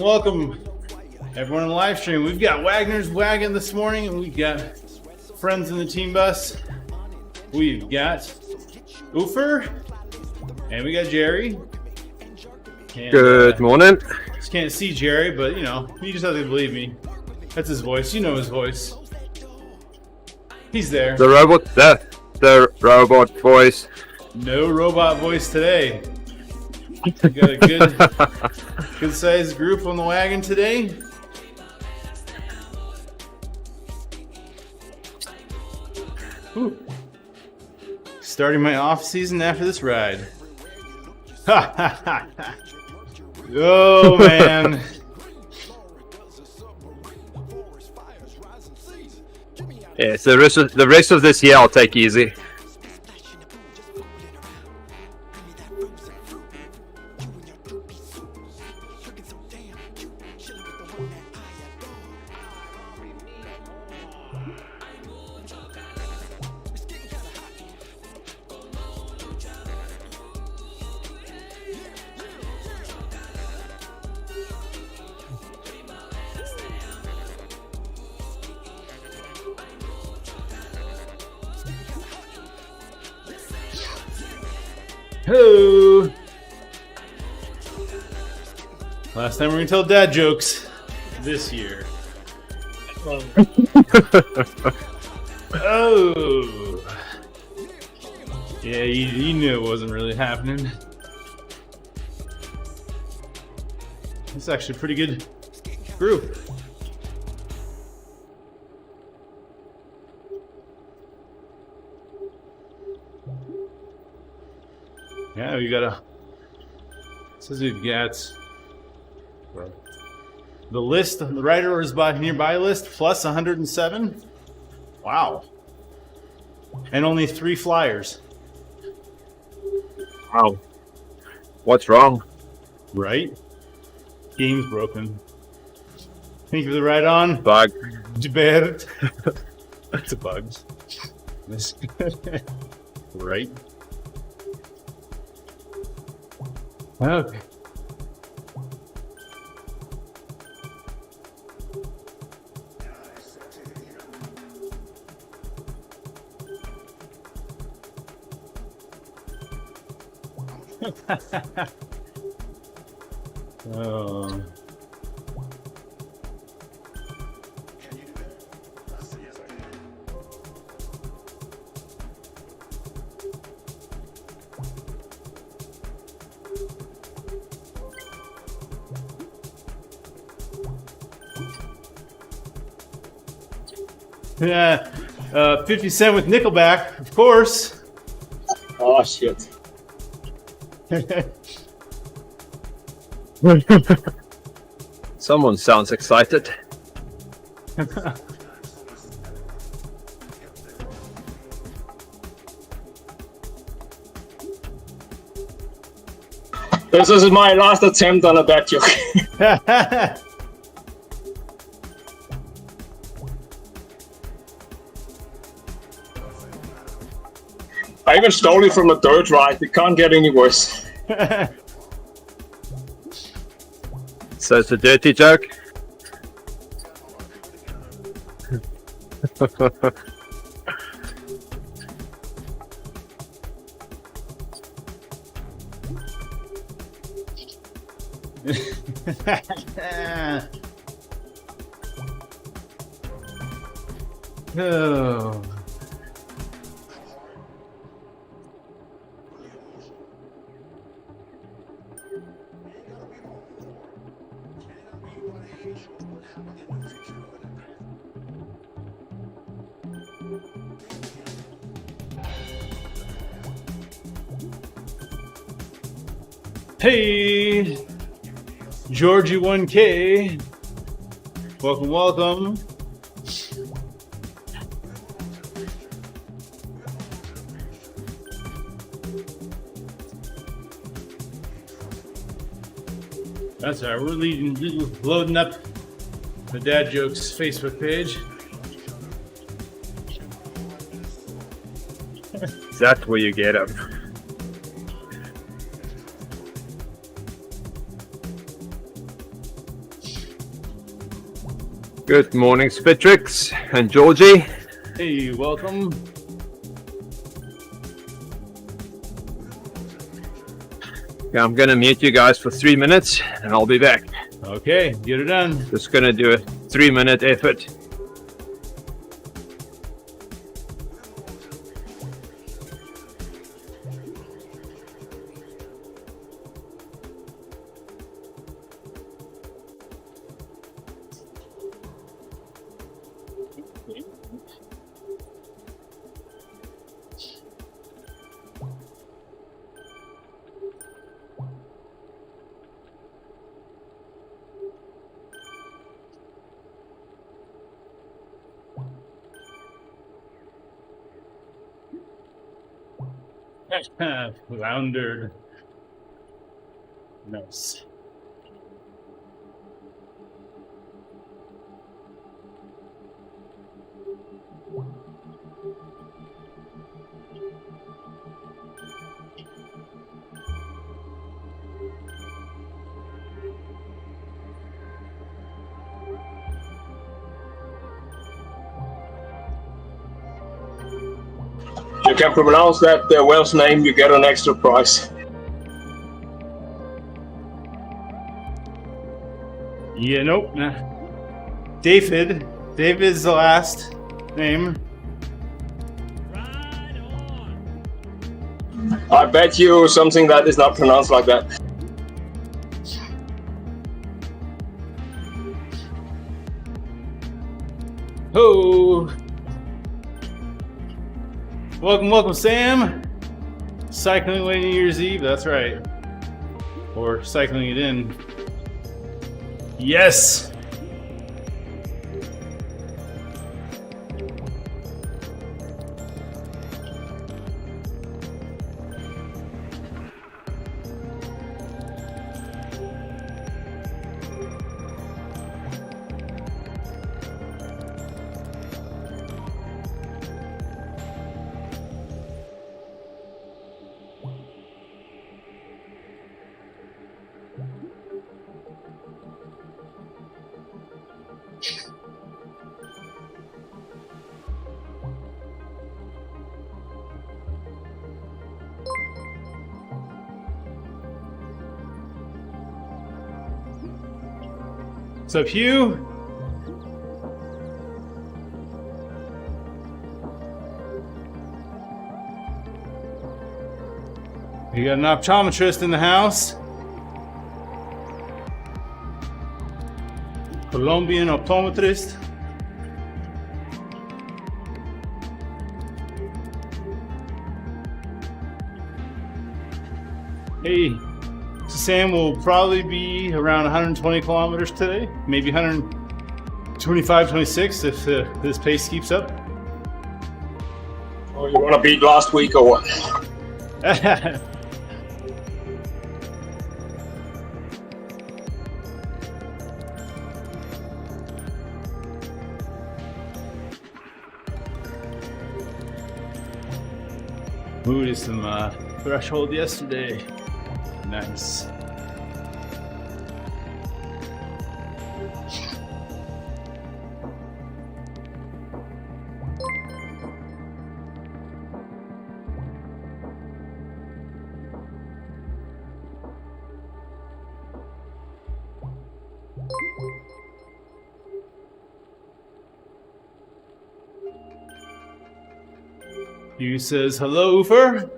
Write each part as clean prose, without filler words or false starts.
welcome everyone on the live stream. We've got Wagner's Wagon this morning, and we've got friends in the team bus. We've got Oofer, and we got Jerry. And, good morning. Just can't see Jerry, but you know, you just have to believe me. That's his voice. You know his voice. He's there. The robot voice. No robot voice today. We got a good sized group on the wagon today. Ooh. Starting my off season after this ride. Oh man. Yeah, so the rest of this year I'll take easy. Hello. Last time we're gonna tell dad jokes this year. Oh. Yeah, you knew it wasn't really happening. It's actually a pretty good group. Yeah, we got says we've got the list, the right orders by nearby list, plus 107. Wow. And only 3 flyers. Wow. What's wrong? Right? Game's broken. Thank you for the ride on. Bug. Bad. That's a bug. Right? Okay. Oh. Yeah, 50 Cent with Nickelback, of course. Oh shit. Someone sounds excited. This is my last attempt on a bad joke. I even stole it from a dirt ride. It can't get any worse. So it's a dirty joke. Oh. Hey, Georgie 1K, welcome, welcome. That's all right, we're loading up the Dad Jokes Facebook page. Is that where you get them? Good morning, Spitrix and Georgie. Hey, welcome. Yeah, I'm gonna mute you guys for 3 minutes and I'll be back. Okay, get it done. Just gonna do a 3-minute effort. Floundered. Nice. You can pronounce that Welsh name, you get an extra prize. Yeah, nope. Nah. David. David's the last name. I bet you something that is not pronounced like that. Oh. Welcome, Sam. Cycling away New Year's Eve, that's right. Or cycling it in. Yes! What's up, Hugh? You got an optometrist in the house. Colombian optometrist. Hey, Sam will probably be around 120 kilometers today, maybe 125, 26 if this pace keeps up. Oh, you want to beat last week or what? Moved to some threshold yesterday. Nice. You says hello, Ufer.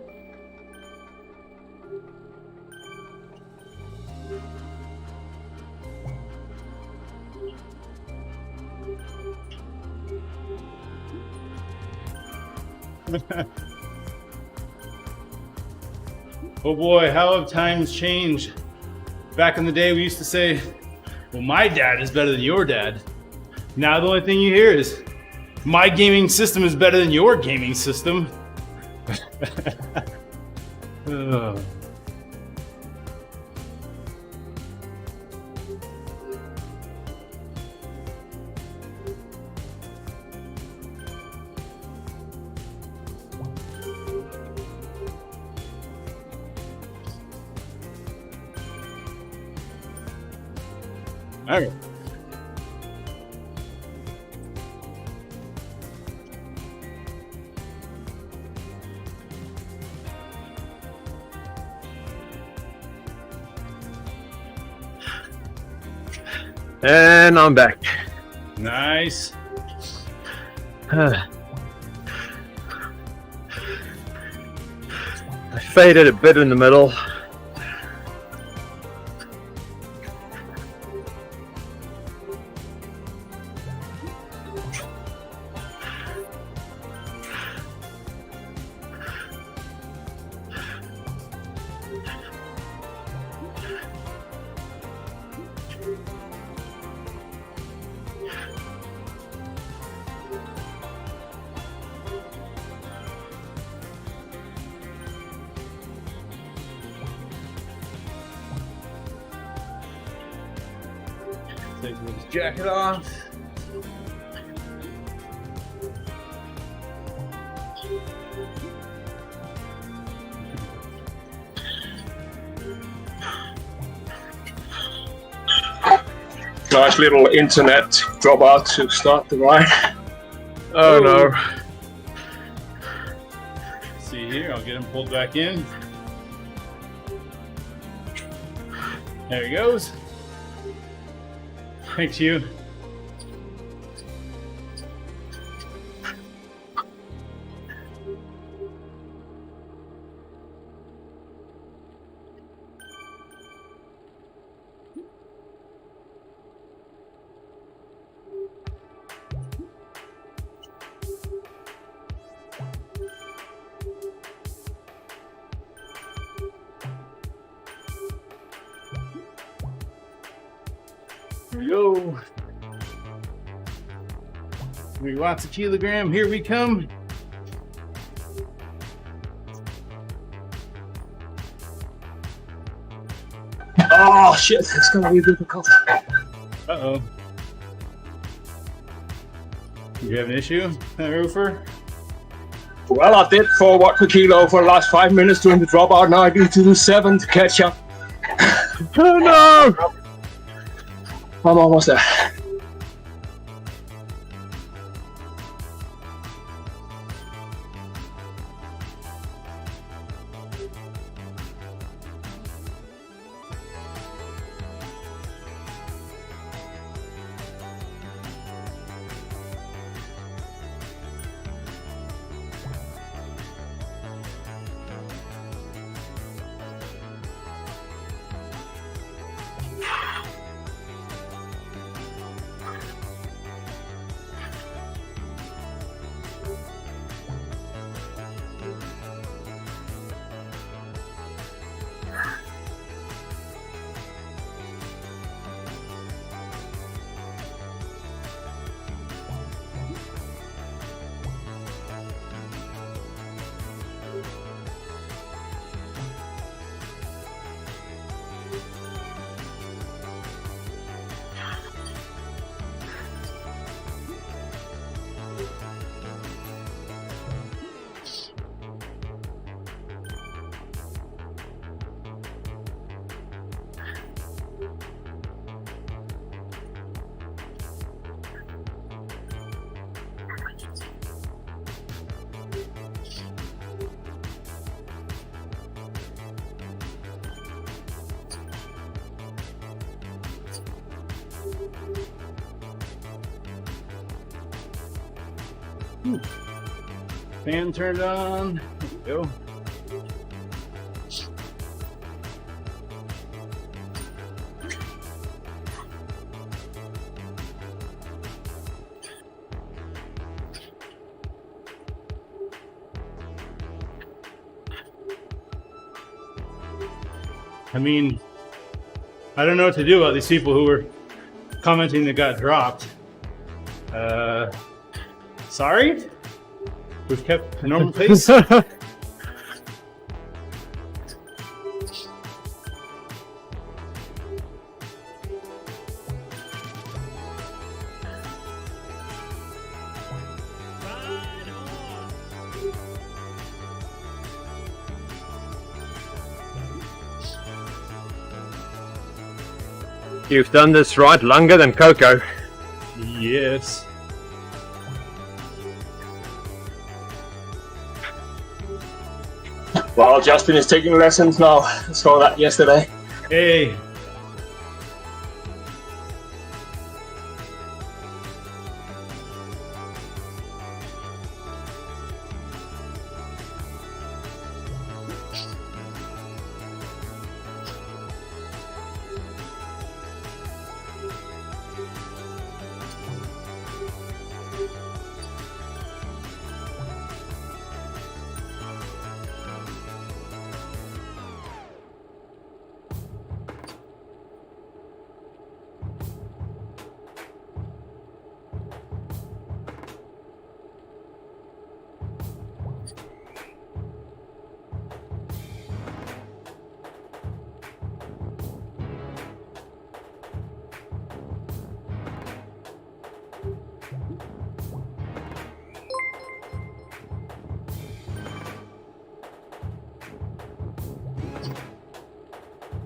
Oh boy, how have times changed? Back in the day, we used to say, well, my dad is better than your dad. Now the only thing you hear is, my gaming system is better than your gaming system. Oh. Okay. And I'm back. Nice. I faded a bit in the middle. Take his jacket off. Nice little internet dropout to start the ride. Oh no. See here, I'll get him pulled back in. There he goes. Thanks, you. Here we go. We lots of kilogram. Here we come. Oh shit, it's gonna be difficult. Uh-oh. You have an issue, Roofer? Well, I did 4 watt per kilo for the last 5 minutes during the dropout. Now I need to do 7 to catch up. Oh no! I'm almost there. Fan turned on. There we go. I mean, I don't know what to do about these people who were commenting that got dropped. Sorry? We've kept a normal pace. You've done this right longer than Coco. Yes. Well, Justin is taking lessons now. I saw that yesterday. Hey.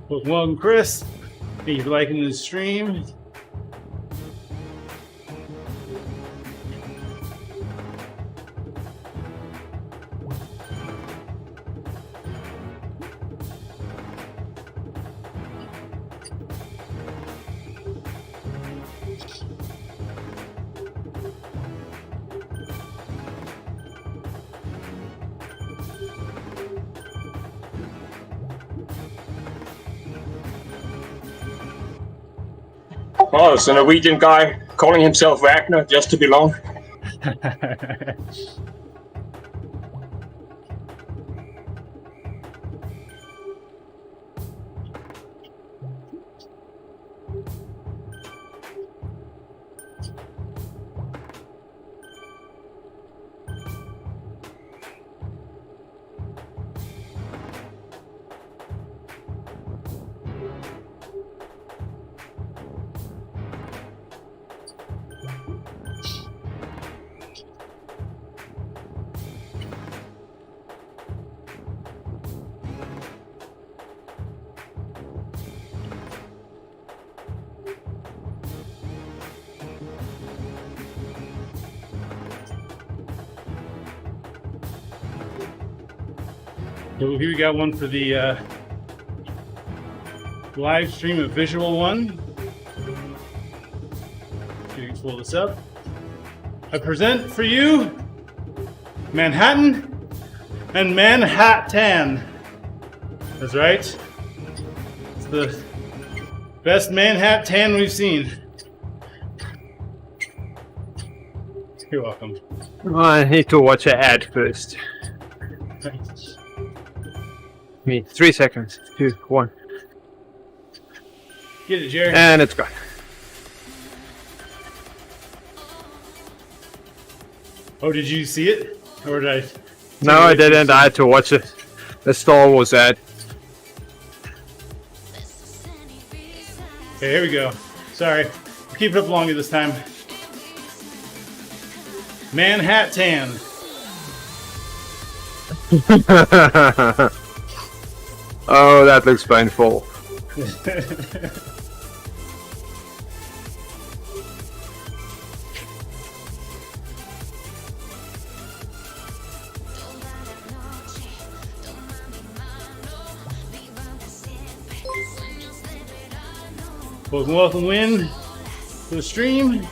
Welcome, Chris. Thank you for liking the stream. Oh, it's a Norwegian guy calling himself Wagner just to belong. So here we got one for the live stream, a visual one. You can pull this up. I present for you Manhattan and Manhattan. That's right. It's the best Manhattan we've seen. You're welcome. I need to watch an ad first. Me, 3 seconds. 2, 1. Get it, Jerry. And it's gone. Oh, did you see it? Or did I? No, I didn't. I had to watch it. The Star Wars ad. Okay, here we go. Sorry. We'll keep it up longer this time. Manhattan. Oh, that looks painful. Welcome, Win, to the stream.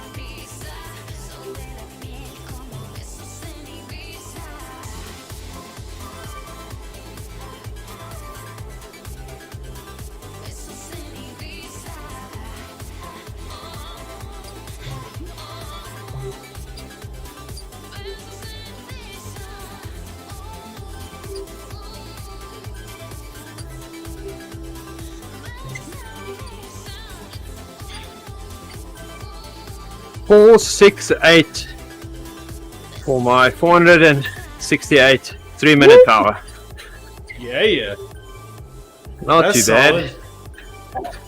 Four, 6, 8 for my 468 3-minute power. Yeah. Not That's too bad.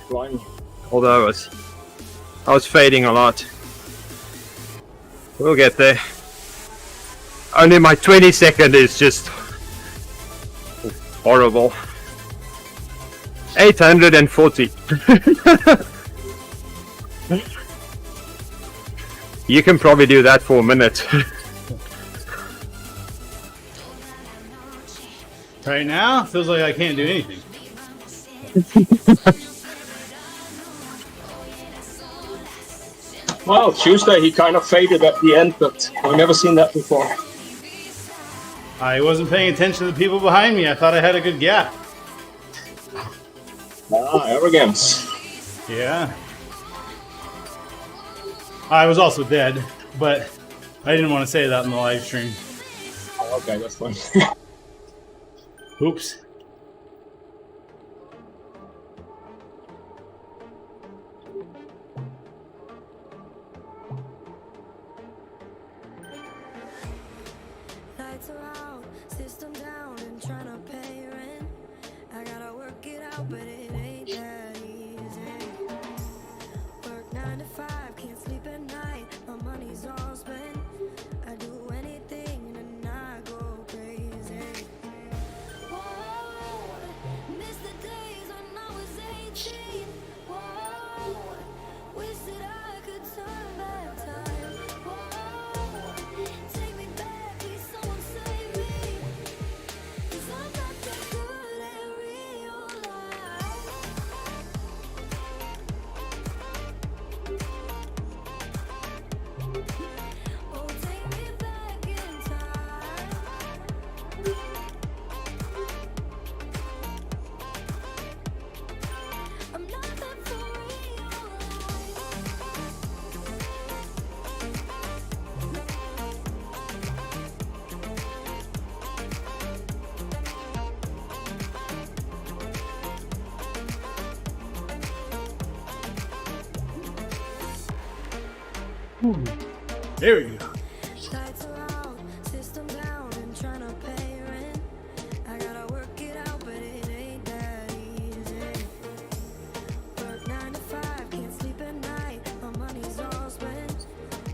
Flying. Although I was fading a lot. We'll get there. Only my 22nd is just horrible. 840. You can probably do that for a minute. Right now, feels like I can't do anything. Well, Tuesday he kind of faded at the end, but I've never seen that before. I wasn't paying attention to the people behind me. I thought I had a good gap. Arrogance. Yeah. I was also dead, but I didn't want to say that in the live stream. Okay, that's fine. Oops. Lights are out, system down, and trying to pay rent. I gotta work it out, but it ain't that easy. Work 9 to 5, can't sleep at night. My money's all spent. I do anything and I go crazy. Whoa, miss the days when I was There we go. Lights are out, system down, and trying to pay rent. I gotta work it out, but it ain't that easy. Work 9 to 5, can't sleep at night. My money's all spent.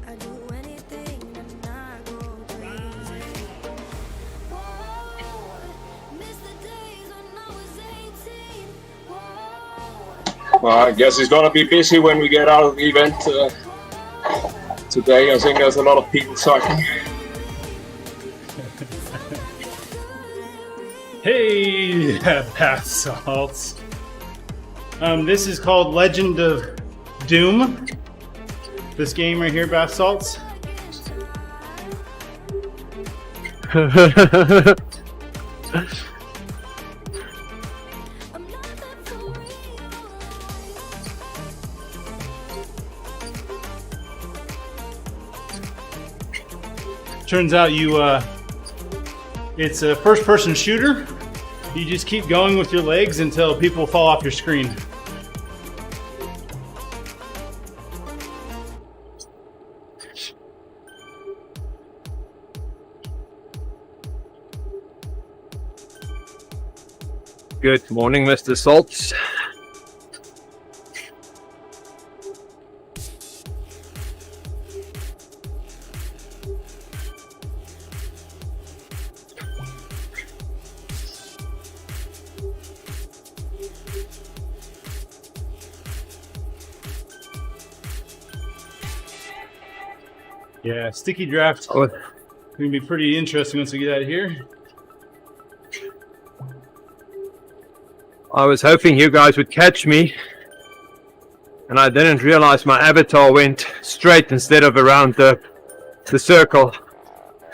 I do anything to not go crazy. Whoa, miss the days when I was 18. Whoa. Well, I guess he's gonna be busy when we get out of the event today. I think there's a lot of people cycling. Hey, bath salts. This is called Legend of Doom. This game right here, bath salts. Turns out it's a first-person shooter. You just keep going with your legs until people fall off your screen. Good morning, Mr. Salts. Yeah, sticky draft. Oh, Gonna be pretty interesting once we get out of here. I was hoping you guys would catch me, and I didn't realize my avatar went straight instead of around the circle.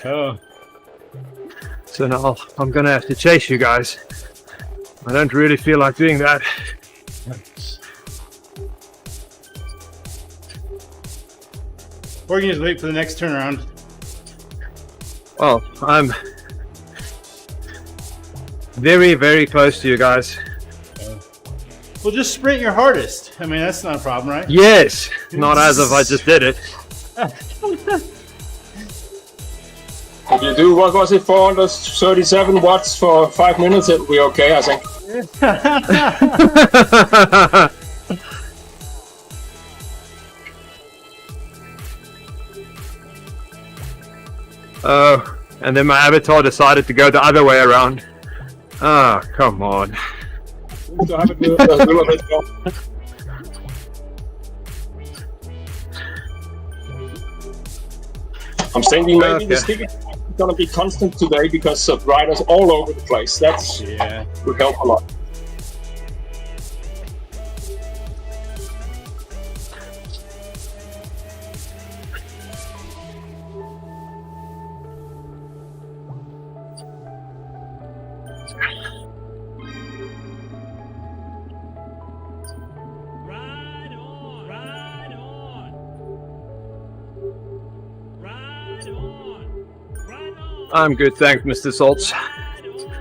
Oh, So now I'm gonna have to chase you guys. I don't really feel like doing that. or you can just wait for the next turnaround. Well, I'm very, very close to you guys. Well, just sprint your hardest. I mean, that's not a problem, right? Yes, not as if I just did it. If you do, what was it, 437 watts for 5 minutes, it'll be okay, I think. Oh, and then my avatar decided to go the other way around. Ah, come on. So have a little bit more. I'm thinking maybe the sticker is gonna be constant today because of riders all over the place. That's Yeah. would help a lot. Ride on, ride on, ride on, ride on, I'm good, thanks, Mr. Salts. ride on.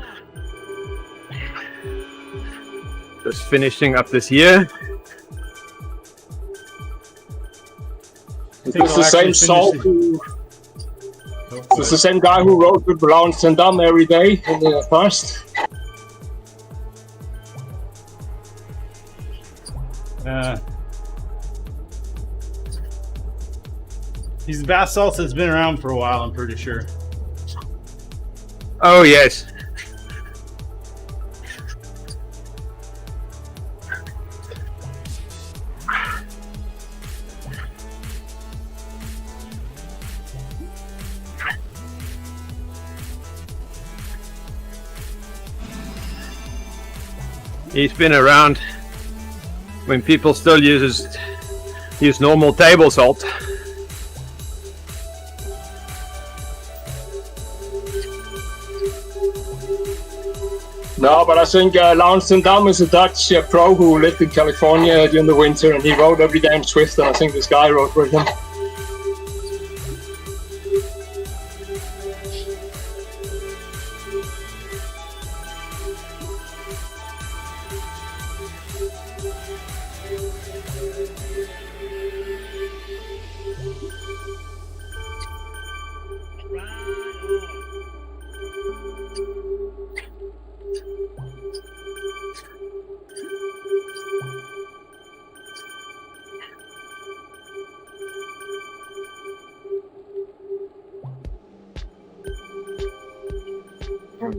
Just finishing up this year. Is this the same salt who? Is this the same guy who rode with Lawrence and Dam every day in the past? These bath salts has been around for a while, I'm pretty sure. Oh, yes. He's been around when people still use normal table salt. No, but I think Lawrence and Dam is a Dutch pro who lived in California during the winter, and he rode every day in Swift, and I think this guy rode with him. Ride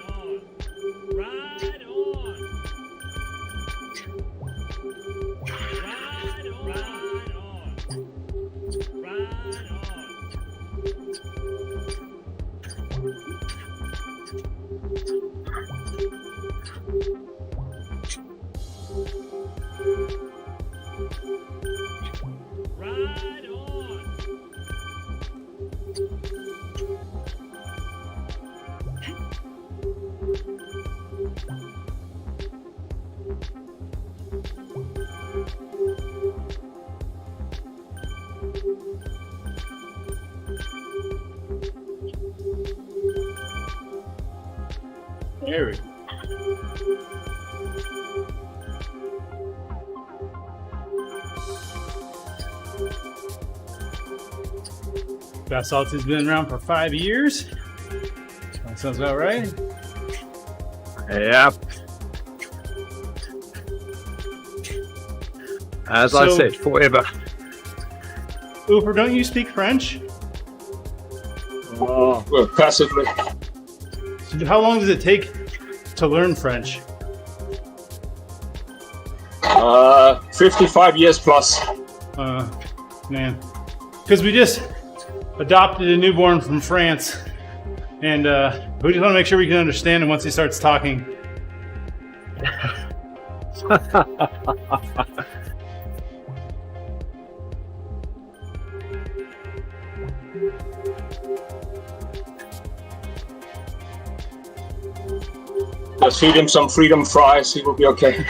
on. Ride on. Ride on. Ride on. Ride on. There we go. Basalt has been around for 5 years. That sounds about right. Yep. As I So- said, forever. Ufer, don't you speak French? Well, passively. So how long does it take to learn French? 55 years plus. Man, because we just adopted a newborn from France, and we just want to make sure we can understand him once he starts talking. Just feed him some freedom fries. He will be okay.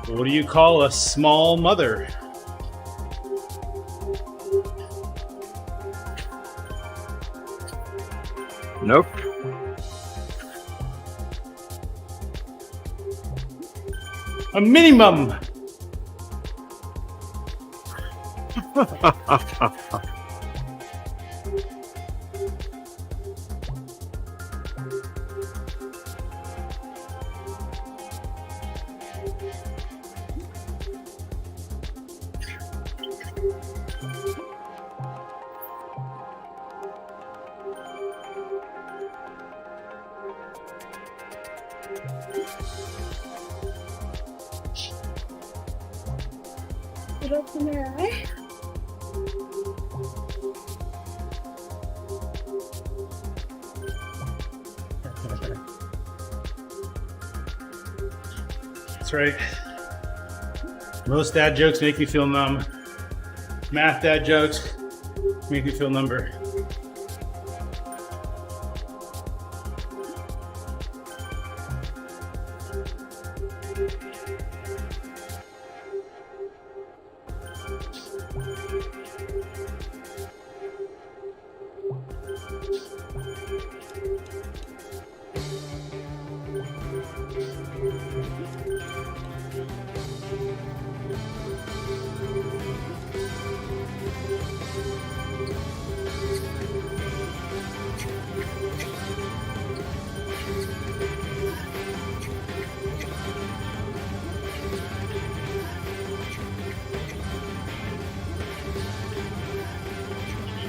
What do you call a small mother? Nope. A minimum. That's right. Most dad jokes make me feel numb. Math dad jokes make me feel number.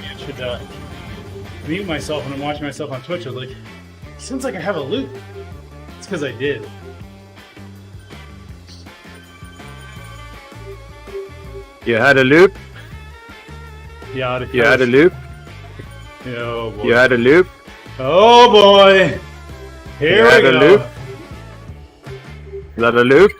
I should mute myself when I'm watching myself on Twitch. I was like, sounds like I have a loop. It's because I did. You had a loop? Yeah, You had a loop? Oh boy. You had a loop? Oh boy. Here You we had go. a loop? Is that a loop?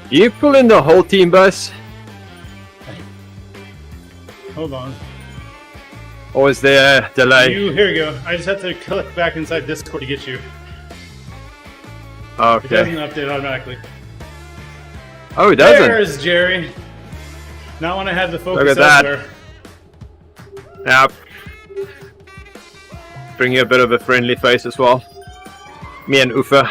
You pulling the whole team bus? Hold on. Or is there a delay? Here we go. I just have to click back inside Discord to get you. It Okay. doesn't update automatically. Oh, it doesn't. There's Jerry. Not when I had the focus Look at that. elsewhere. Yep. Bring you a bit of a friendly face as well. Me and Ufa.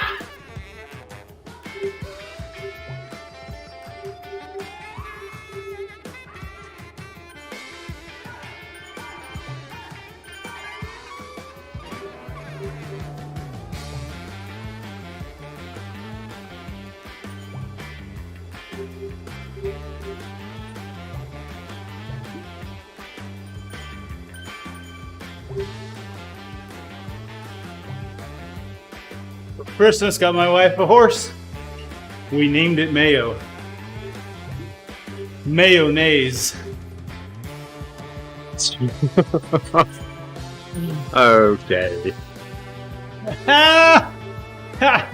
For Christmas, got my wife a horse. We named it Mayo. Mayonnaise. Okay. Ha! Ha!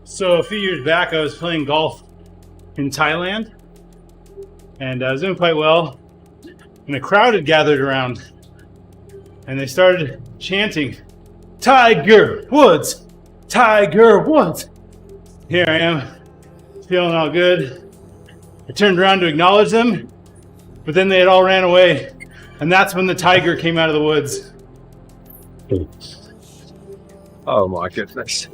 So a few years back, I was playing golf in Thailand, and I was doing quite well. And a crowd had gathered around, and they started chanting, "Tiger Woods, Tiger Woods." Here I am, feeling all good. I turned around to acknowledge them, but then they had all ran away, and that's when the tiger came out of the woods. Oh my goodness.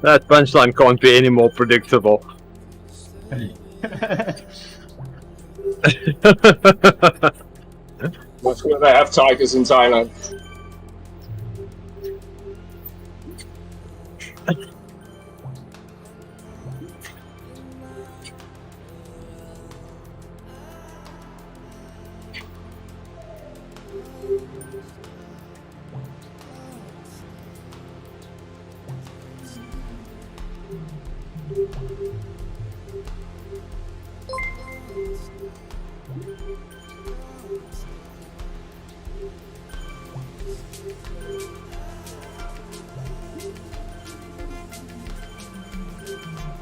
That punchline can't be any more predictable. That's where they have tigers in Thailand.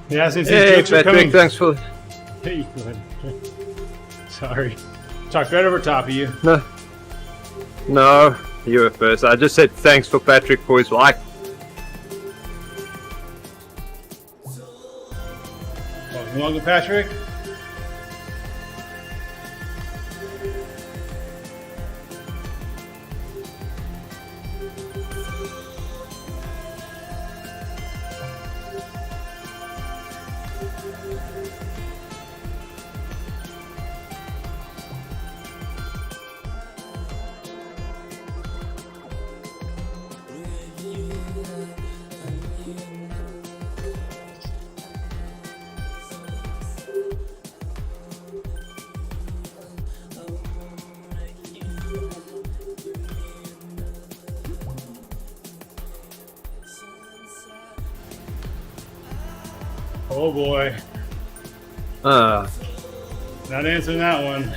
Yeah, since these Hey, jokes are Patrick, coming. thanks for... Hey, go ahead. Sorry. Talked right over top of you. No, you were first. I just said thanks for Patrick for his like. Welcome, Patrick. Oh boy. Not answering that one.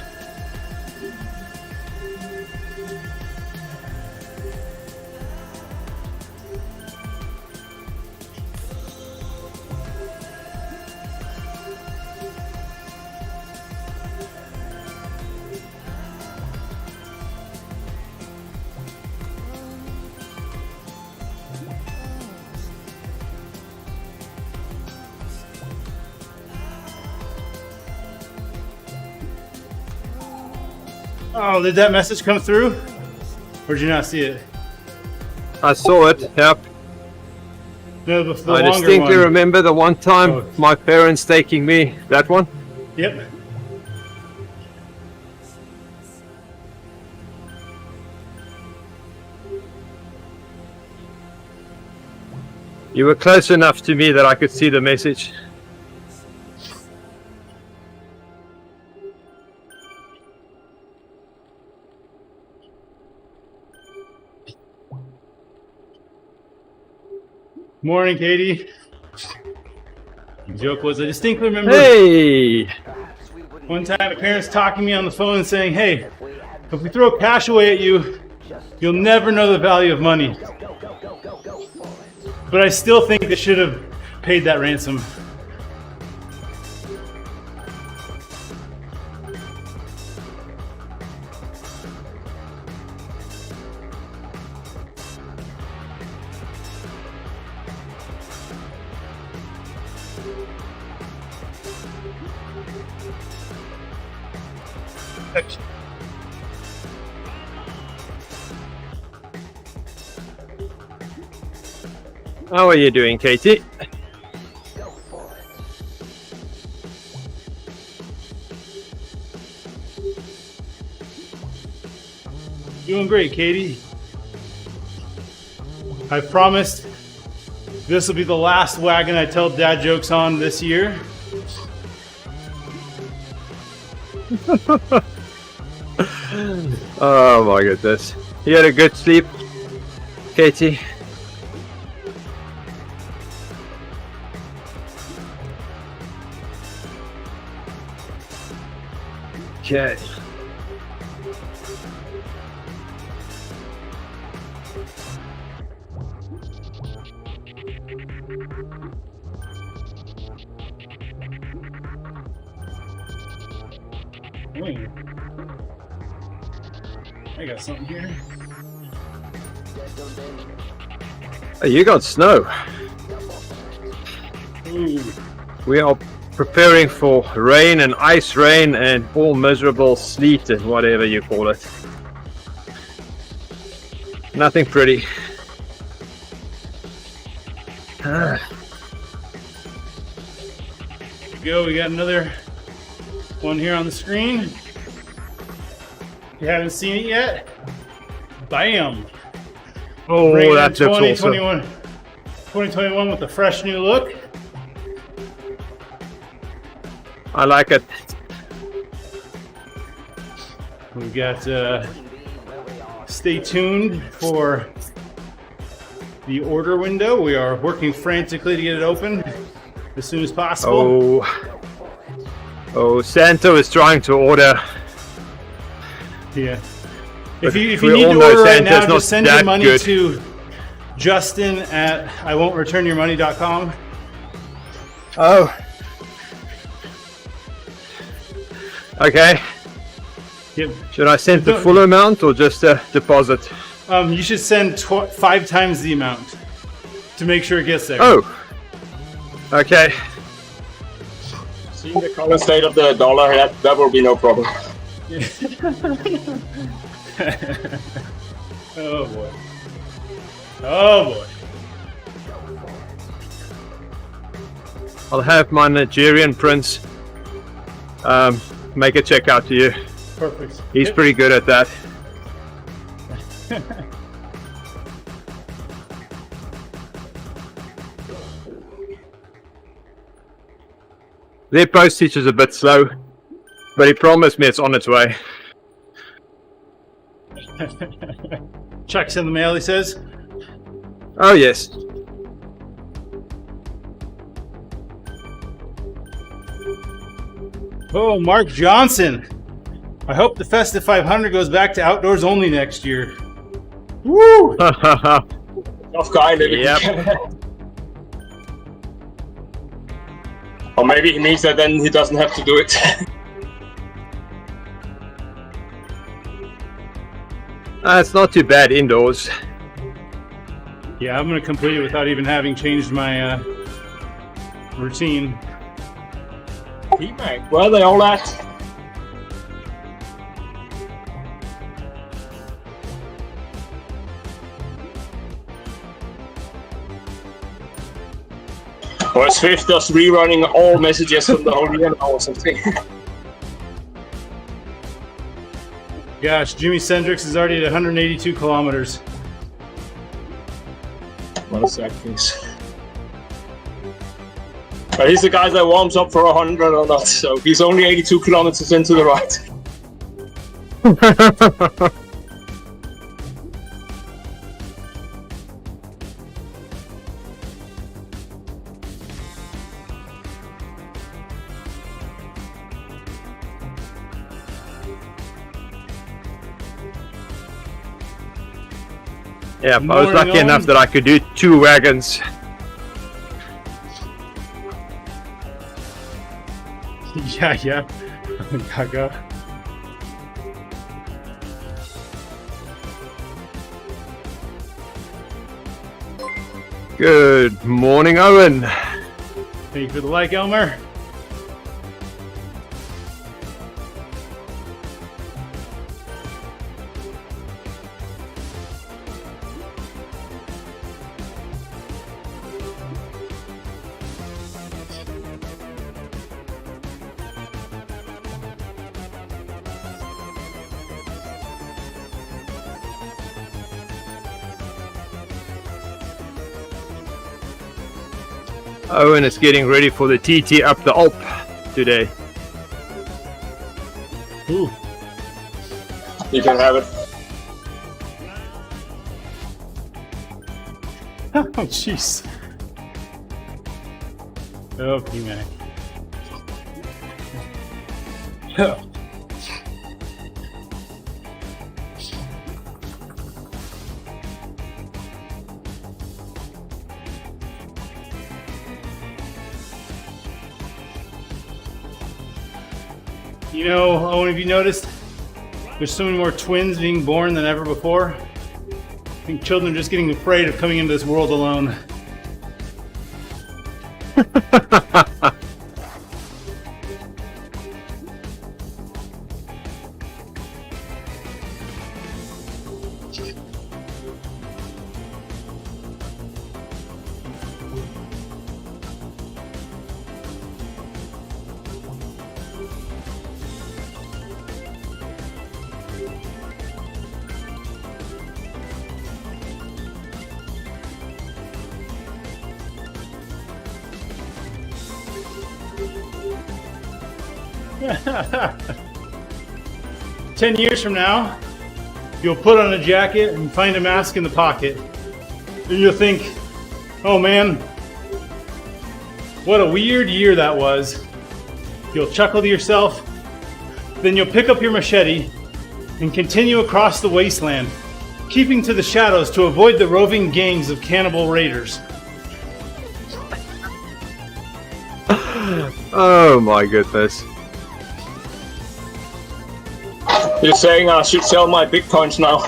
Oh, did that message come through? Or did you not see it? I saw it, yep. No, the I longer distinctly one. remember the one time Oh. my parents taking me. That one? Yep. You were close enough to me that I could see the message. Morning, Katie. The joke was I distinctly remember Hey! one time my parents talking to me on the phone and saying, hey, if we throw cash away at you, you'll never know the value of money. But I still think they should have paid that ransom. How are you doing, Katie? Doing great, Katie. I promised this will be the last wagon I tell dad jokes on this year. Oh my goodness. You had a good sleep, Katie? Okay. Wait. I got something here. Oh, you got snow. Ooh. We are preparing for rain and ice rain and all miserable sleet and whatever you call it. Nothing pretty. Here we go. We got another one here on the screen. If you haven't seen it yet, bam! Oh, Bringing in that looks awesome. 2021 with a fresh new look. I like it. We've got, stay tuned for the order window. We are working frantically to get it open as soon as possible. Oh, Santo is trying to order. Yeah. But If we you need all to know order right Santa's now, not just send your that money good. to Justin at iwon'treturnyourmoney.com. Oh. Okay. Yep. Should I send the full amount or just a deposit? You should send 5 times the amount to make sure it gets there. Oh. Okay. Seeing the current state of the dollar, that will be no problem. Oh boy. Oh boy. I'll have my Nigerian prince make a check out to you. Perfect. He's pretty good at that. Their postage is a bit slow, but he promised me it's on its way. Check's in the mail, he says. Oh yes. Oh, Mark Johnson. I hope the Festive 500 goes back to outdoors only next year. Woo! Tough guy living. Yep. Or maybe he means that then he doesn't have to do it. It's not too bad indoors. Yeah, I'm gonna complete it without even having changed my routine. Teammate, where are they all at? Or is Swift just rerunning all messages from the whole year now or something? Gosh, Jimmy Sendricks is already at 182 kilometers. 1 sec, please. But he's the guy that warms up for 100 or not, so he's only 82 kilometers into the ride. Yeah, I was Morning, lucky enough Owen. that I could do 2 wagons. Yeah. Gaga. Good morning, Owen. Thank you for the like, Elmer. Owen is getting ready for the TT up the Alp today. Ooh. You can have it. Oh, jeez. Oh, P-Mac. You know, Owen, have you noticed there's so many more twins being born than ever before? I think children are just getting afraid of coming into this world alone. "10 years from now, you'll put on a jacket and find a mask in the pocket. And you'll think, oh man, what a weird year that was. You'll chuckle to yourself. Then you'll pick up your machete and continue across the wasteland, keeping to the shadows to avoid the roving gangs of cannibal raiders." Oh my goodness. You're saying I should sell my Bitcoins now.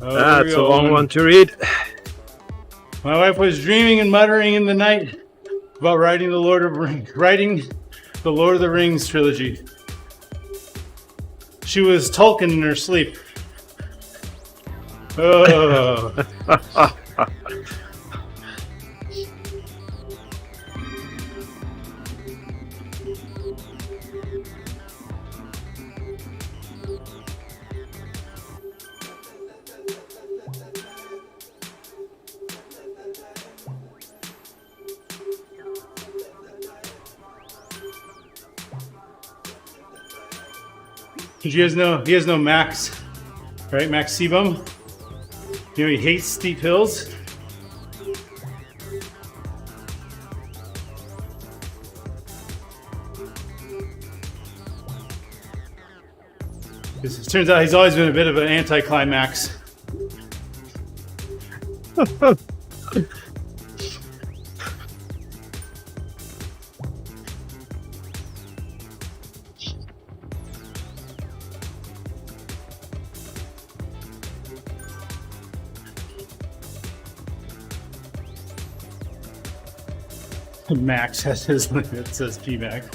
Oh, That's here we a go, long Owen. one to read. My wife was dreaming and muttering in the night about writing the Lord of the Rings trilogy. She was Tolkien in her sleep. Oh. He has no Max, right? Max Sebum. You know he hates steep hills. It turns out he's always been a bit of an anticlimax. Max has his limit. It says P-Max.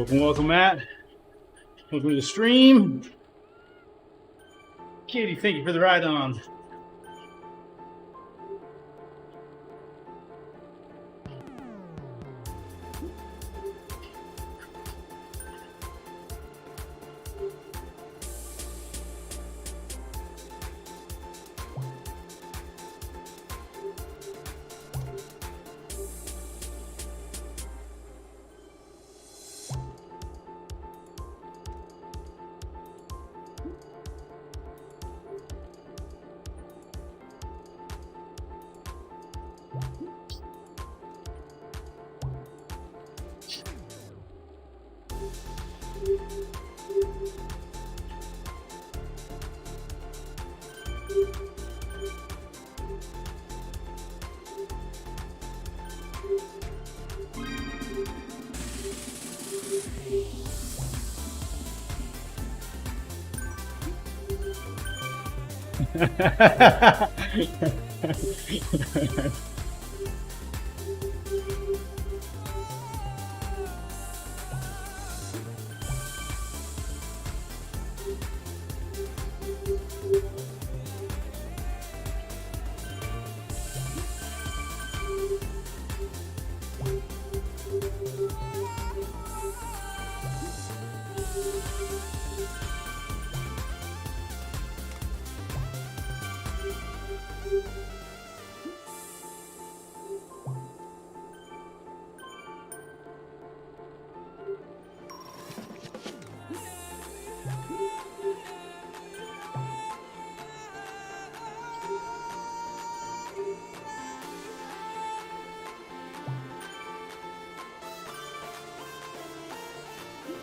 Welcome, Matt. Welcome to the stream. Katie, thank you for the ride on.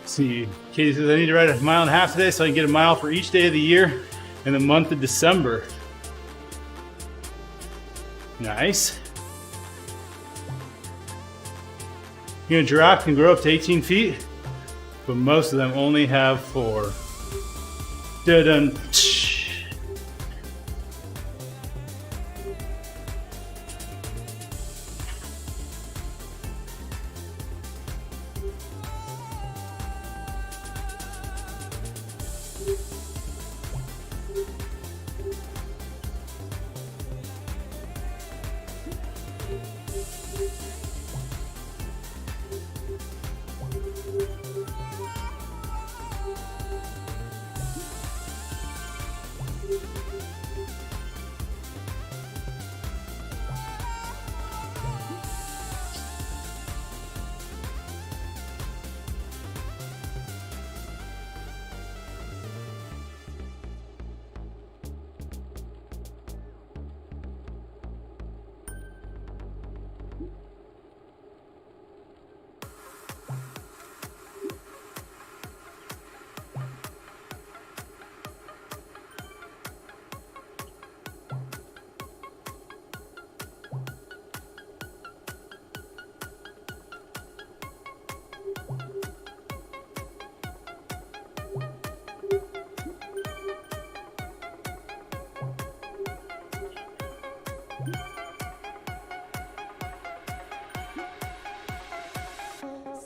See, Katie says I need to ride 1.5 miles today so I can get 1 mile for each day of the year in the month of December. Nice. You know, giraffe can grow up to 18 feet, but most of them only have 4. Dun-dun.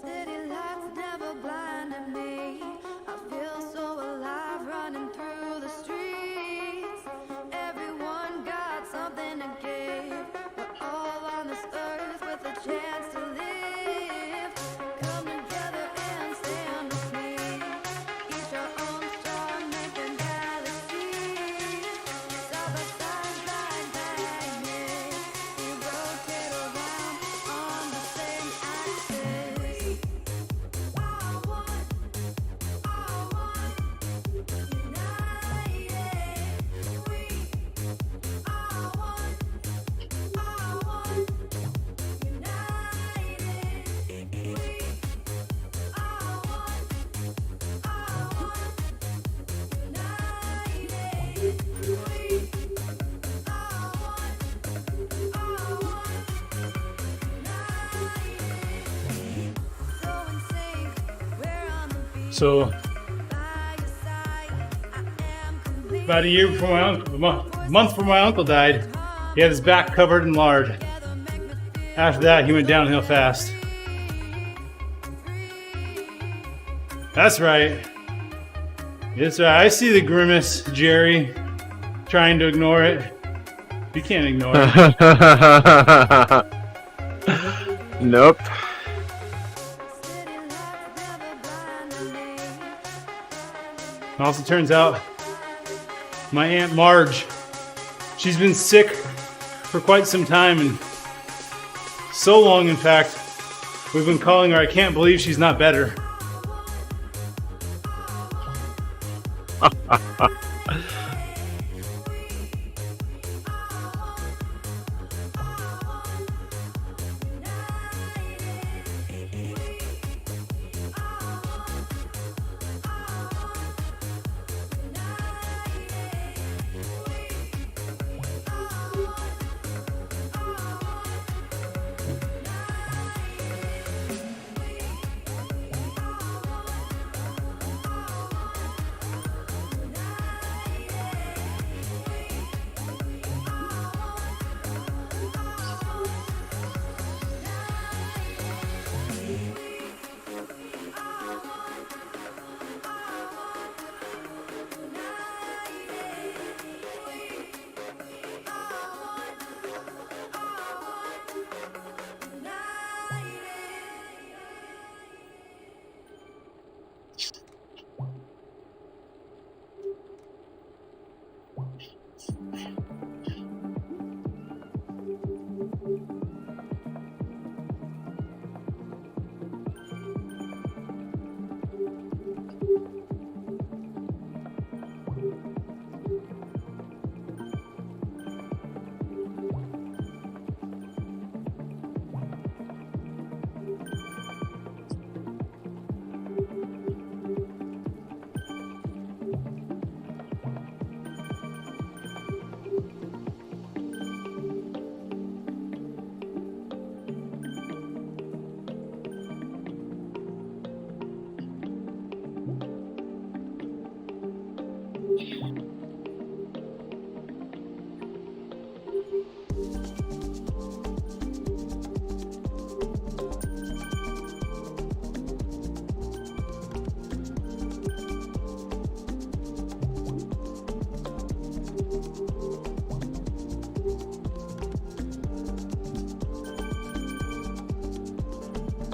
City lights never blinded me. I feel so alive running through the streets. Everyone got something to give. We're all on this earth with a chance to live. Come together and stand with me. So about a year before my uncle, a month before my uncle died, he had his back covered in lard. After that, he went downhill fast. That's right. That's right. I see the grimace, Jerry, trying to ignore it. You can't ignore it. Nope. It also turns out my Aunt Marge, she's been sick for quite some time, and so long, in fact, we've been calling her. I can't believe she's not better.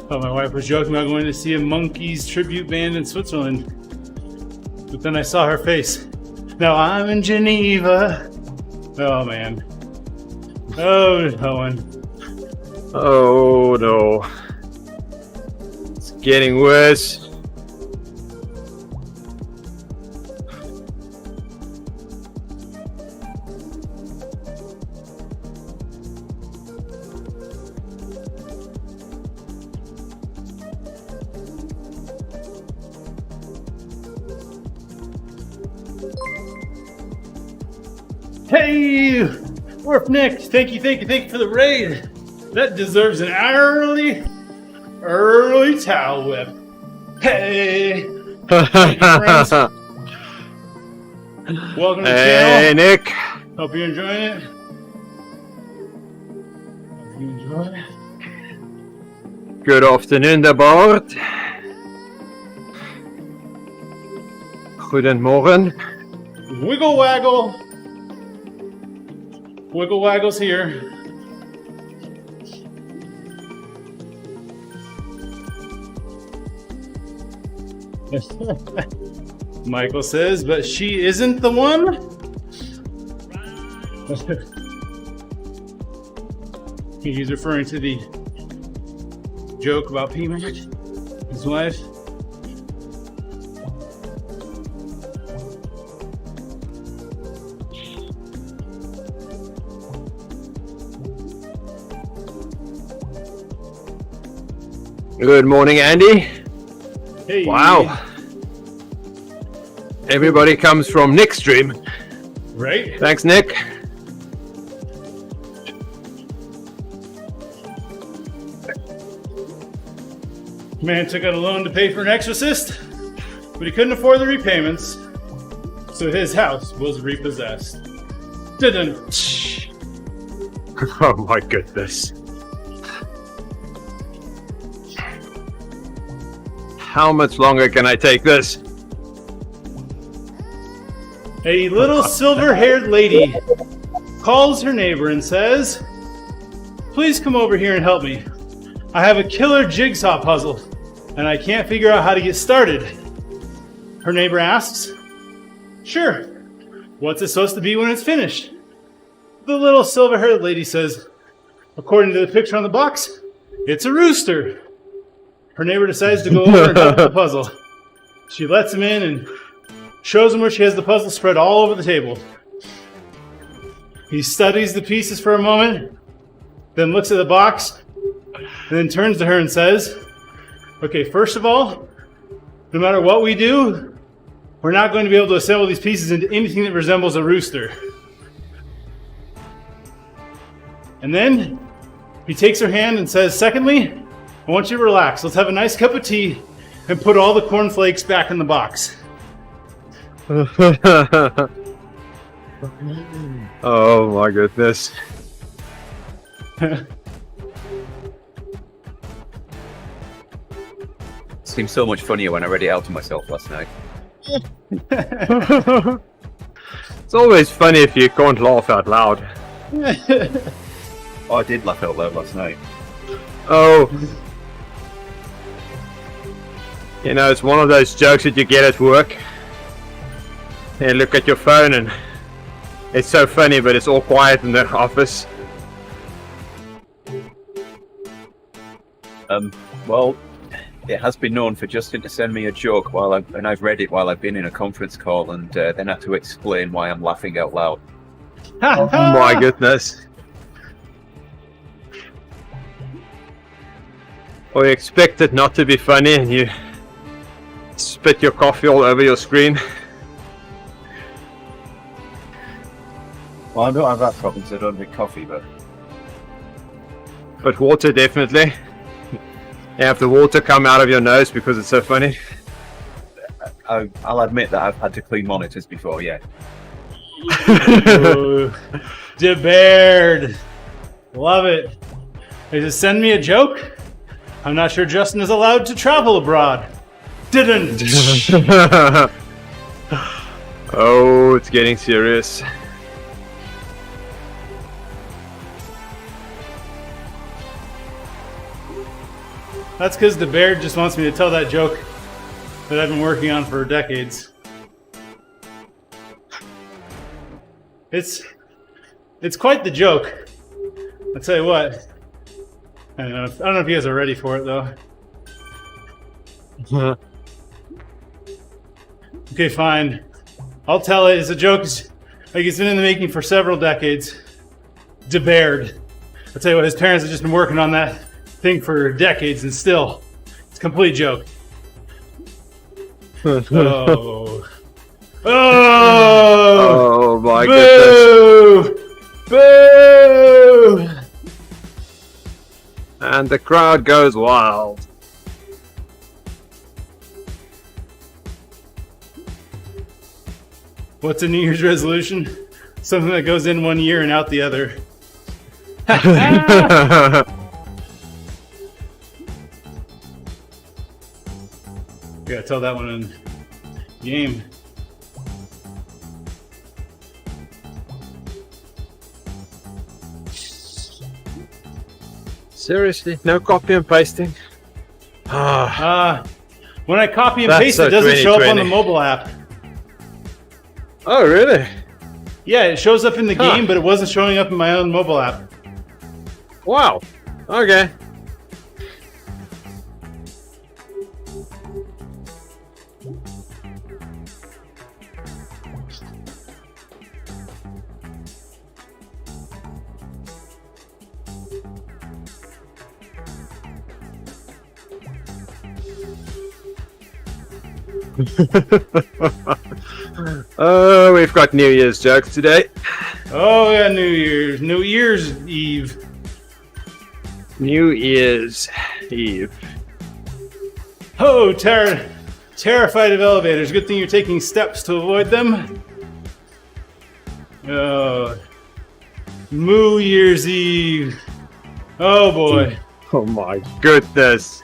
Thought my wife was joking about going to see a Monkeys tribute band in Switzerland. But then I saw her face. Now I'm in Geneva. Oh man. Oh, Owen. Oh no. It's getting worse. Hey, Wharf Nick, thank you for the raid. That deserves an early towel whip. Hey, thank you, friends. Welcome to the Hey channel. Nick. Hope you're enjoying it. Hope you enjoy it. Good afternoon daar Bart. Goedemorgen. Wiggle waggle. Wiggle waggle's here. Michael says, but she isn't the one? He's referring to the joke about P-Man, his wife. Good morning, Andy. Hey. Wow. Everybody comes from Nick's stream. Right? Thanks, Nick. Man took out a loan to pay for an exorcist. but he couldn't afford the repayments, so his house was repossessed. Didn't. Oh my goodness. How much longer can I take this? A little silver-haired lady calls her neighbor and says, "Please come over here and help me. I have a killer jigsaw puzzle, and I can't figure out how to get started." Her neighbor asks, "Sure. What's it supposed to be when it's finished?" The little silver-haired lady says, "According to the picture on the box, it's a rooster." Her neighbor decides to go over and help with the puzzle. She lets him in and shows him where she has the puzzle spread all over the table. He studies the pieces for a moment, then looks at the box, and then turns to her and says, "Okay, first of all, no matter what we do, we're not going to be able to assemble these pieces into anything that resembles a rooster." And then he takes her hand and says, "Secondly, I want you to relax. Let's have a nice cup of tea and put all the cornflakes back in the box." Oh my goodness. Seems so much funnier when I read it out to myself last night. It's always funny if you can't laugh out loud. Oh, I did laugh out loud last night. Oh. You know, it's one of those jokes that you get at work. You look at your phone and it's so funny, but it's all quiet in the office. Well, it has been known for Justin to send me a joke and I've read it while I've been in a conference call and then had to explain why I'm laughing out loud. Oh my goodness. Or you expect it not to be funny and you spit your coffee all over your screen. Well, I don't have that problem because I don't drink coffee, but water, definitely. You have the water come out of your nose because it's so funny. I'll admit that I've had to clean monitors before, yeah. Ooh, DeBaird. Love it. They just send me a joke? I'm not sure Justin is allowed to travel abroad. Didn't. Oh, it's getting serious. That's because DeBaird just wants me to tell that joke that I've been working on for decades. It's quite the joke. I'll tell you what. I don't know if you guys are ready for it though. Okay, fine. I'll tell it. It's a joke. Like it's been in the making for several decades. DeBaird. I'll tell you what. His parents have just been working on that thing for decades, and still, it's a complete joke. Oh. Oh. Oh my Boo! goodness. Boo! And the crowd goes wild. What's a New Year's resolution? Something that goes in one year and out the other. Gotta tell that one in game. Seriously? No copy and pasting? When I copy and That's paste, so it doesn't show up on the 2020. mobile app. Oh, really? Yeah, it shows up in the game, but it wasn't showing up in my own mobile app. Wow. Okay. Oh, we've got New Year's jokes today. Oh yeah, New Year's Eve. New Year's Eve. Oh, Terrified of elevators. Good thing you're taking steps to avoid them. Oh. New Year's Eve. Oh boy. Oh my goodness.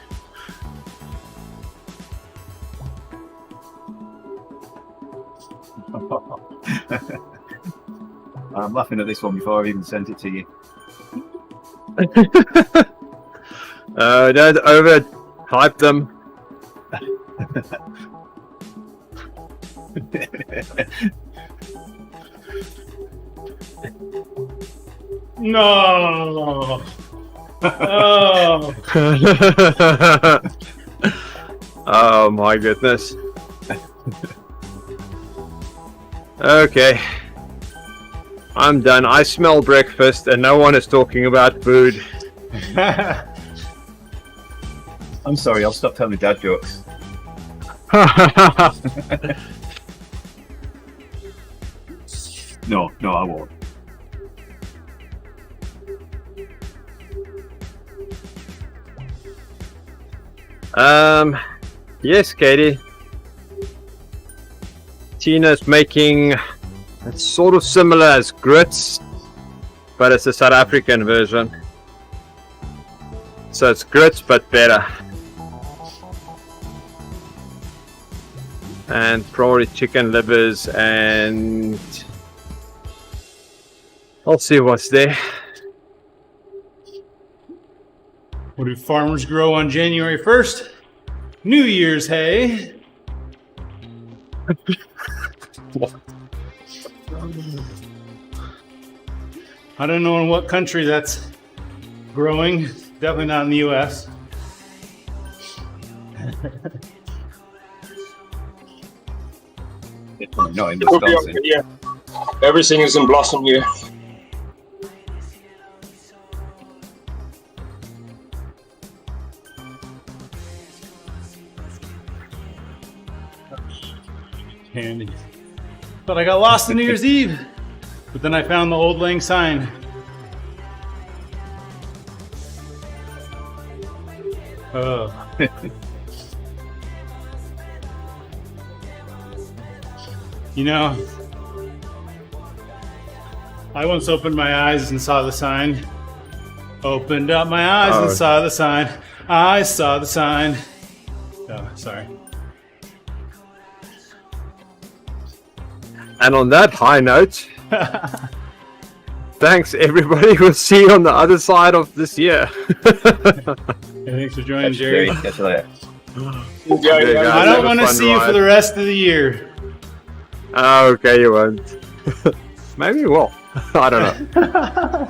I'm laughing at this one before I've even sent it to you. Don't overhype them. No. Oh. Oh my goodness. Okay. I'm done. I smell breakfast and no one is talking about food. I'm sorry, I'll stop telling dad jokes. No, I won't. Yes, Katie. Tina's making it's sort of similar as grits, but it's a South African version. So it's grits but better. And probably chicken livers, and I'll see what's there. What do farmers grow on January 1st? New Year's hay. I don't know in what country that's growing. Definitely not in the US. No, in It'll be okay, Wisconsin. yeah. Everything is in blossom here. Handy. But I got lost on New Year's Eve. But then I found the Old Lang Syne. Oh. You know, I once opened my eyes and saw the sign. Opened up my eyes and saw the sign. I saw the sign. Oh, sorry. And on that high note, thanks everybody. We'll see you on the other side of this year. Thanks for joining, Jerry. Catch you later. Yeah, Okay, yeah. guys. I Have don't a want to fun see you for ride. the rest of the year. Oh, okay, you won't. Maybe you will. I don't know.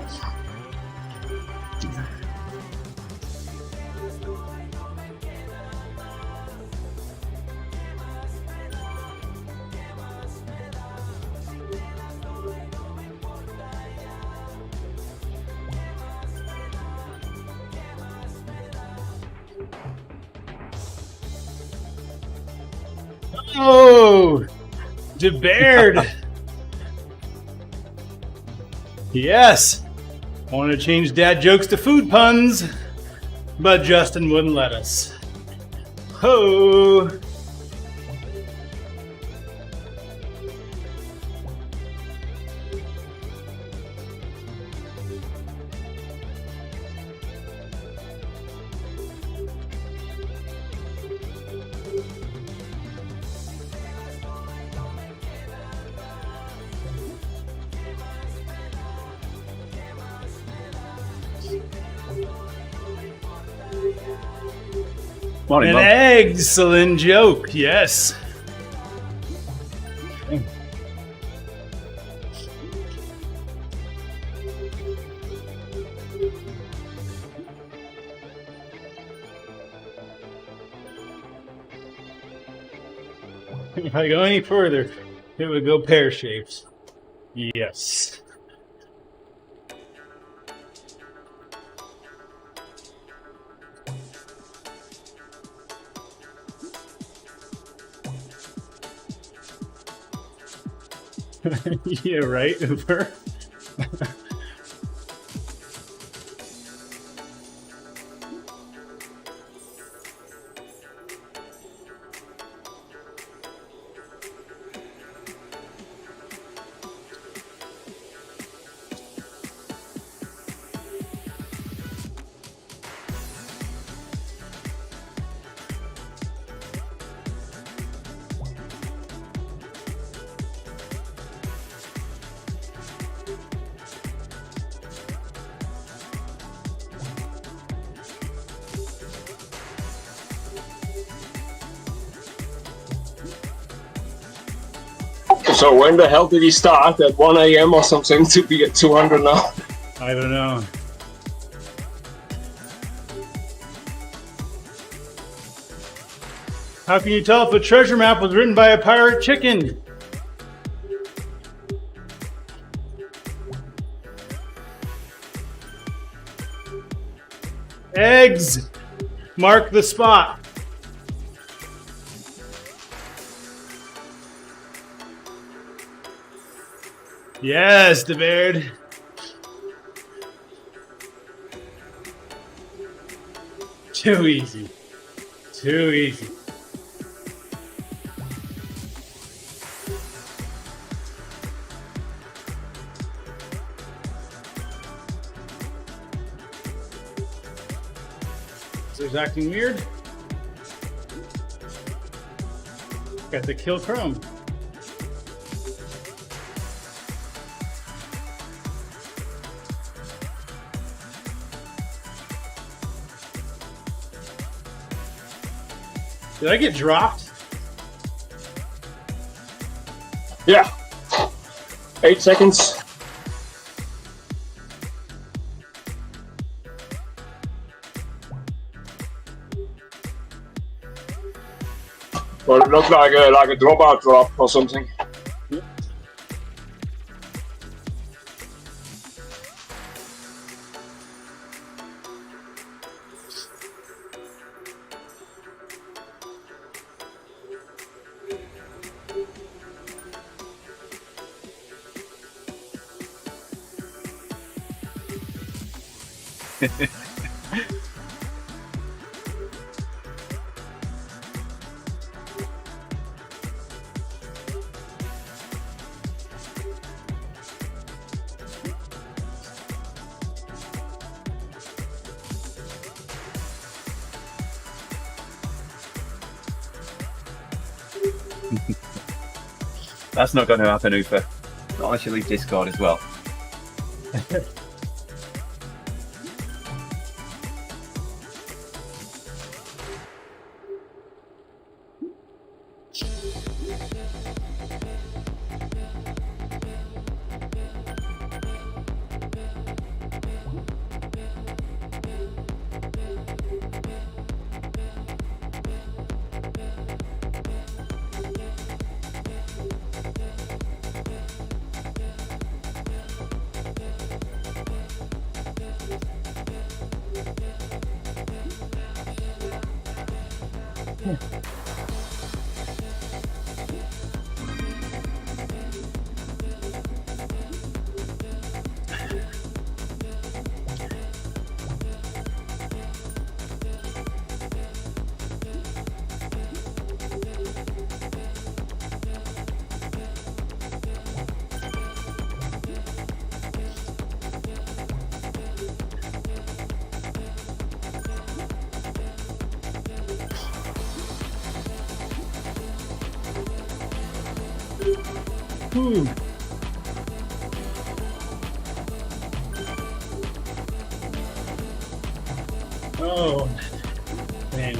Oh, DeBaird. Yes. I wanted to change dad jokes to food puns, but Justin wouldn't let us. Ho. Morning, An Mum. excellent joke, yes. If I go any further, it would go pear-shaped. Yes. Yeah, right, Uber. So when the hell did he start at 1 a.m. or something to be at 200 now? I don't know. How can you tell if a treasure map was written by a pirate chicken? Eggs! Mark the spot. Yes, DeBaird. Too easy. Too easy. Is acting weird? Got the kill Chrome. Did I get dropped? Yeah. 8 seconds. Well, it looked like a dropout drop or something. That's not going to happen, Ufa. Not unless you leave Discord as well. Oh, man.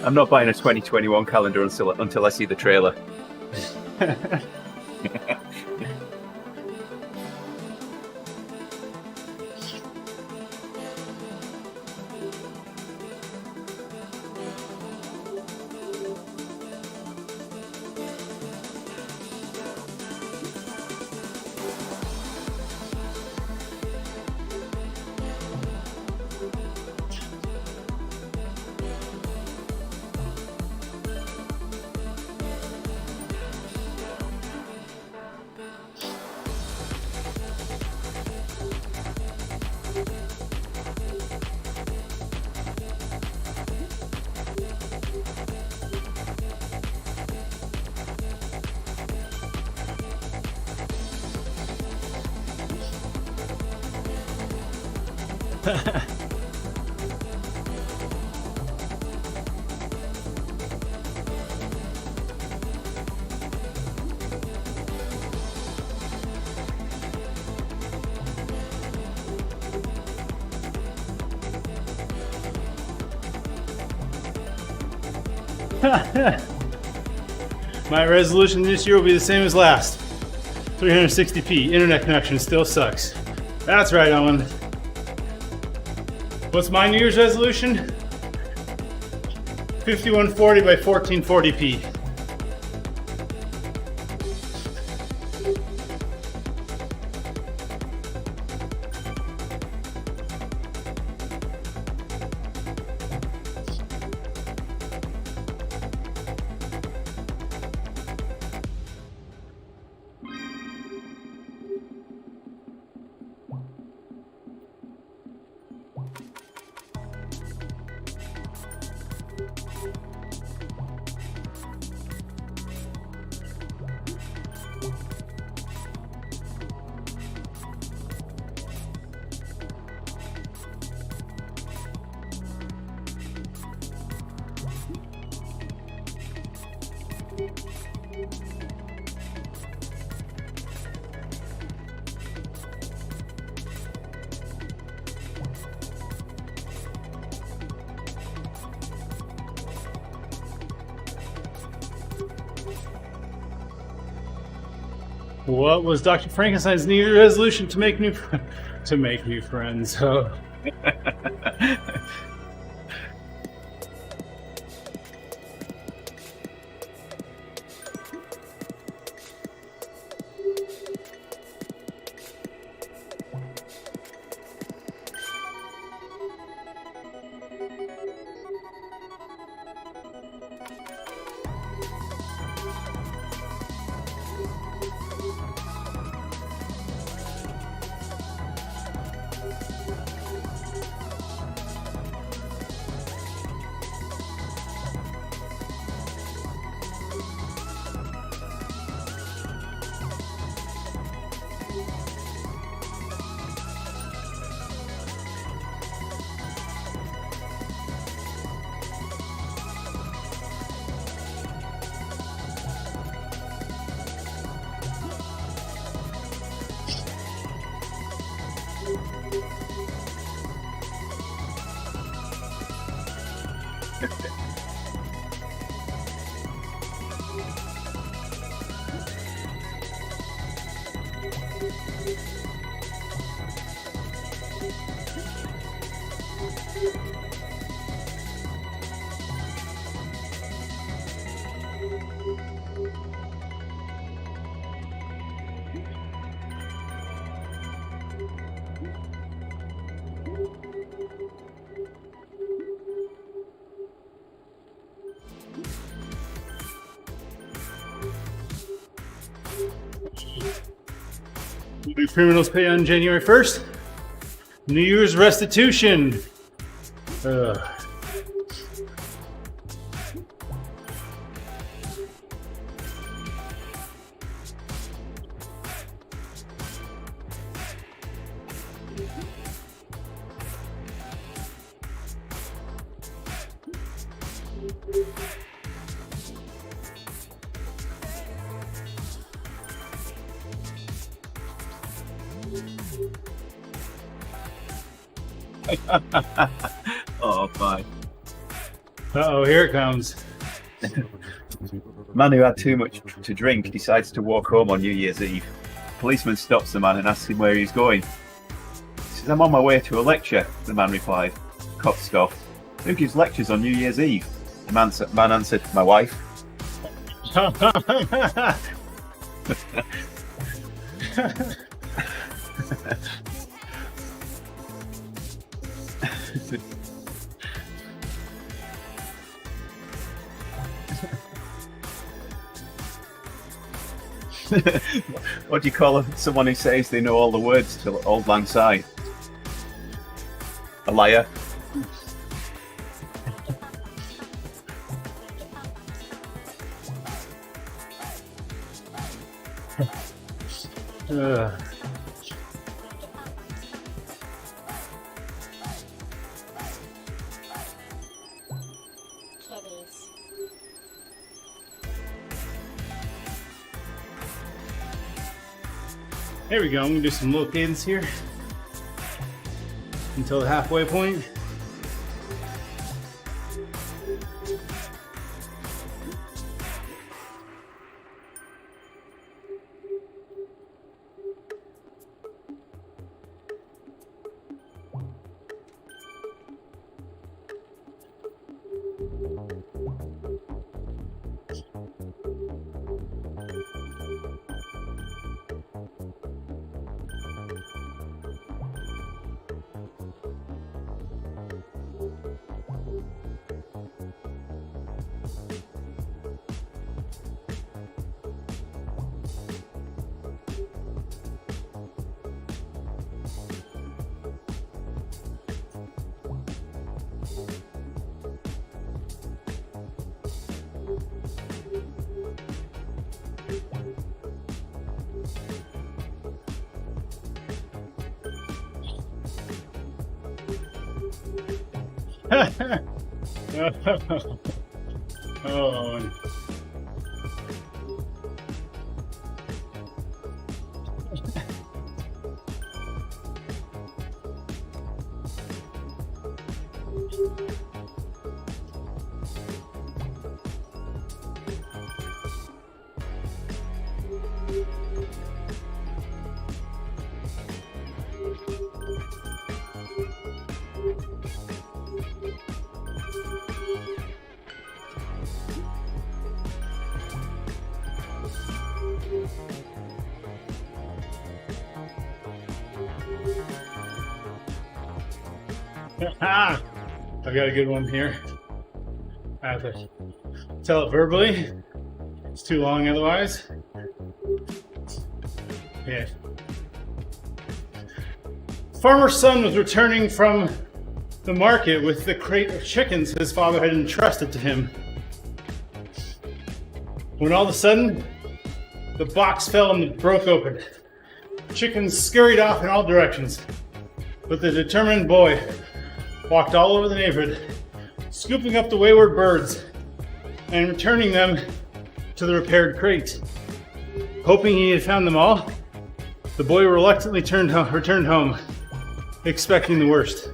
I'm not buying a 2021 calendar until I see the trailer. My resolution this year will be the same as last. 360p. Internet connection still sucks. That's right, Owen. What's my New Year's resolution? 5140 by 1440p. What was Dr. Frankenstein's New Year's resolution to make new friends? Oh. New criminals pay on January 1st. New Year's restitution. Oh, my. Uh-oh, here it comes. Man who had too much to drink decides to walk home on New Year's Eve. Policeman stops the man and asks him where he's going. He says, "I'm on my way to a lecture," the man replied. Cop scoffed. "Who gives lectures on New Year's Eve?" The man answered, "My wife." What do you call someone who says they know all the words to Auld Lang Syne? A liar. There we go. I'm gonna do some low cadence here until the halfway point. Oh. Ah, I've got a good one here. I have to tell it verbally. It's too long otherwise. Yeah. Farmer's son was returning from the market with the crate of chickens his father had entrusted to him. When all of a sudden, the box fell and broke open. Chickens scurried off in all directions, but the determined boy walked all over the neighborhood, scooping up the wayward birds and returning them to the repaired crate. Hoping he had found them all, the boy reluctantly returned home, expecting the worst.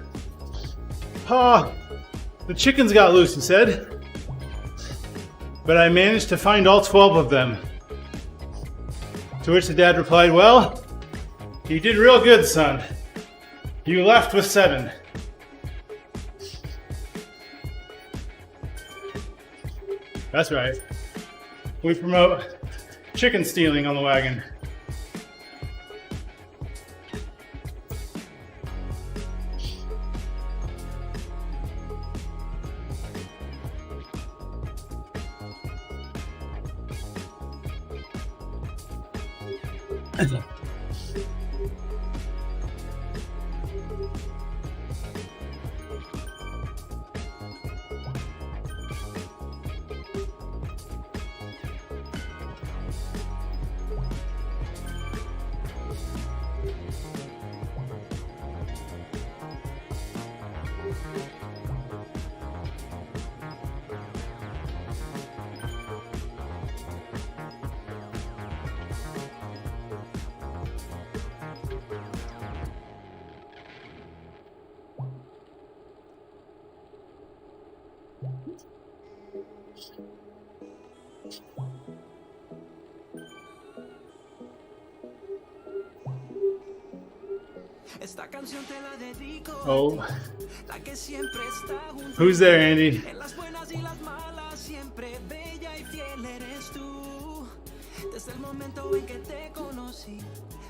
"Ah, the chickens got loose," he said, "but I managed to find all 12 of them." To which the dad replied, "Well, you did real good, son. You left with 7. That's right. We promote chicken stealing on the wagon. Esta canción te la dedico. Oh, La que siempre está junto. who's there, Andy? En las buenas y las malas, siempre bella y fiel eres tú. Desde el momento en que te conocí,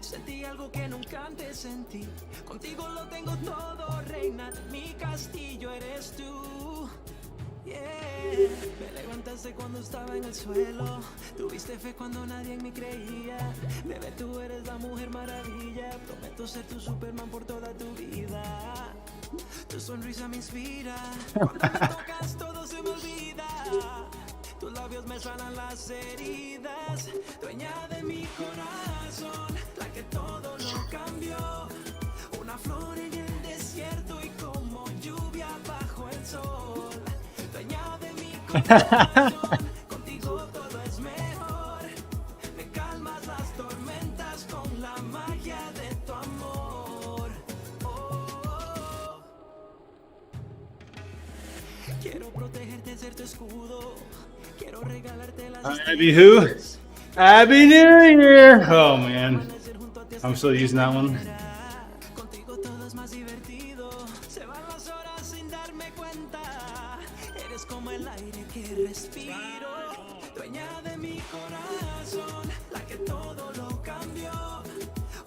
sentí algo que nunca antes sentí. Contigo lo tengo todo, reina de mi castillo eres tú. Yeah. Me levantaste cuando estaba en el suelo. Tuviste fe cuando nadie en mí creía. Bebé, tú eres la mujer maravilla. Prometo ser tu Superman por toda tu vida. Tu sonrisa me inspira. Cuando me tocas todo se me olvida. Tus labios me sanan las heridas. Dueña de mi corazón, la que todo lo cambió. Una flor en el desierto y como lluvia bajo el sol. Dueña de mi corazón, contigo todo es mejor. Me calmas las tormentas con la magia de tu amor. Oh. Quiero protegerte, ser tu escudo. Quiero regalarte las Abby who? Abby New Year! Oh man, I'm still using that one. Contigo todo es más divertido. Se van las horas sin darme cuenta. Eres como el aire que respiro. Dueña de mi corazón, la que todo lo cambió.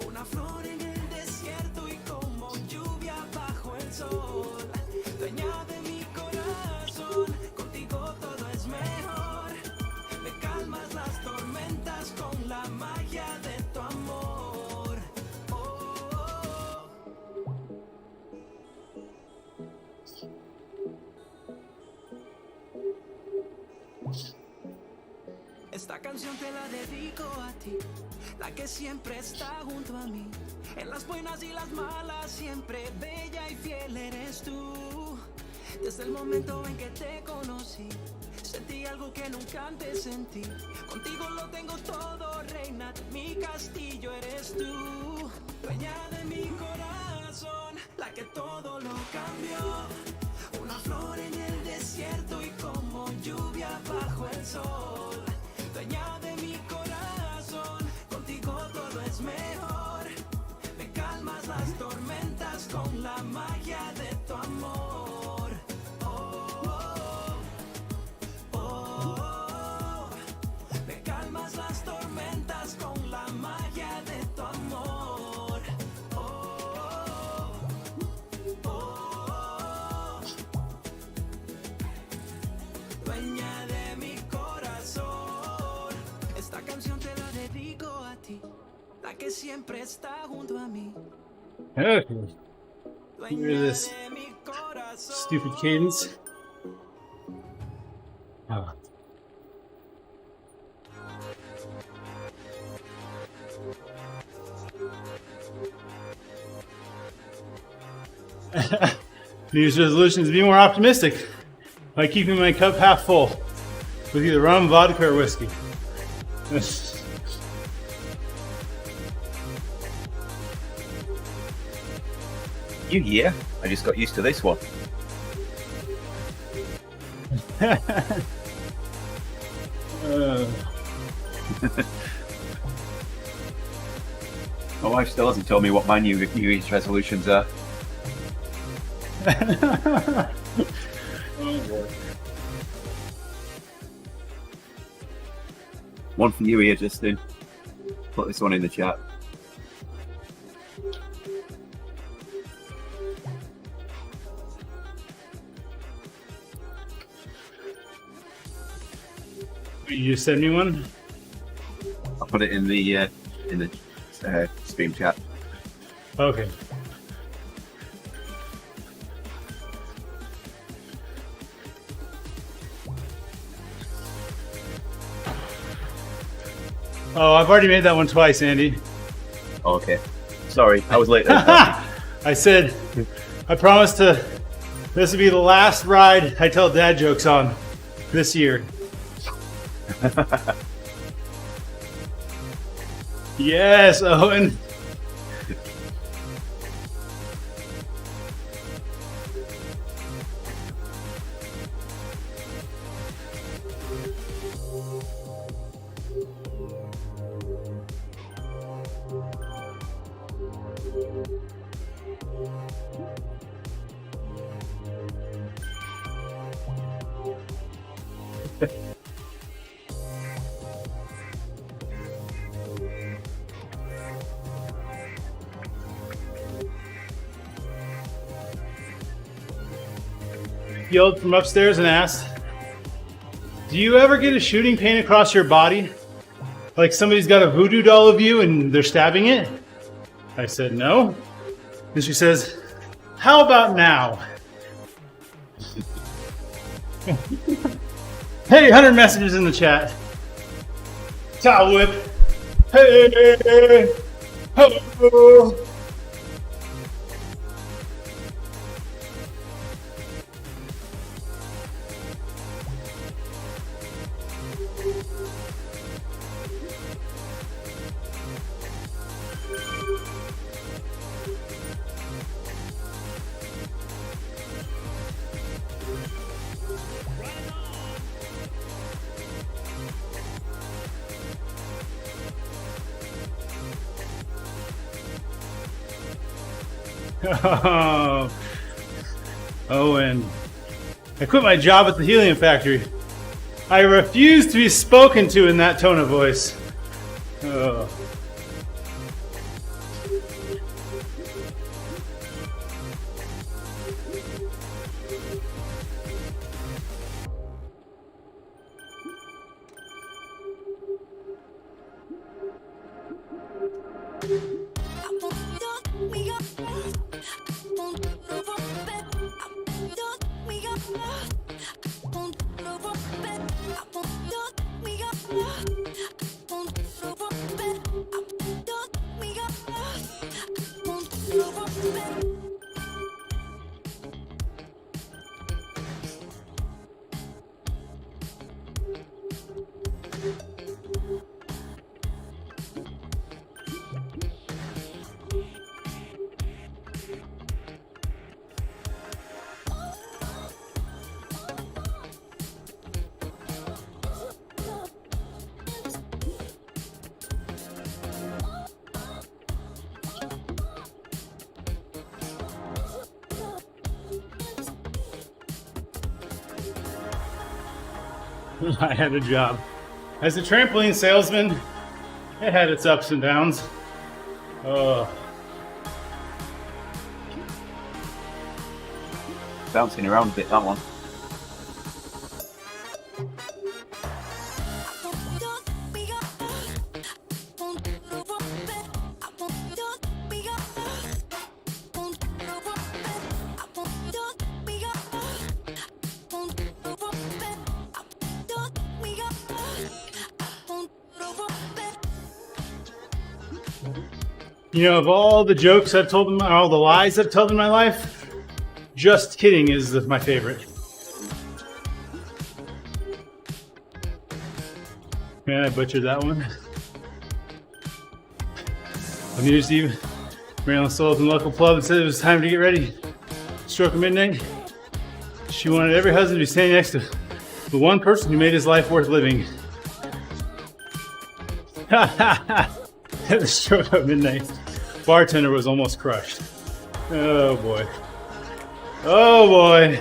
Una flor en el desierto y como lluvia bajo el sol. Dueña de mi corazón, contigo todo es mejor. Me calmas las tormentas con la magia de tu amor. Oh. Esta canción te la dedico a ti, la que siempre está junto a mí. En las buenas y las malas, siempre bella y fiel eres tú. Desde el momento en que te conocí, sentí algo que nunca antes sentí. Contigo lo tengo todo, reina de mi castillo eres tú. Dueña de mi corazón, la que todo lo cambió. Una flor en el desierto y como lluvia bajo el sol. Dueña de mi corazón, contigo todo es mejor. Me calmas las tormentas con la magia de tu amor. Me calmas las tormentas con la magia de tu amor. Dueña de mi corazón, esta canción te la dedico a ti, la que siempre está junto a mí. Okay. Dueña Hear this de mi corazón. stupid cadence. Oh. New Year's resolution is to be more optimistic by keeping my cup half full with either rum, vodka, or whiskey. New year? I just got used to this one. My wife still hasn't told me what my New Year's resolutions are. One for you here, Justin. Put this one in the chat. You just send me one? I'll put it in the stream chat. Okay. Oh, I've already made that one twice, Andy. Okay. Sorry, I was late. I said, I promised to, this would be the last ride I tell dad jokes on this year. Yes, Owen. Yelled from upstairs and asked, do you ever get a shooting pain across your body? Like somebody's got a voodoo doll of you and they're stabbing it? I said, no. And she says, how about now? Hey, 100 messages in the chat. Towel whip. Hey, hello. Oh, and I quit my job at the helium factory. I refuse to be spoken to in that tone of voice. Oh. I had a job as a trampoline salesman. It had its ups and downs. Bouncing around a bit, that one. You know, of all the jokes I've told in all the lies I've told in my life, just kidding is my favorite. Man, I butchered that one. On New Year's Eve, Marilyn sold in the local club and said it was time to get ready. Stroke of midnight. She wanted every husband to be standing next to the one person who made his life worth living. At the stroke of midnight, bartender was almost crushed. Oh boy. Oh boy.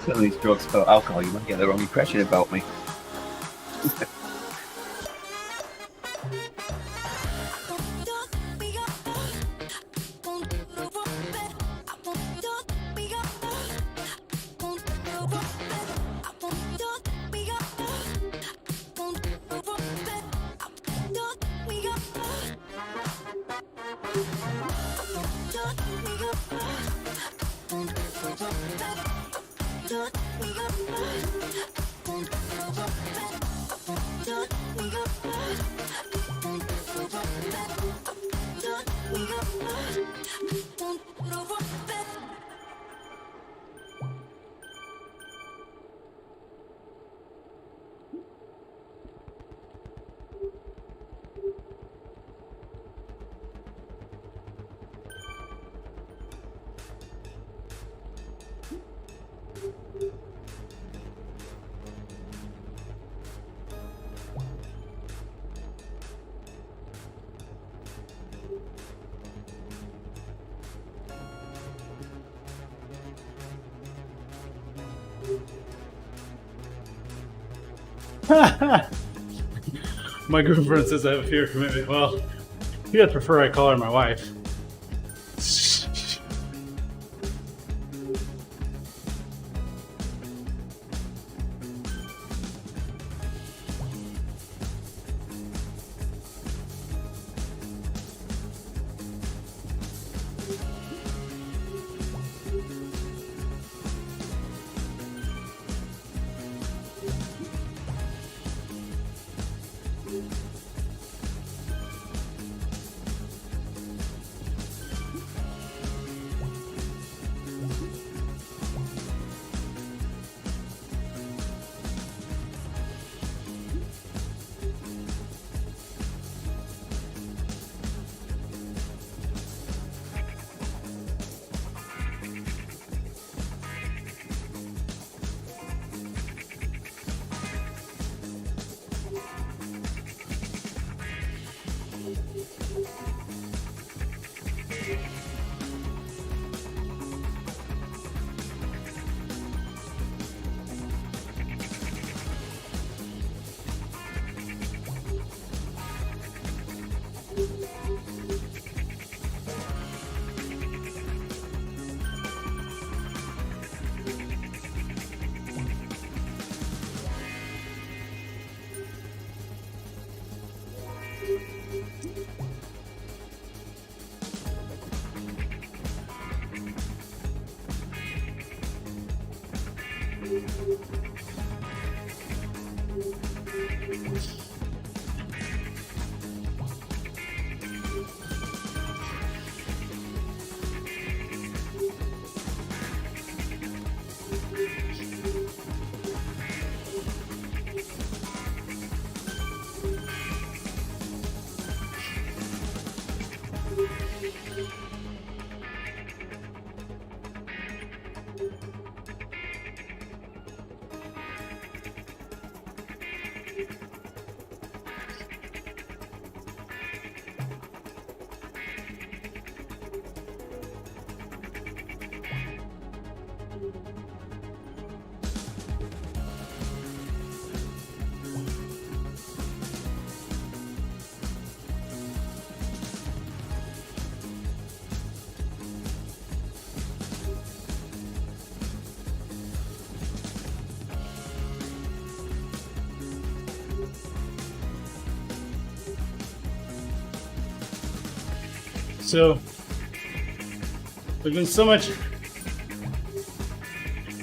Some of these drugs about alcohol, you might get the wrong impression about me. My girlfriend says I have a fear of commitment. Well, you'd prefer I call her my wife. So there's been so much,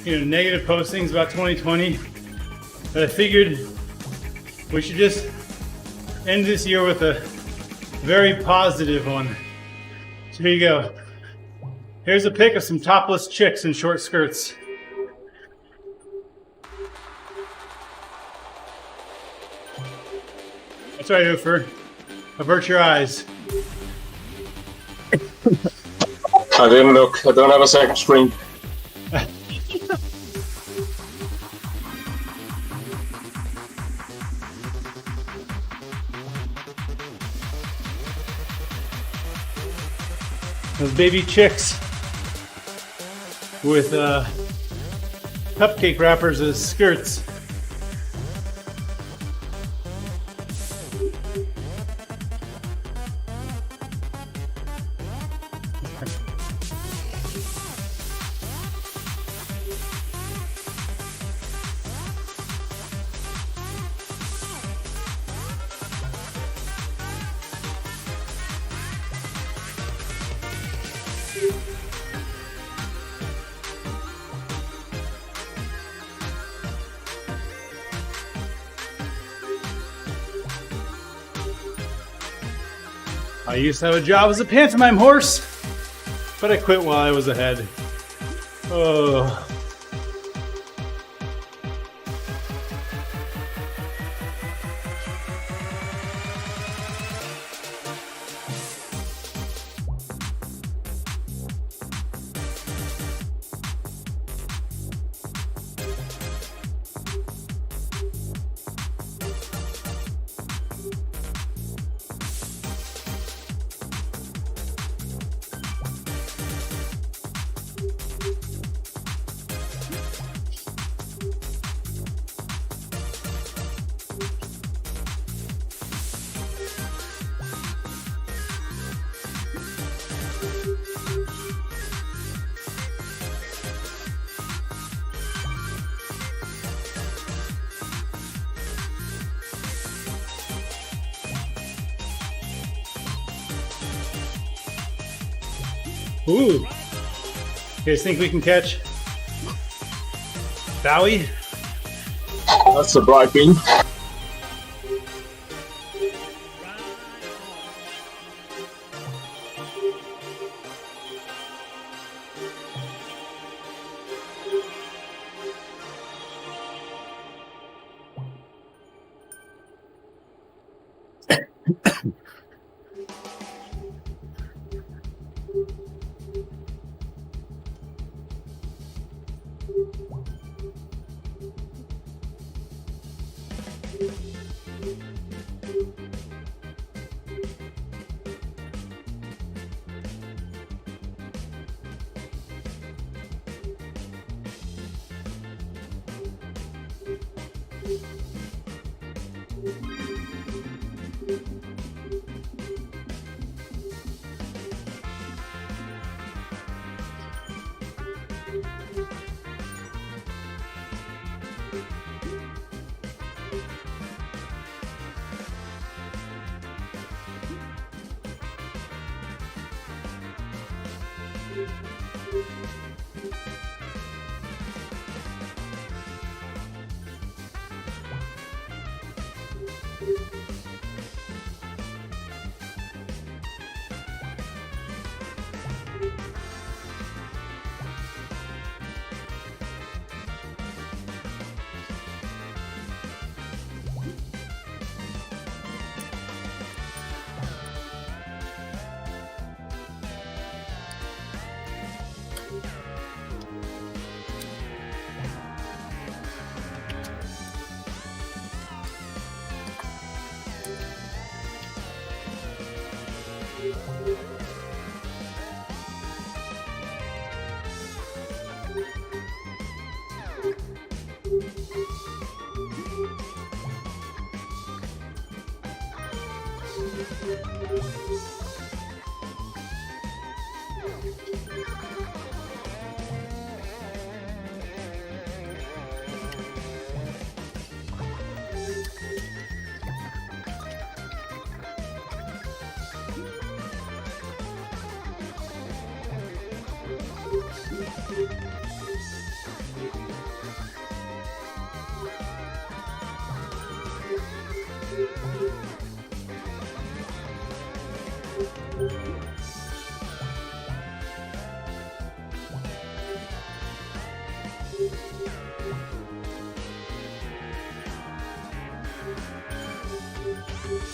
negative postings about 2020 that I figured we should just end this year with a very positive one. So here you go. Here's a pic of some topless chicks in short skirts. That's right, Ufer. Avert your eyes. I didn't look. I don't have a second screen. Those baby chicks with cupcake wrappers as skirts. I used to have a job as a pantomime horse, but I quit while I was ahead. Oh. Ooh. You guys think we can catch Bowie? That's a bright bean.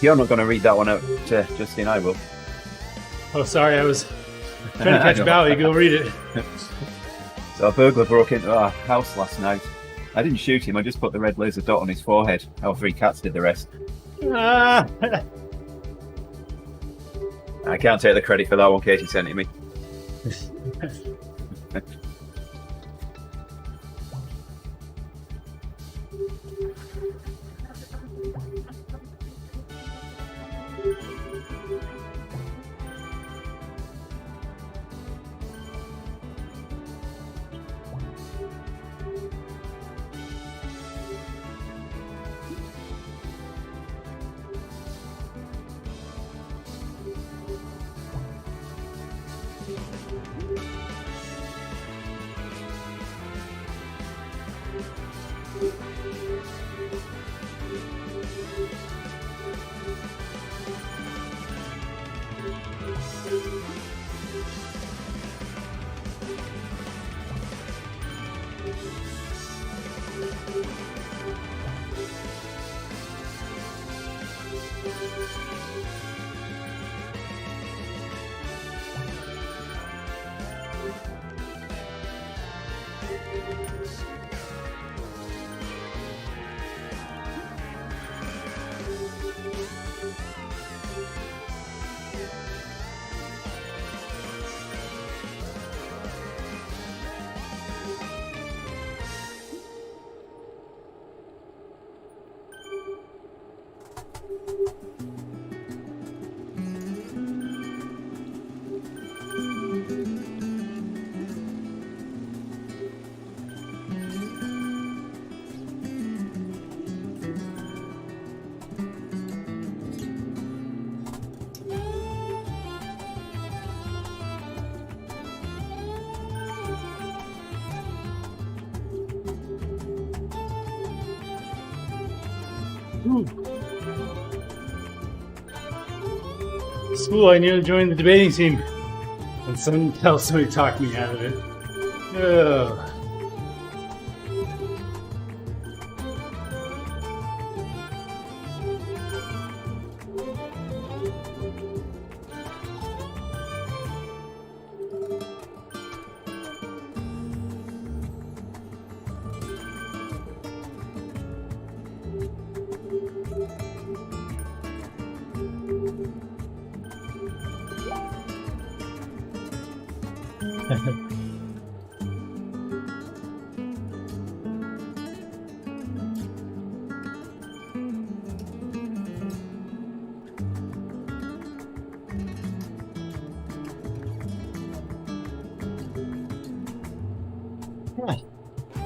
If you're not going to read that one out, Justin, I will. Oh, sorry, I was trying to catch Bowie. Go read it. So a burglar broke into our house last night. I didn't shoot him, I just put the red laser dot on his forehead. Our 3 cats did the rest. Ah. I can't take the credit for that one, Katie sent it me. School, I nearly joined the debating team, and somebody talked me out of it. Ugh.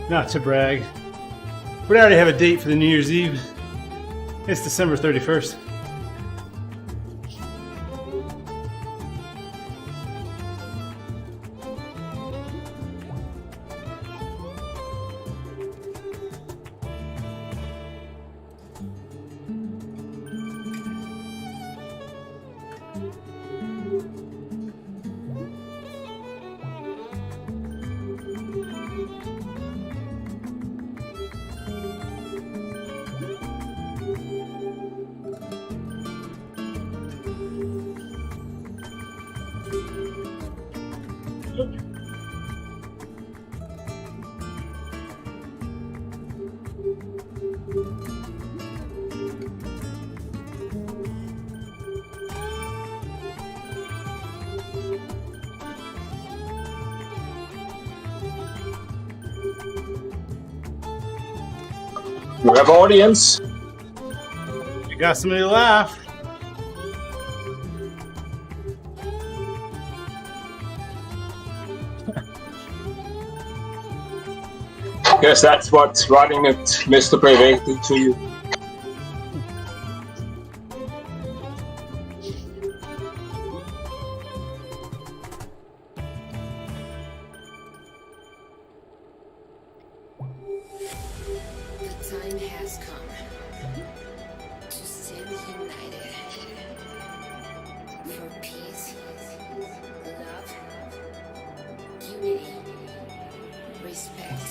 Not to brag, but I already have a date for the New Year's Eve. It's December 31st. You have audience. You got somebody to laugh. Guess that's what's running it, Mr. Brevet, to you. The time has come to stand united for peace, love, unity, respect.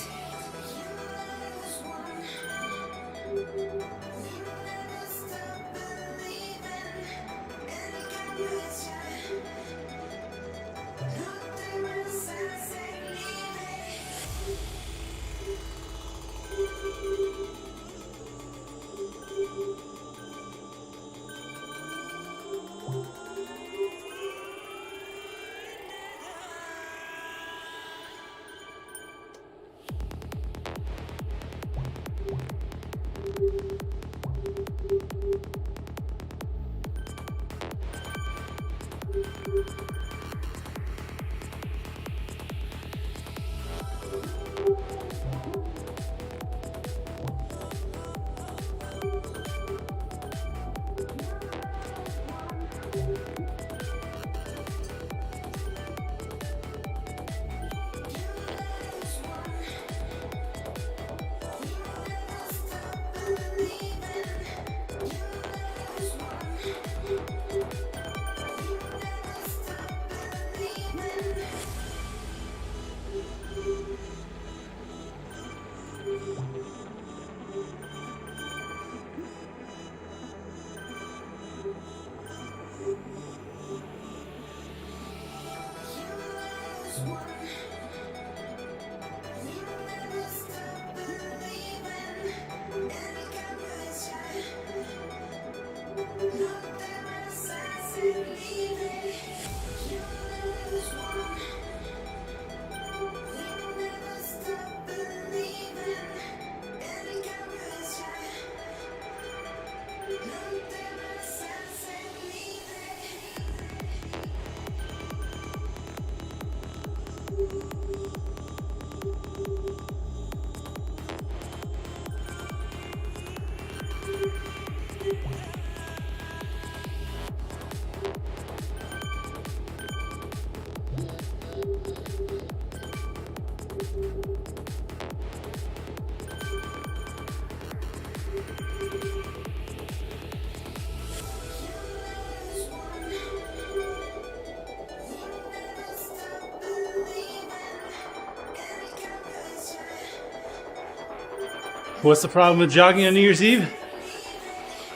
What's the problem with jogging on New Year's Eve?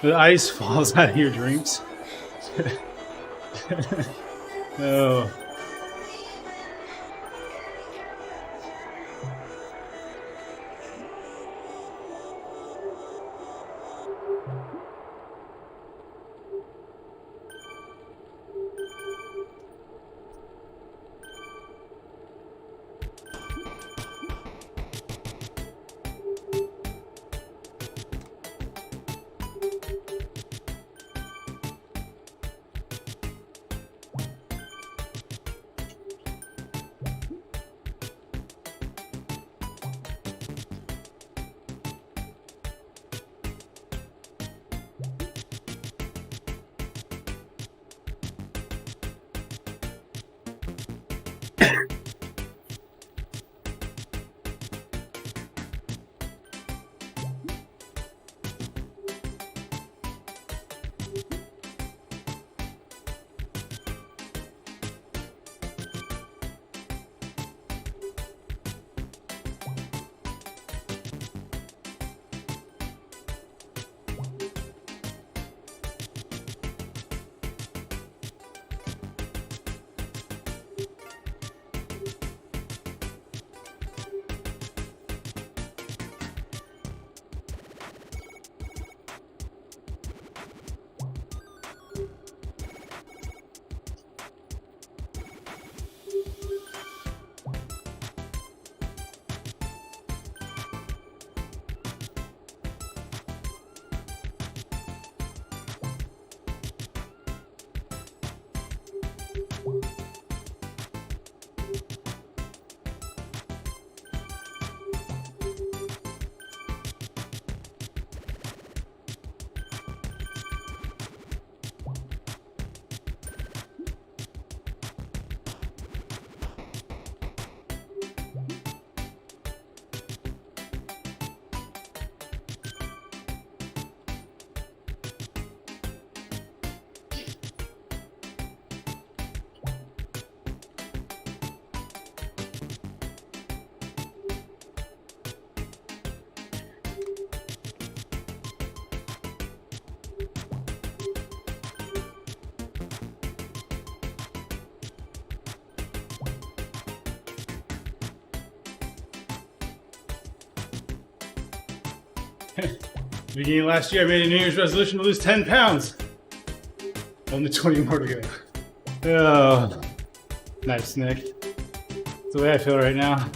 The ice falls out of your drinks. Oh. Beginning last year, I made a New Year's resolution to lose 10 pounds. Only 20 more to go. Oh, nice, Nick. That's the way I feel right now.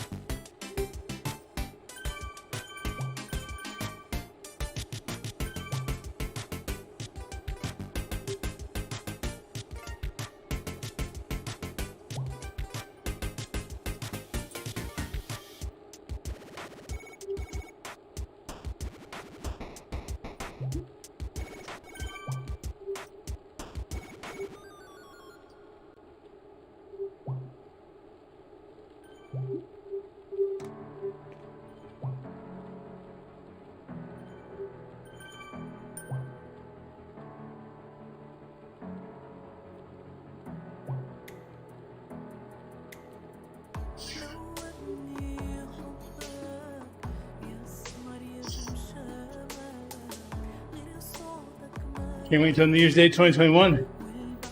Can't wait till New Year's Day 2021.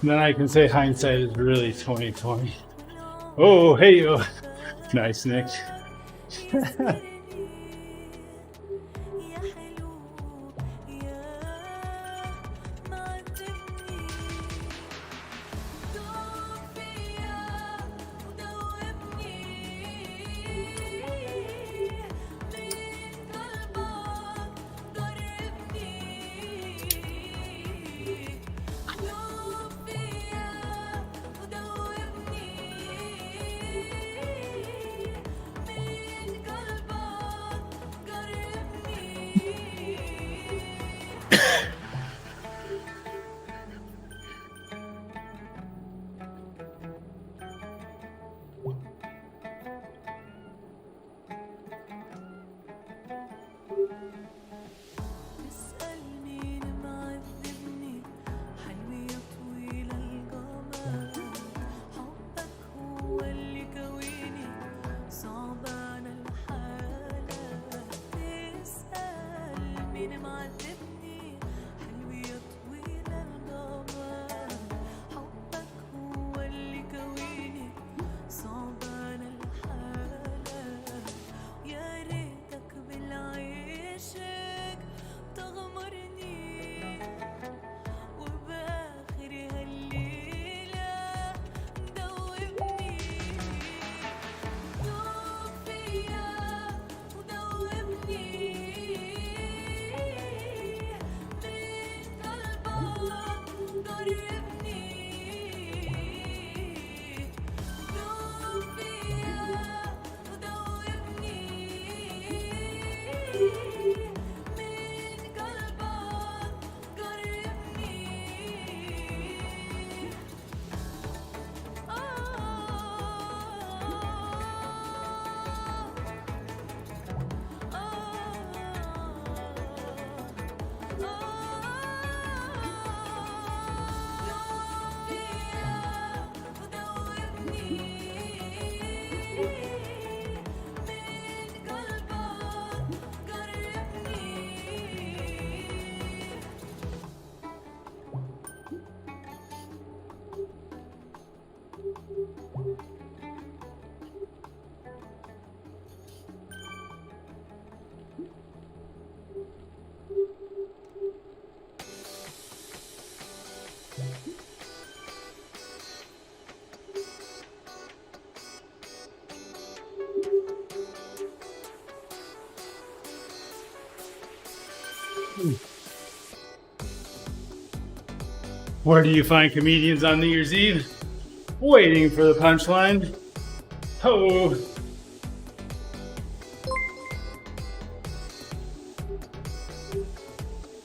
Then I can say hindsight is really 2020. Oh, hey, oh. Nice, Nick. سنين معذبني حلوة طويل النهار حبك هو اللي كويني صعبان الحالة يا ريتك بالعيشك تغمرني وبآخر هالليلة دوبني دوب فيا ودوبني من قلبك قربني دوب فيا ودوبني من قلبك قربني Where do you find comedians on New Year's Eve? Waiting for the punchline. Ho!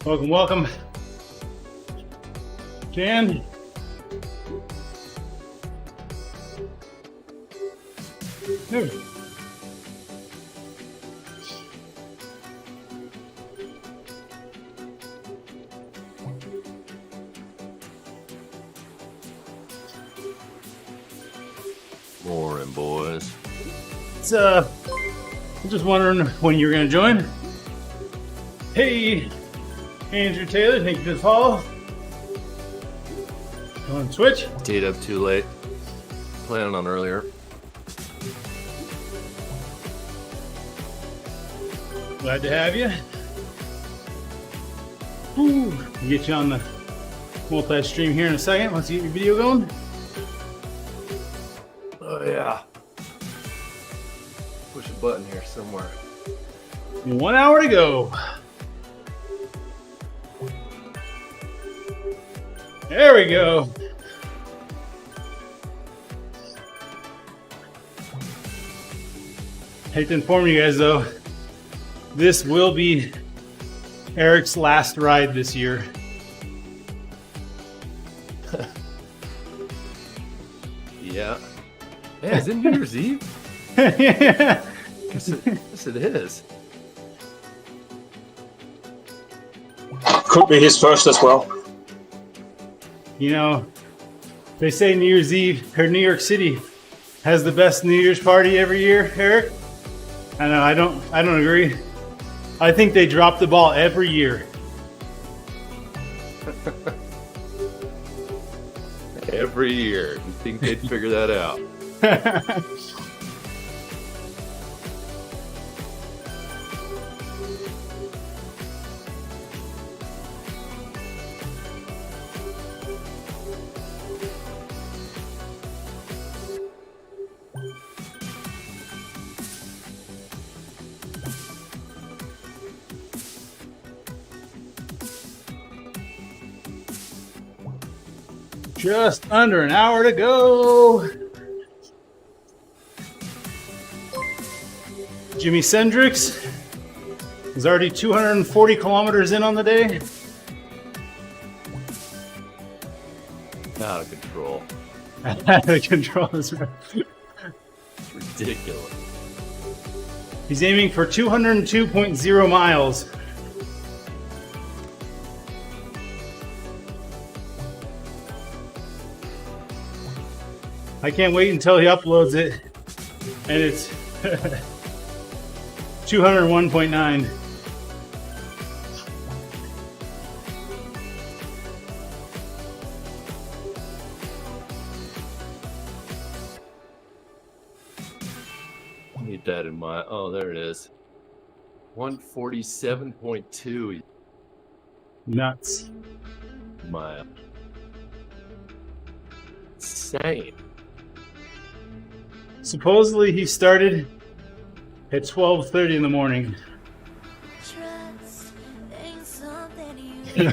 Welcome, welcome. Jan? No. Morning, boys. It's I'm just wondering when you're gonna join. Hey, Andrew Taylor, thank you for the follow. On Twitch. Stayed up too late. Planning on earlier. Glad to have you. Ooh, we'll get you on the multi-stream here in a second. Once you get your video going. Oh yeah. Push a button here somewhere. 1 hour to go. There we go. Hate to inform you guys though, this will be Eric's last ride this year. Yeah. Yeah, is it New Year's Eve? Yeah. Yes, it is. Could be his first as well. You know, they say New Year's Eve or New York City has the best New Year's party every year, Eric. I know, I don't agree. I think they drop the ball every year. Every year. You think they'd figure that out? Just under an hour to go. Jimmy Sendricks is already 240 kilometers in on the day. Out of control. Out of control. Is right. It's ridiculous. He's aiming for 202.0 miles. I can't wait until he uploads it and it's 201.9. that in my. Oh, there it is. 147.2 Nuts. mile. Insane. Supposedly he started at 12:30 in the morning. Trust ain't something you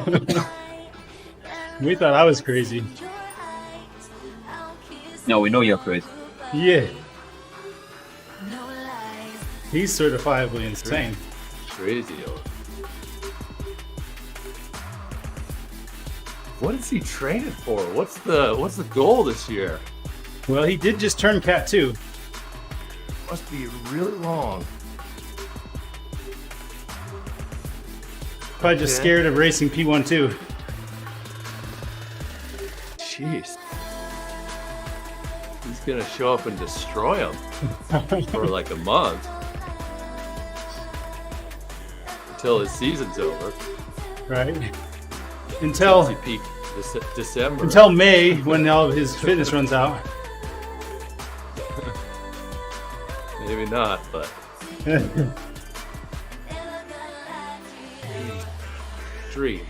We thought I was crazy. your eyes. I'll kiss No, we know you're crazy. Yeah, no lies. he's certifiably insane. Crazy. What is he training for? What's the goal this year? Well, he did just turn Cat 2. Must be really long. Probably just Okay. scared of racing P1 too. Jeez. He's gonna show up and destroy him for like a month until his season's over. Right? Until He peak December. until May, when all of his fitness runs out. Maybe not, but dream.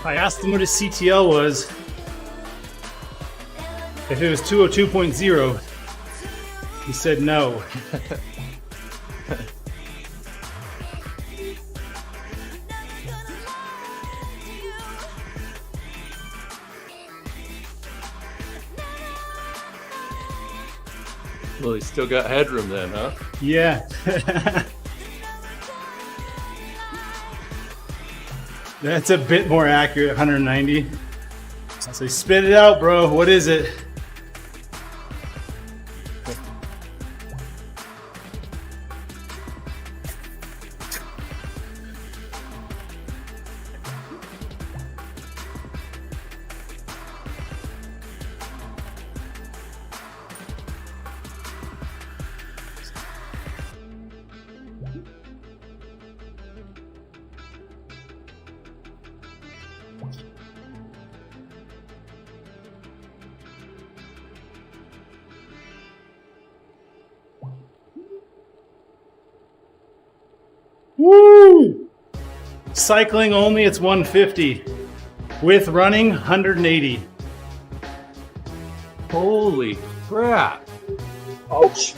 I asked him what his CTL was. If it was 202.0. He said no. Well, he's still got headroom then, huh? Yeah. That's a bit more accurate, 190. I say, spit it out, bro. What is it? Woo! Cycling only, it's 150. With running, 180. Holy crap! Ouch.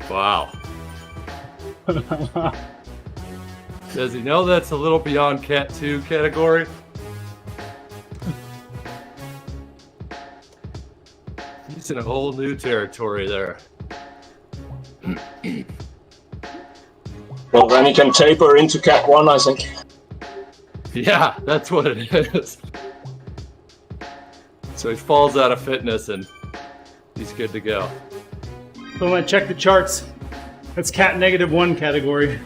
Wow. Does he know that's a little beyond Cat 2 category? He's in a whole new territory there. Well, then he can taper into Cat 1, I think. Yeah, that's what it is. So he falls out of fitness and he's good to go. So when I check the charts, that's Cat -1 category.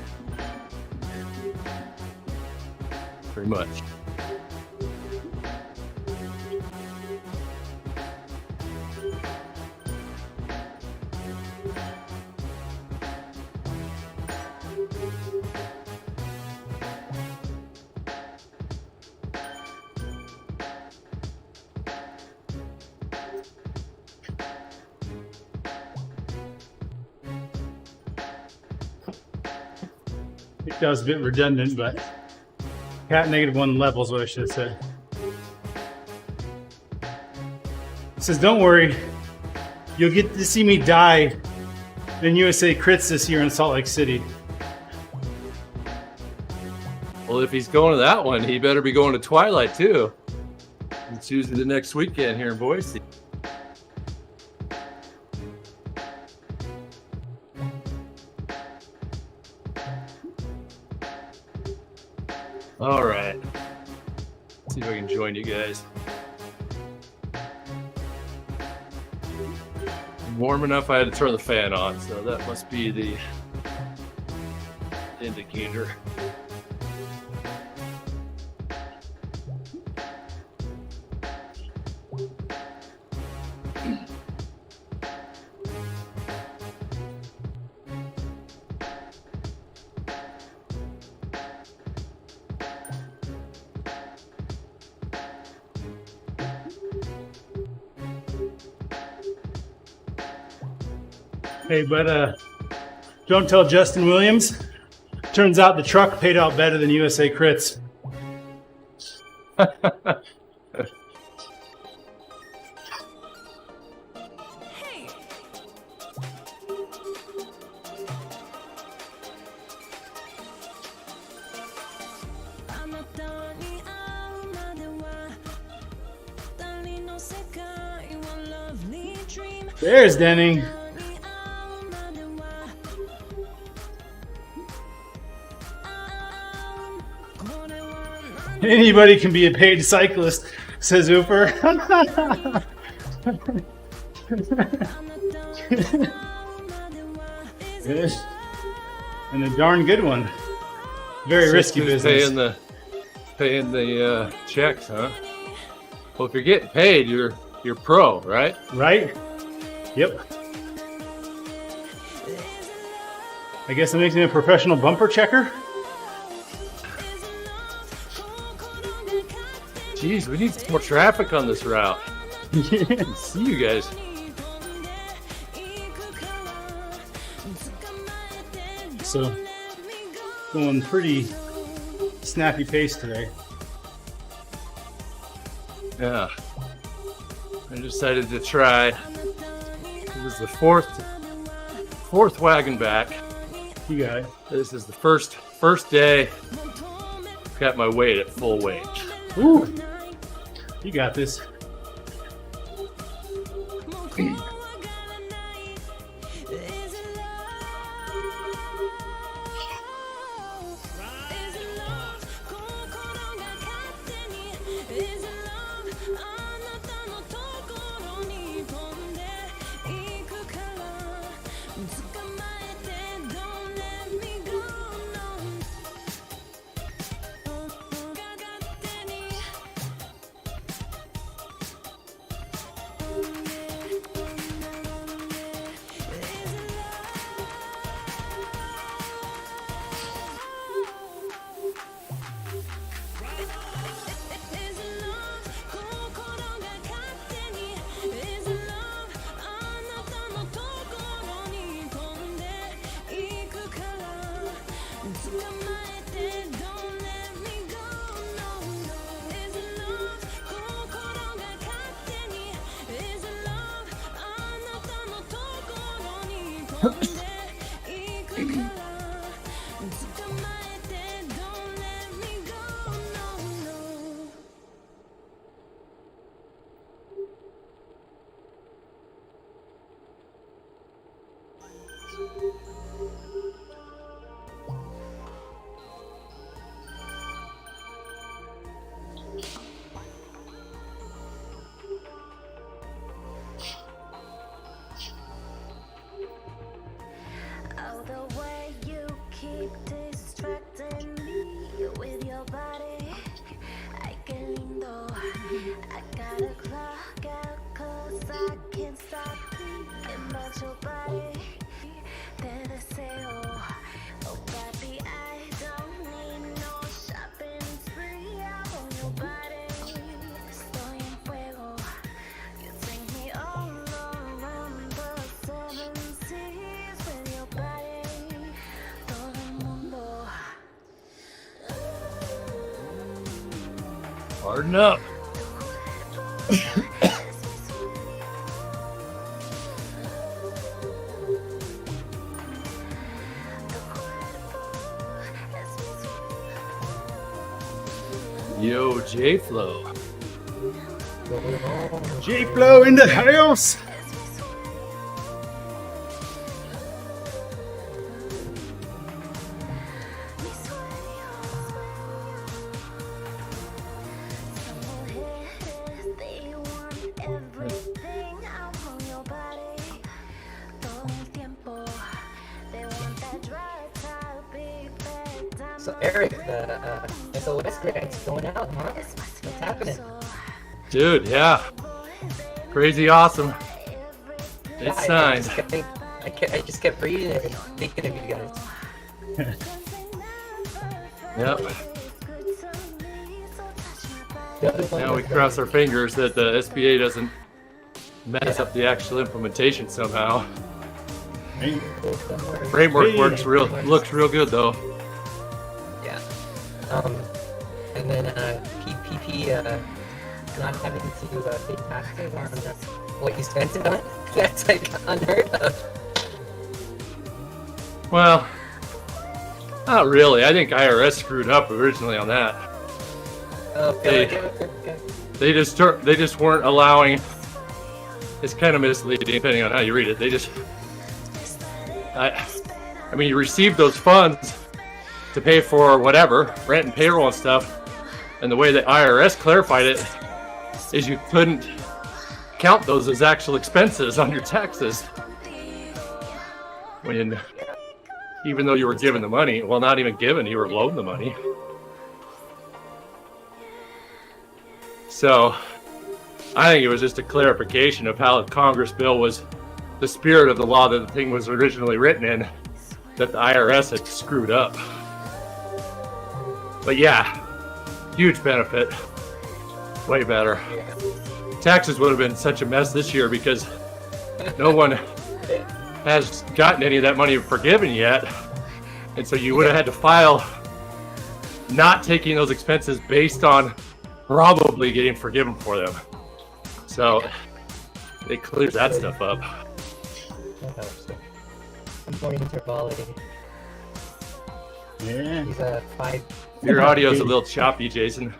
Pretty much. That was a bit redundant, but cat -1 level is what I should have said. It says, don't worry, you'll get to see me die in USA Crits this year in Salt Lake City. Well, if he's going to that one, he better be going to Twilight too. It's usually the next weekend here in Boise. All right. Let's see if I can join you guys. Warm enough, I had to turn the fan on, so that must be the indicator. Hey, but don't tell Justin Williams. Turns out the truck paid out better than USA Crits. There's Denning. Anybody can be a paid cyclist, says Ooper. Yes. And a darn good one. Very risky business. Paying the checks, huh? Well, if you're getting paid, you're pro, right? Right? Yep. I guess that makes me a professional bumper checker. Jeez, we need some more traffic on this route. See you guys. So, going pretty snappy pace today. Yeah. I decided to try. It was the fourth wagon back. You got it. This is the first day. Got my weight at full weight. Ooh, you got this. Oh, the way you keep distracting me with your body. Ay, qué lindo. I gotta clock out 'cause I can't stop thinking about your body. Te deseo. Oh, baby, I don't need no shopping spree. I want your body. Estoy en fuego. You take me all around the 7 seas with your body. Todo el mundo Harden up. Yo, J-Flow. J-Flow in the house. So Eric, the SOS grant's going out, huh? What's happening? Dude, yeah. Crazy awesome. It's signed. I just kept reading it and thinking of you guys. Yep. Now we cross our fingers that the SBA doesn't mess up the actual implementation somehow. Framework looks real good though. Yeah. And then PPP not having to pay taxes on what you spent it on. That's like unheard of. Well, not really. I think IRS screwed up originally on that. Okay. They just weren't allowing. It's kind of misleading depending on how you read it. They just, I mean, you received those funds to pay for whatever, rent and payroll and stuff, and the way that IRS clarified it is you couldn't count those as actual expenses on your taxes. When, even though you were given the money, well, not even given, you were loaned the money. So, I think it was just a clarification of how the Congress bill was the spirit of the law that the thing was originally written in, that the IRS had screwed up. But yeah, huge benefit. Way better. Taxes would have been such a mess this year because no one has gotten any of that money forgiven yet. And so you would have had to file not taking those expenses based on probably getting forgiven for them. So it clears that stuff up. I'm going into volley. Yeah. He's 5. Your audio's a little choppy, Jason.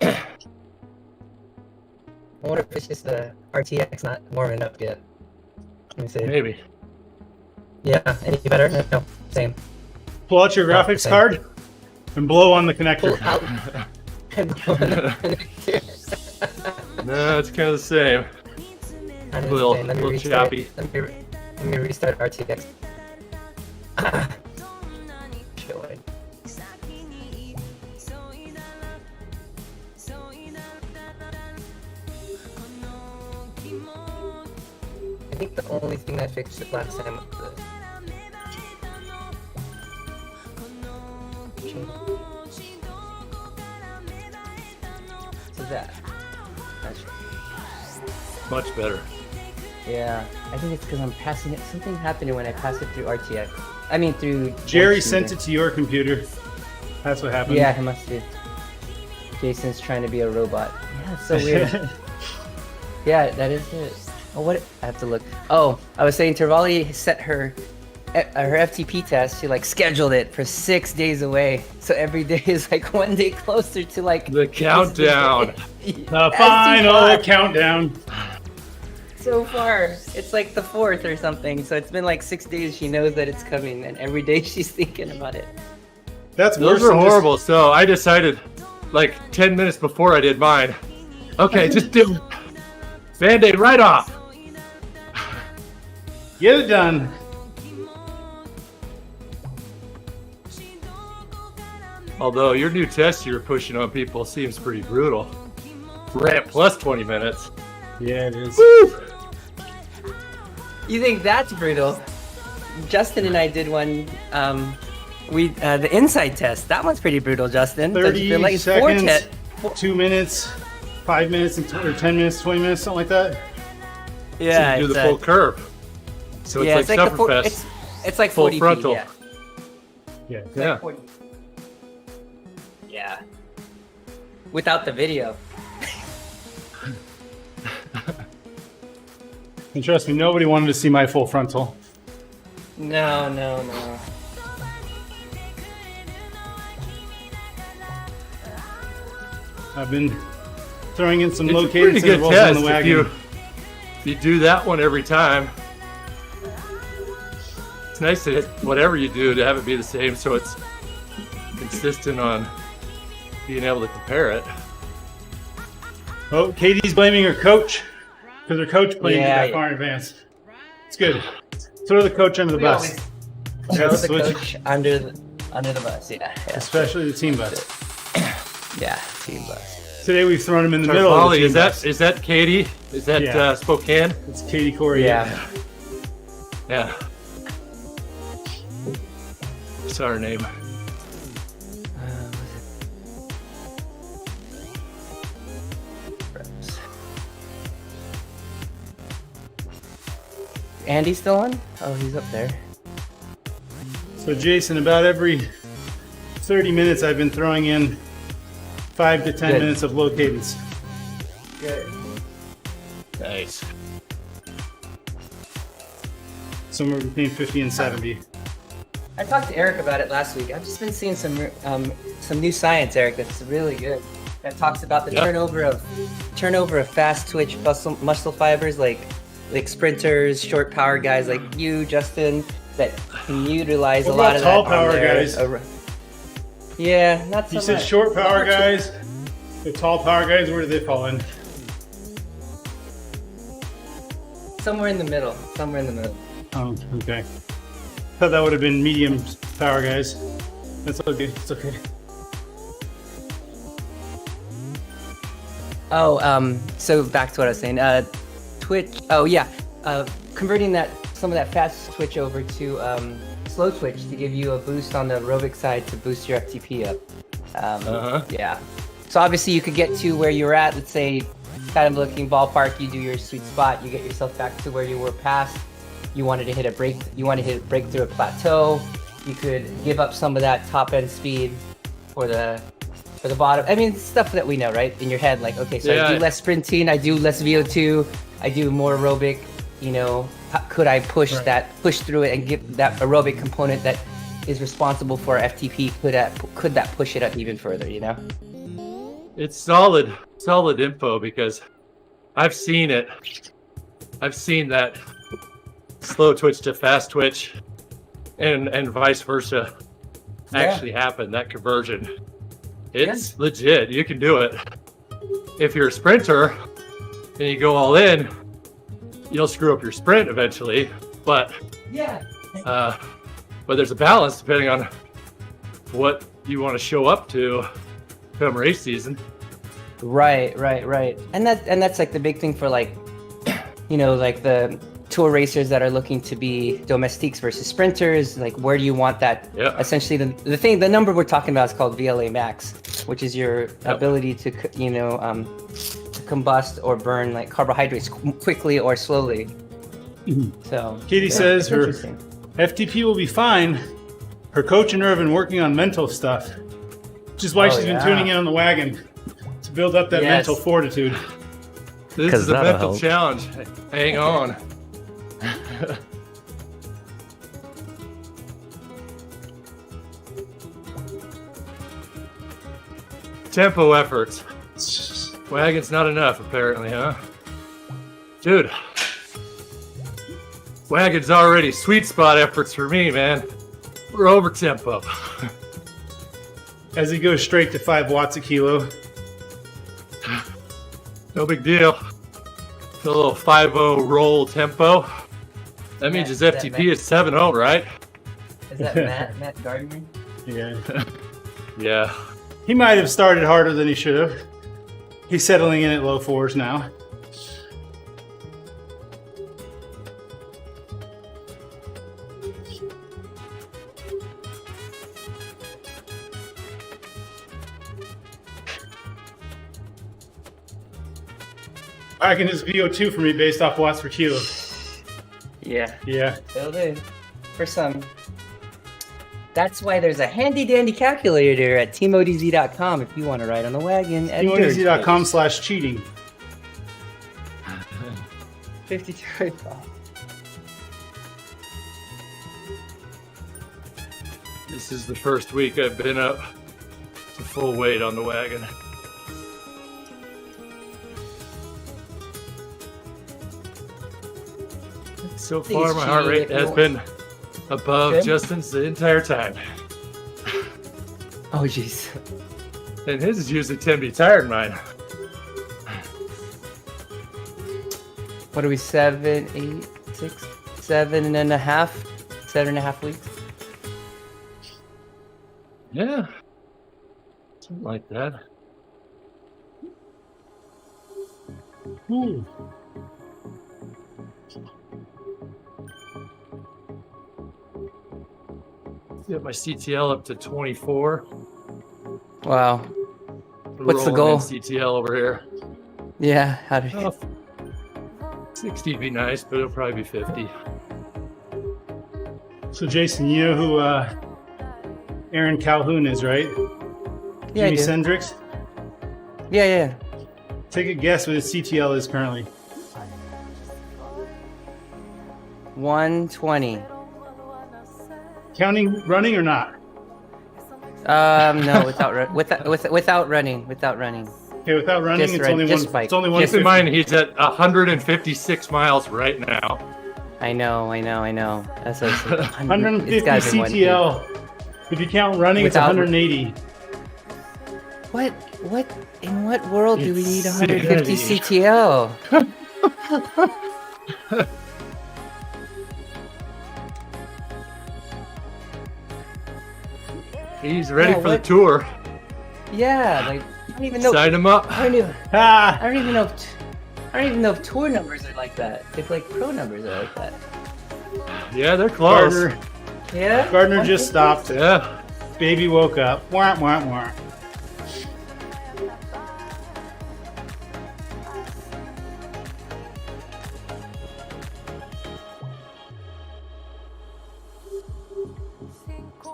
I wonder if it's just the RTX not warming up yet. Let me see. Maybe. Yeah, any better? No, same. Pull out your graphics same. card and blow on the connector. Pull out. No, it's kind of the same. A little choppy. Let me restart RTX. Joy. I think the only thing I fixed it last time was the What's that? Much better. Yeah, I think it's because I'm passing it. Something happened when I passed it through RTX. I mean through. Jerry sent it to your computer. That's what happened. Yeah, he must have. Jason's trying to be a robot. Yeah, it's so weird. Yeah, that is it. Oh, what? I have to look. Oh, I was saying Tervali set her FTP test. She like scheduled it for 6 days away. So every day is like one day closer to like the countdown. The final countdown. So far, it's like the 4th or something. So it's been like 6 days. She knows that it's coming, and every day she's thinking about it. That's Those worse are than horrible. So I decided, like 10 minutes before I did mine. Okay, just do Band-Aid right off. Get it done. Although your new test you were pushing on people seems pretty brutal. Ramp plus 20 minutes. Yeah, it is. Woo! You think that's brutal? Justin and I did one. The inside test. That one's pretty brutal, Justin. 30 seconds, 2 minutes, 5 minutes, or 10 minutes, 20 minutes, something like that. Yeah, so you do the full curve. So yeah, it's like Sufferfest. It's like full 40 frontal. feet, Yeah. Yeah. Yeah. Without the video. And trust me, nobody wanted to see my full frontal. No. I've been throwing in some It's a located pretty good intervals on test the Wagon. if you do that one every time. It's nice to hit whatever you do to have it be the same, so it's consistent on being able to compare it. Oh, Katie's blaming her coach because her coach played Yeah, that far in advance. It's good. Throw the coach under the bus. Throw That's the what- coach under the bus. Yeah. Especially the team bus. Yeah. Team bus. Today we've thrown him in the middle of the Molly, team is bus. that Katie? Is that Yeah. Spokane? It's Katie Corey. Yeah. Yeah. Saw her name. Andy's still on? Oh, he's up there. So Jason, about every 30 minutes I've been throwing in 5 to 10 Good. minutes of low cadence. Good. Nice. Somewhere between 50 and 70. I talked to Eric about it last week. I've just been seeing some new science, Eric, that's really good. That talks about the Yep. turnover of fast twitch muscle fibers, like sprinters, short power guys like you, Justin, that can utilize What a lot about of tall that power on their, guys? Yeah, not so You said much. short power guys. The tall power guys, where do they fall in? Somewhere in the middle. Somewhere in the middle. Oh, okay. Thought that would have been medium power guys. That's okay. It's okay. Oh, so back to what I was saying. Twitch. Oh yeah, converting some of that fast twitch over to slow twitch to give you a boost on the aerobic side to boost your FTP up. Yeah. So obviously you could get to where you're at. Let's say, kind of looking ballpark. You do your sweet spot. You get yourself back to where you were past. You wanted to hit a break. You want to hit a break through a plateau. You could give up some of that top end speed for the bottom. I mean, stuff that we know, right? In your head, like, okay, so I do less sprinting, I do less VO2, I do more aerobic. You know, could I push through it and give that aerobic component that is responsible for FTP? Could that push it up even further? You know, It's solid info because I've seen it. I've seen that slow twitch to fast twitch and vice versa actually happen, that conversion. It's legit. You can do it. If you're a sprinter and you go all in, you'll screw up your sprint eventually. But but there's a balance depending on what you want to show up to come race season. Right. And that's like the big thing for like, you know, like the tour racers that are looking to be domestiques versus sprinters. Like, where do you want that? Yeah. Essentially, the number we're talking about is called VLA max, which is your ability to, you know, to combust or burn like carbohydrates quickly or slowly. So Katie says her interesting. FTP will be fine. Her coach and her have been working on mental stuff, which is why she's been tuning in on the Wagon to build up that mental fortitude. This is a mental challenge. Hang on. Tempo efforts. Wagon's not enough, apparently, huh? Dude. Wagon's already sweet spot efforts for me, man. We're over tempo. As he goes straight to 5 watts a kilo. No big deal. A little 5-0 roll tempo. That means his FTP is 7-0, right? Is that Matt Gardner? Yeah. Yeah. He might have started harder than he should have. He's settling in at low 4s now. Wagon is VO2 for me based off watts per kilo. Yeah. Yeah. It'll do. For some. That's why there's a handy dandy calculator at TeamODZ.com if you want to ride on the wagon. At TeamODZ.com/cheating. 52. This is the first week I've been up to full weight on the wagon. So far, my heart rate has been above Justin's the entire time. Oh, jeez. And his is usually 10 be tired than mine. What are we, 7, 8, 6, 7.5? 7.5 weeks? Yeah. Something like that. Ooh. Get my CTL up to 24. Wow. What's the goal? CTL over here. Yeah, how did 60 would be nice, but it'll probably be 50. So Jason, you know who Aaron Calhoun is, right? Yeah, Jimmy Sendricks? Yeah. Take a guess what his CTL is currently. 120. Counting running or not? No, without running. Okay, without running, Just it's only just one. bike. It's only Keep in 150. mind, he's at 156 miles right now. I know. That's what 150 it's gotta be 150. CTL. If you count running, Without- it's 180. What? In what world do we need It's 150 insanity. CTL? He's ready Yeah, for what? the tour. Yeah, like I don't even know. Sign him up. I don't Ah, even know. I don't even know if tour numbers are like that. If like pro numbers are like that. Yeah, they're close. Yeah. Gardner just 150? stopped. Yeah. Baby woke up. Wah, wah, wah.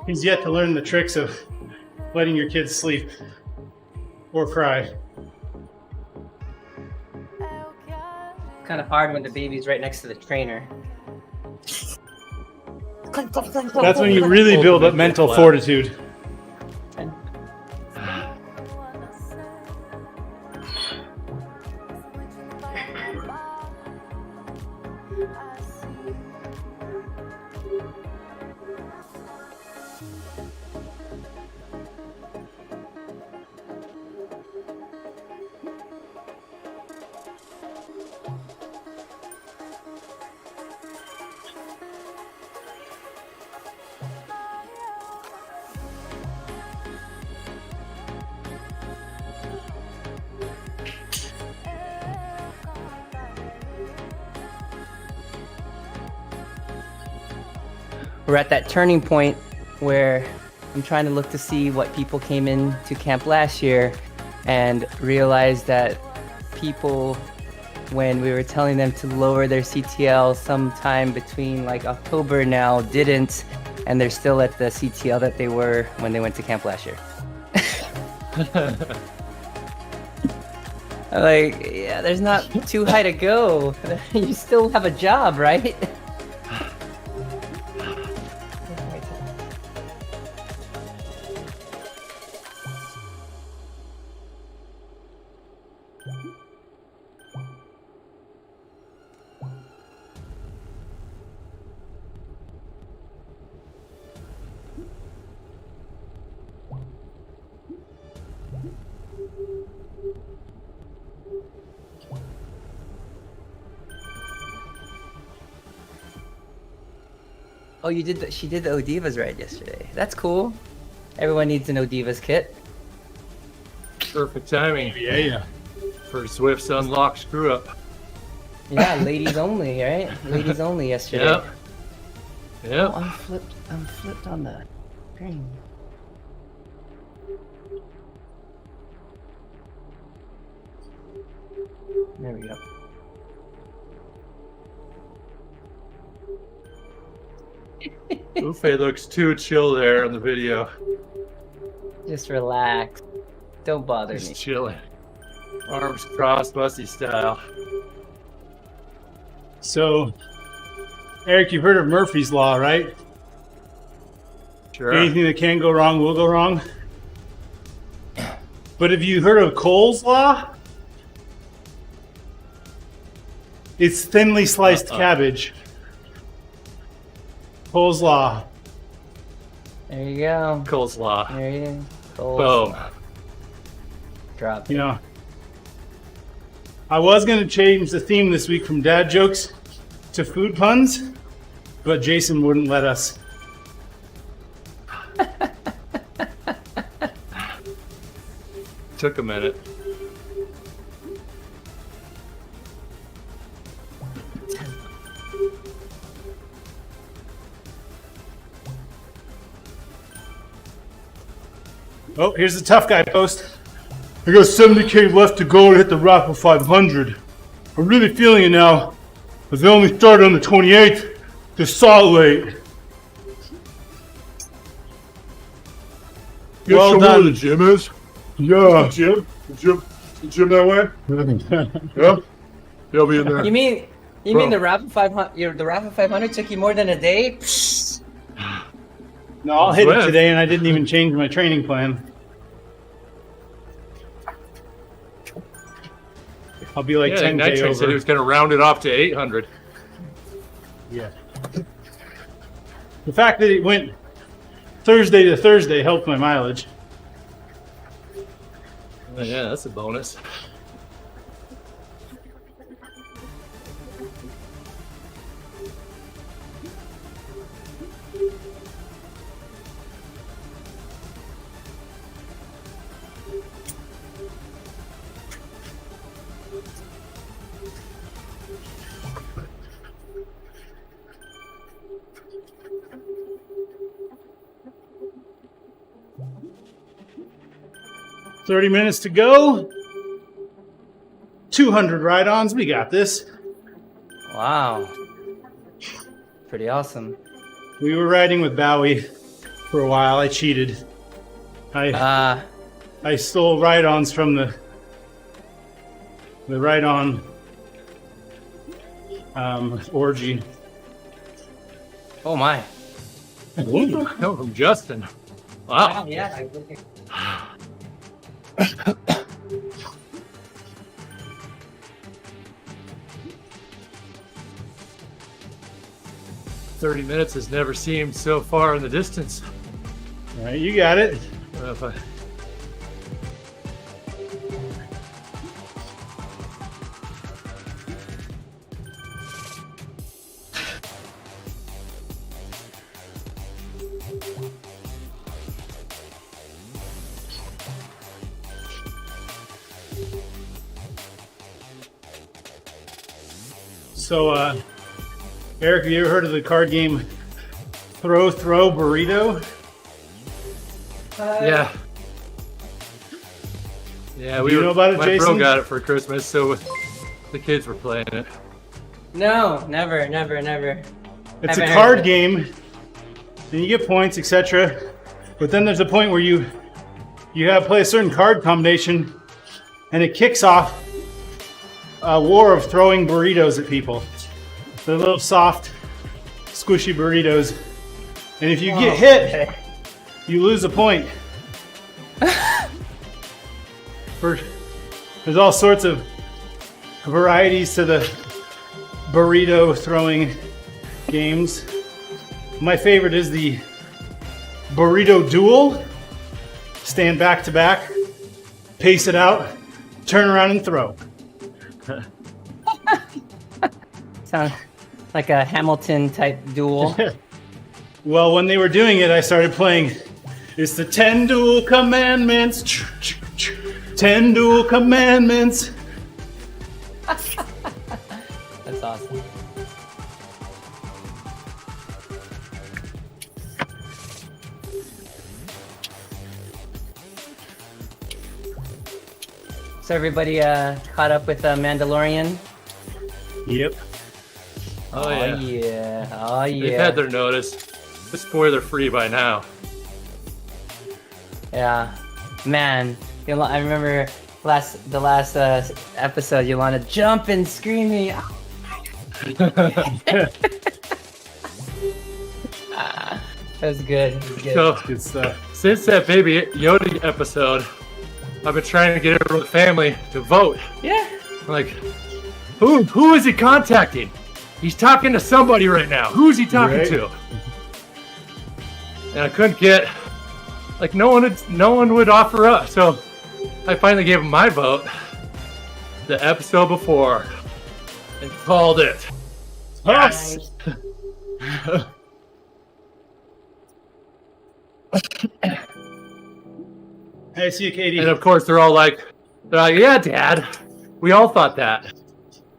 He's yet to learn the tricks of letting your kids sleep or cry. Kind of hard when the baby's right next to the trainer. That's when you really build up mental fortitude. We're at that turning point where I'm trying to look to see what people came in to camp last year and realized that people, when we were telling them to lower their CTL sometime between like October now, didn't, and they're still at the CTL that they were when they went to camp last year. Like, yeah, there's not too high to go. You still have a job, right? Oh, you did the, she did the Odivas ride yesterday. That's cool. Everyone needs an Odivas kit. Perfect timing. Yeah. For Swift's unlock screw up. Yeah, ladies only, right? Ladies only yesterday. Yep. Yep. Oh, I'm flipped on the screen. There we go. Ufe looks too chill there on the video. Just relax. Don't bother me. Just chilling. Arms crossed, Musty style. So, Eric, you've heard of Murphy's Law, right? Sure. Anything that can go wrong will go wrong. But have you heard of Cole's Law? It's thinly sliced cabbage. Cole's Law. There you go. Coleslaw. There you go. Boom. Drop. You know, I was going to change the theme this week from dad jokes to food puns, but Jason wouldn't let us. Took a minute. Oh, here's the tough guy post. I got 70K left to go to hit the Raffle 500. I'm really feeling it now, as they only started on the 28th. They're solid late. Well done. The gym is? Yeah. Gym that way? Yeah. He'll be in there. You mean the Raffle 500? The Raffle 500 took you more than a day? No, I'll hit it today, and I didn't even change my training plan. I'll be like 10K Nitrate over. said he was going to round it off to 800. Yeah. The fact that it went Thursday to Thursday helped my mileage. Oh, yeah, that's a bonus. $30 minutes to go. 200 ride-ons. We got this. Wow. Pretty awesome. We were riding with Bowie for a while. I cheated. I stole ride-ons from the ride-on orgy. Oh my. Ooh, come from Justin. Wow. Yeah. 30 minutes has never seemed so far in the distance. All right, you got it. If I... So, Eric, have you ever heard of the card game Throw Burrito? Yeah. Yeah, Do you know about it, my Jason? bro got it for Christmas, so the kids were playing it. No, never. It's Haven't a heard card of it. game, and you get points, etc. But then there's a point where you have to play a certain card combination, and it kicks off a war of throwing burritos at people. They're little soft, squishy burritos, and if you get hit, you lose a point. There's all sorts of varieties to the burrito throwing games. My favorite is the burrito duel. Stand back to back, pace it out, turn around and throw. Sounds like a Hamilton type duel. Well, when they were doing it, I started playing. It's the 10 dual commandments. 10 dual commandments. That's awesome. So everybody caught up with Mandalorian? Yep. Oh, yeah. Oh yeah. They've had their notice. spoiler free by now. Yeah, man. I remember the last episode. Yolanda jumping, screaming. That was good. It was good. So, Good stuff. since that Baby Yoda episode, I've been trying to get everyone in the family to vote. Yeah. Like, who is he contacting? He's talking to somebody right now. Who's he talking Right. to? And I couldn't get, like, no one would offer up. So I finally gave him my vote the episode before and called it. Us. Hey, see you, Katie. And of course, they're like, yeah, Dad, we all thought that.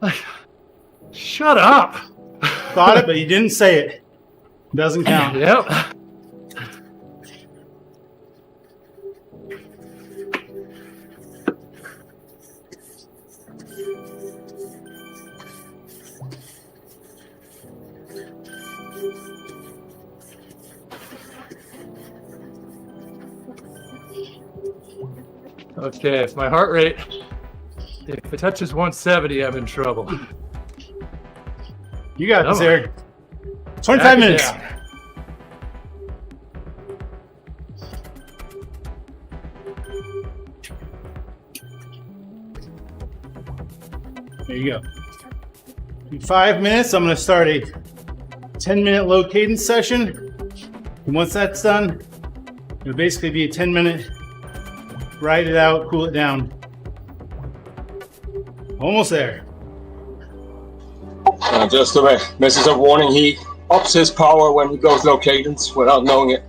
Like, shut up. Thought it, but you didn't say it. Doesn't count. Yep. Okay, if my heart rate, if it touches 170, I'm in trouble. You got this, Come on. Eric. 25 Back it minutes. down. There you go. In 5 minutes, I'm going to start a 10-minute low cadence session. And once that's done, it'll basically be a 10-minute ride it out, cool it down. Almost there. Just a message of warning, he ups his power when he goes low cadence without knowing it.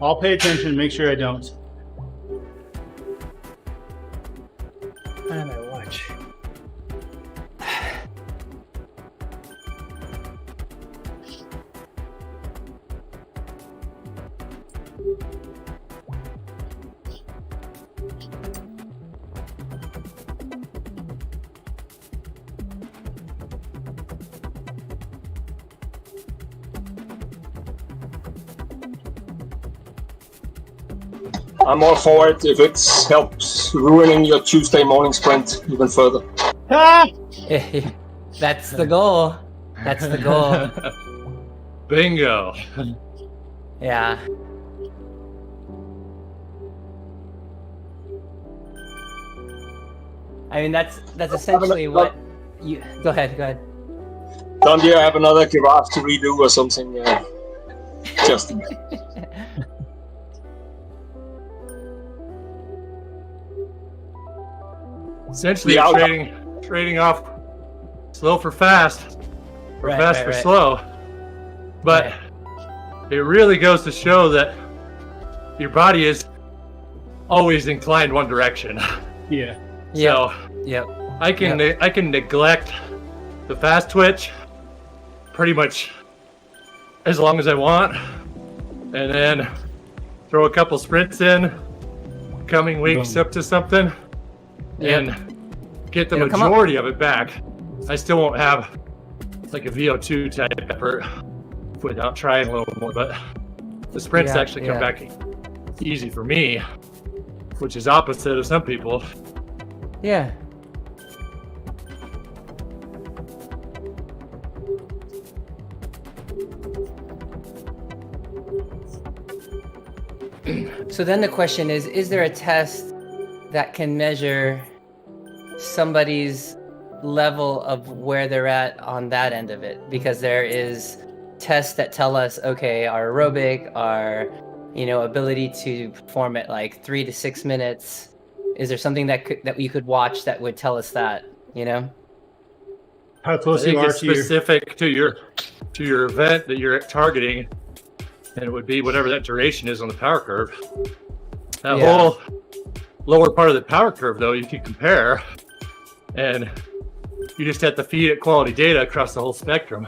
I'll pay attention, make sure I don't. And my watch. I'm all for it if it helps ruining your Tuesday morning sprint even further. Ah! That's the goal. That's the goal. Bingo. Yeah. I mean, that's essentially what you. Go ahead. Don't you have another giraffe to redo or something? Just Essentially, Yeah, trading off slow for fast, or Right, fast right, for right. slow. But it really goes to show that your body is always inclined one direction. Yeah. So Yep. I can neglect the fast twitch pretty much as long as I want, and then throw a couple sprints in coming weeks Boom. up to something, and get the It'll come up. majority of it back. I still won't have like a VO2 type effort without trying a little more, but the sprints Yeah, actually come yeah. back easy for me, which is opposite of some people. Yeah. So then the question is there a test that can measure somebody's level of where they're at on that end of it? Because there is tests that tell us, okay, our aerobic, our ability to perform at like 3 to 6 minutes. Is there something that you could watch that would tell us that? How I close you think are it's to your... specific to your event that you're targeting, and it would be whatever that duration is on the power curve. That Yeah. whole lower part of the power curve, though, you can compare, and you just have to feed it quality data across the whole spectrum.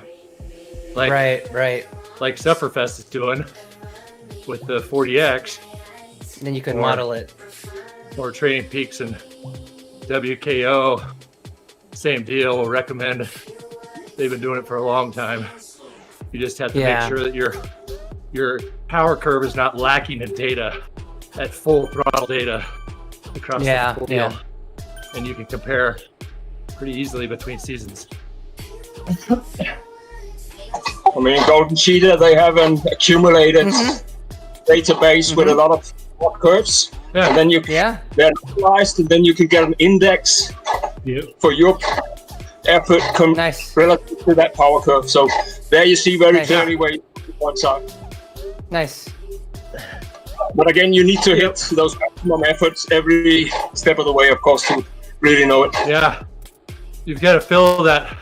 Like Right. like Sufferfest is doing with the 40X, Then you could Or- model it. or Training Peaks and WKO same deal. Will recommend. They've been doing it for a long time. You just have to make sure that your power curve is not lacking in data, at full throttle data across the full deal. And you can compare pretty easily between seasons. I mean, Golden Cheetah, they have an accumulated database with a lot of power curves. Yeah. And then they're analyzed, and then you can get an index for your effort relative to that power curve. So there you see very clearly where you one side. Nice. But again, you need to hit those maximum efforts every step of the way, of course, to really know it. Yeah, you've got to fill that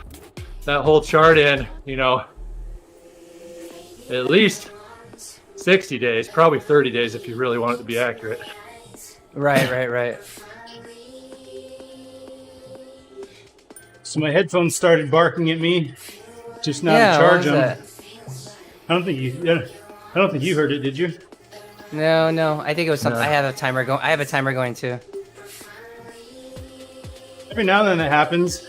whole chart in, at least 60 days, probably 30 days if you really want it to be accurate. Right. So my headphones started barking at me just now to charge them. I don't think you heard it, did you? No. I think it was something. I have a timer going too. Every now and then that happens.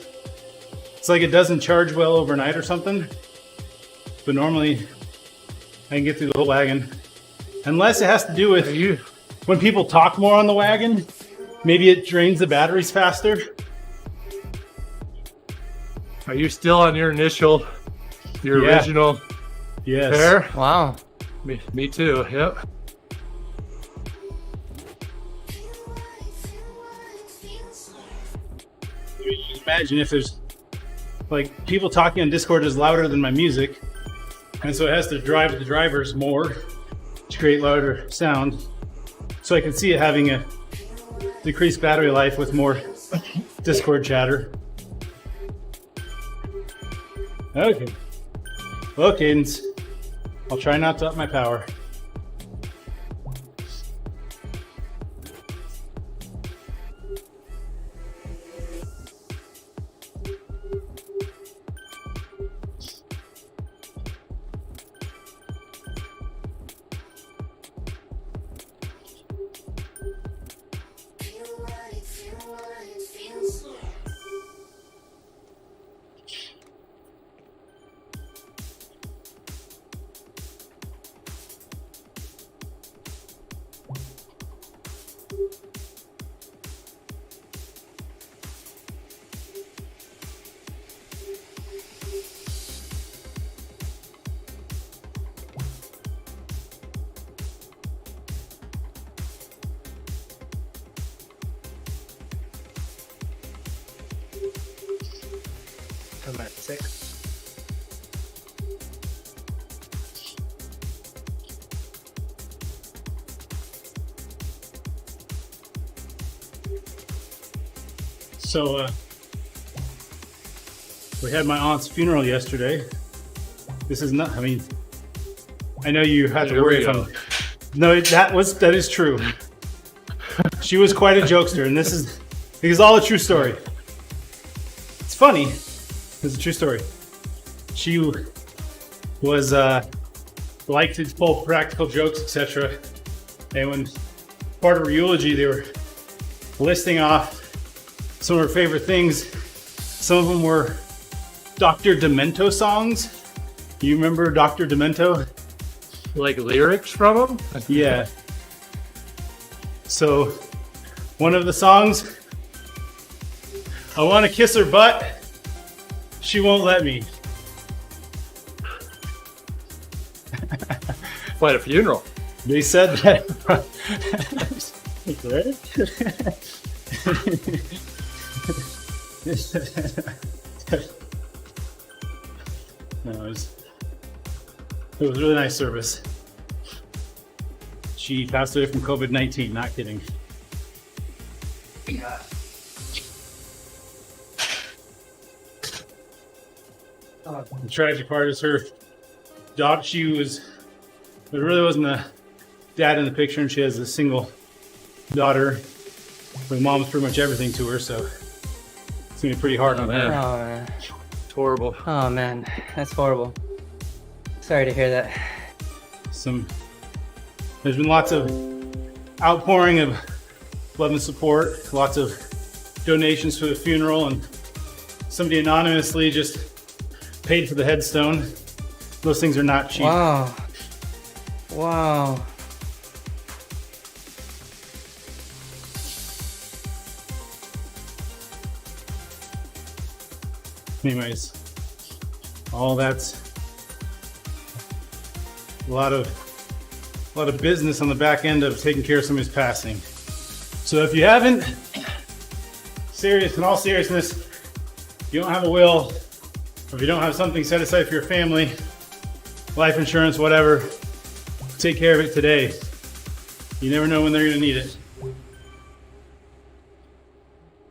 It's like it doesn't charge well overnight or something. But normally I can get through the whole wagon. Unless it has to do with when people talk more on the wagon, maybe it drains the batteries faster. Are you still on your original pair? Wow. Me too, yep. Imagine if there's like people talking on Discord is louder than my music, and so it has to drive the drivers more to create louder sound. So I can see it having a decreased battery life with more Discord chatter. Okay. Well, Cadence, I'll try not to up my power. I'm at 6. So we had my aunt's funeral yesterday. This is not, I mean, I know you had to worry if I'm, no, that is true. She was quite a jokester, and this is all a true story. It's funny, it's a true story. She was liked to pull practical jokes, etc. And when part of her eulogy, they were listing off some of her favorite things. Some of them were Dr. Demento songs. You remember Dr. Demento? Like lyrics from them? Yeah. So, one of the songs, I want to kiss her butt, she won't let me. Quite a funeral. They said that. No, it was a really nice service. She passed away from COVID-19, not kidding. The tragic part is her daughter, there really wasn't a dad in the picture, and she has a single daughter. Her mom's pretty much everything to her, so it's gonna be pretty hard on her. Oh, man. It's horrible. Oh, man. That's horrible. Sorry to hear that. There's been lots of outpouring of love and support, lots of donations for the funeral, and somebody anonymously just paid for the headstone. Those things are not cheap. Wow. Wow. Anyways, all that's a lot of business on the back end of taking care of somebody's passing. So if you haven't, in all seriousness, if you don't have a will, or if you don't have something set aside for your family, life insurance, whatever, take care of it today. You never know when they're gonna need it.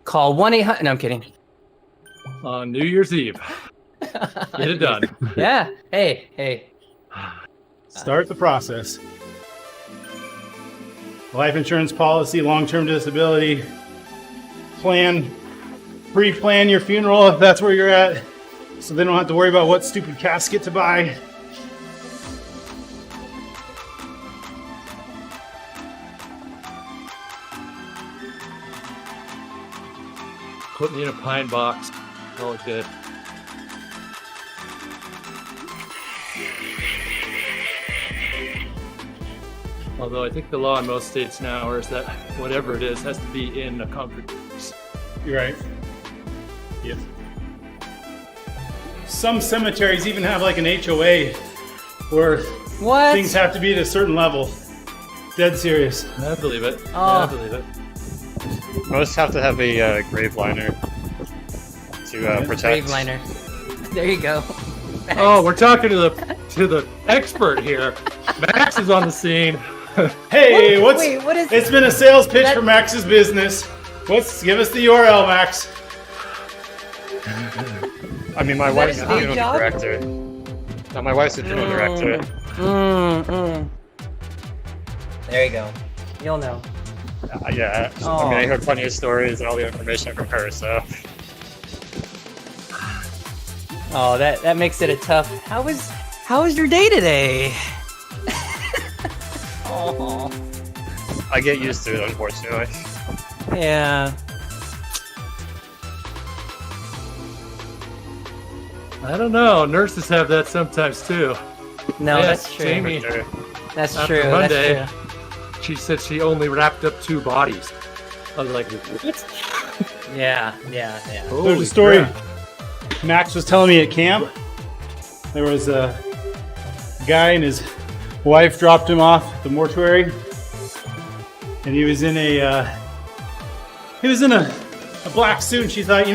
Call 1-800. No, I'm kidding. On New Year's Eve. Get it done. Yeah. Hey. Start the process. Life insurance policy, long-term disability, pre-plan your funeral if that's where you're at, so they don't have to worry about what stupid casket to buy. Put me in a pine box. All good. Although I think the law in most states now is that whatever it is has to be in a concrete box. You're right. Yes. Some cemeteries even have like an HOA where things have to be at a certain level. Dead serious. I believe it. Oh. I believe it. Most have to have a grave liner to protect. Grave liner. There you go. Max. Oh, we're talking to the expert here. Max is on the scene. Hey, what is it's been a sales pitch for Max's business. Give us the URL, Max. I mean, my wife's the funeral director. No, my wife's the funeral director. There you go. You'll know. Yeah. I mean, I heard plenty of stories and all the information from her, so. Oh, that makes it a tough. How was your day today? Oh. I get used to it, unfortunately. Yeah. I don't know. Nurses have that sometimes too. No, Yes, that's true. Jamie. That's After true. Monday, That's true. she said she only wrapped up 2 bodies. I was like, what? Yeah. There's a story Max was telling me at camp. There was a guy and his wife dropped him off at the mortuary, and he was in a black suit, and she thought,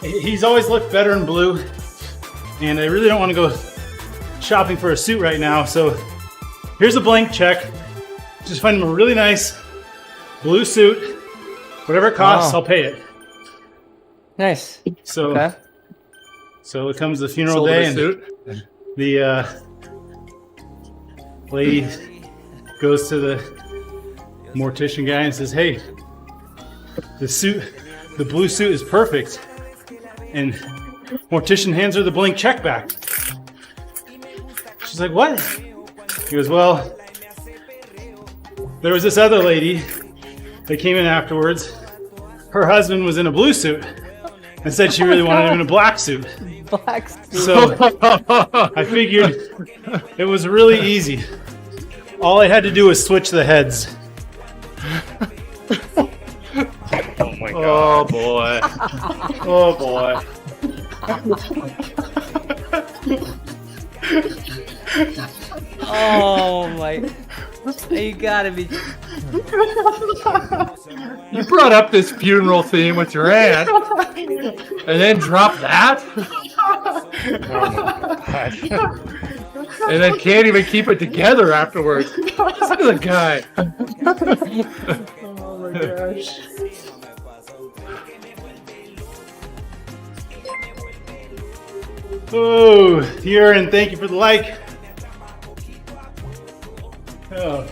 he's always looked better in blue, and I really don't want to go shopping for a suit right now, so here's a blank check. Just find him a really nice blue suit. Whatever it costs, I'll pay it. Nice. So, okay. So it comes the funeral Sold day, a and suit. the lady goes to the mortician guy and says, "Hey, the blue suit is perfect." And mortician hands her the blank check back. She's like, "What?" He goes, "Well, there was this other lady that came in afterwards. Her husband was in a blue suit and said she really wanted him in a black suit." Black suit. So I figured it was really easy. All I had to do was switch the heads. Oh my god. Oh boy. Oh boy. Oh my. You gotta be. You brought up this funeral theme with your aunt, and then dropped that? And then can't even keep it together afterwards. Listen to the guy. Oh my gosh. Oh, Urine, thank you for the like. Oh.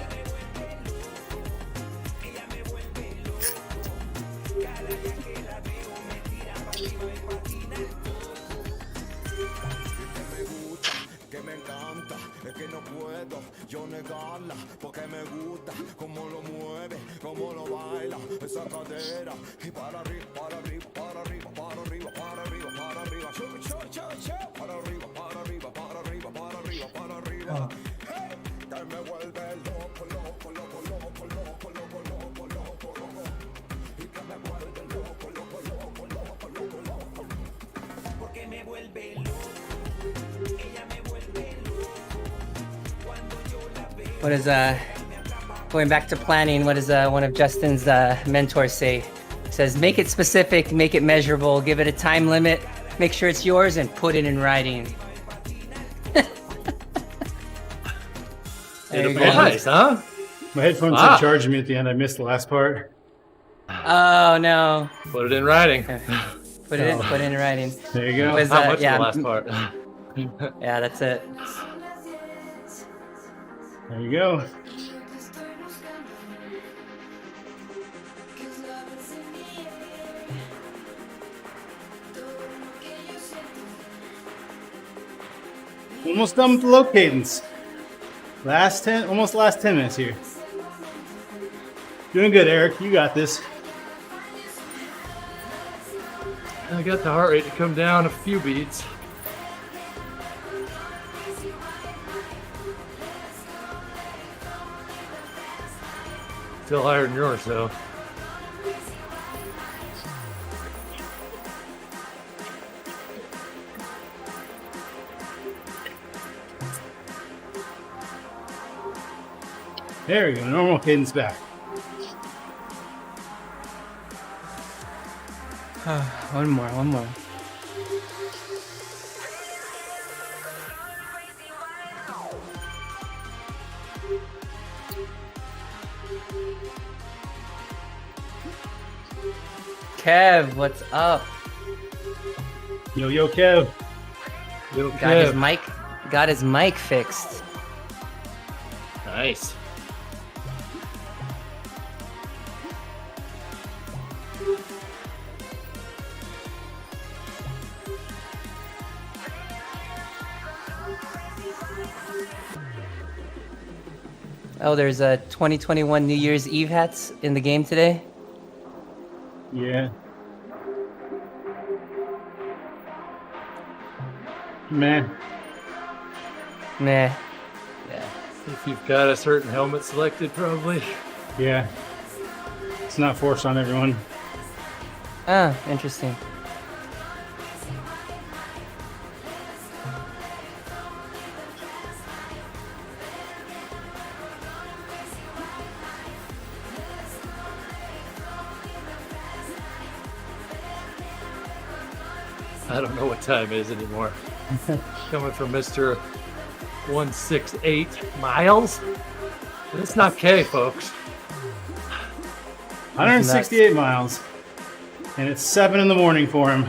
What is going back to planning? What does one of Justin's mentors say? He says, make it specific, make it measurable, give it a time limit, make sure it's yours, and put it in writing. There you go. Nice, huh? My headphones are charging me at the end. I missed the last part. Oh no! Put it in writing. Put it in writing. There you go. Was, How much yeah, of the last part? Yeah, that's it. There you go. Almost done with the low cadence. Last 10 minutes here. Doing good, Eric. You got this. I got the heart rate to come down a few beats. Still higher than yours, though. There we go. Normal cadence back. One more. Kev, what's up? Yo, Kev. Yo, Got his mic fixed. Nice. Oh, there's a 2021 New Year's Eve hats in the game today. Yeah. Meh. Yeah. If you've got a certain helmet selected, probably. Yeah. It's not forced on everyone. Ah, interesting. I don't know what time it is anymore. Coming from Mr. 168 miles. It's not K, folks. 168 miles. And it's 7 in the morning for him.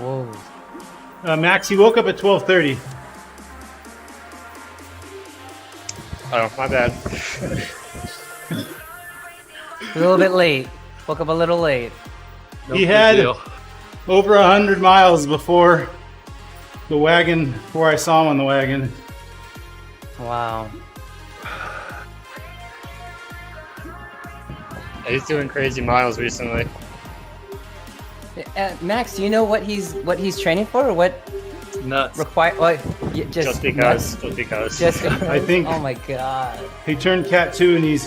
Whoa. Max, he woke up at 12:30. Oh, my bad. A little bit late. Woke up a little late. He had over 100 miles before the wagon, before I saw him on the wagon. Wow. He's doing crazy miles recently. Max, do you know what he's training for, or what? Nuts. Just because. I think. Oh my god. He turned Cat 2 and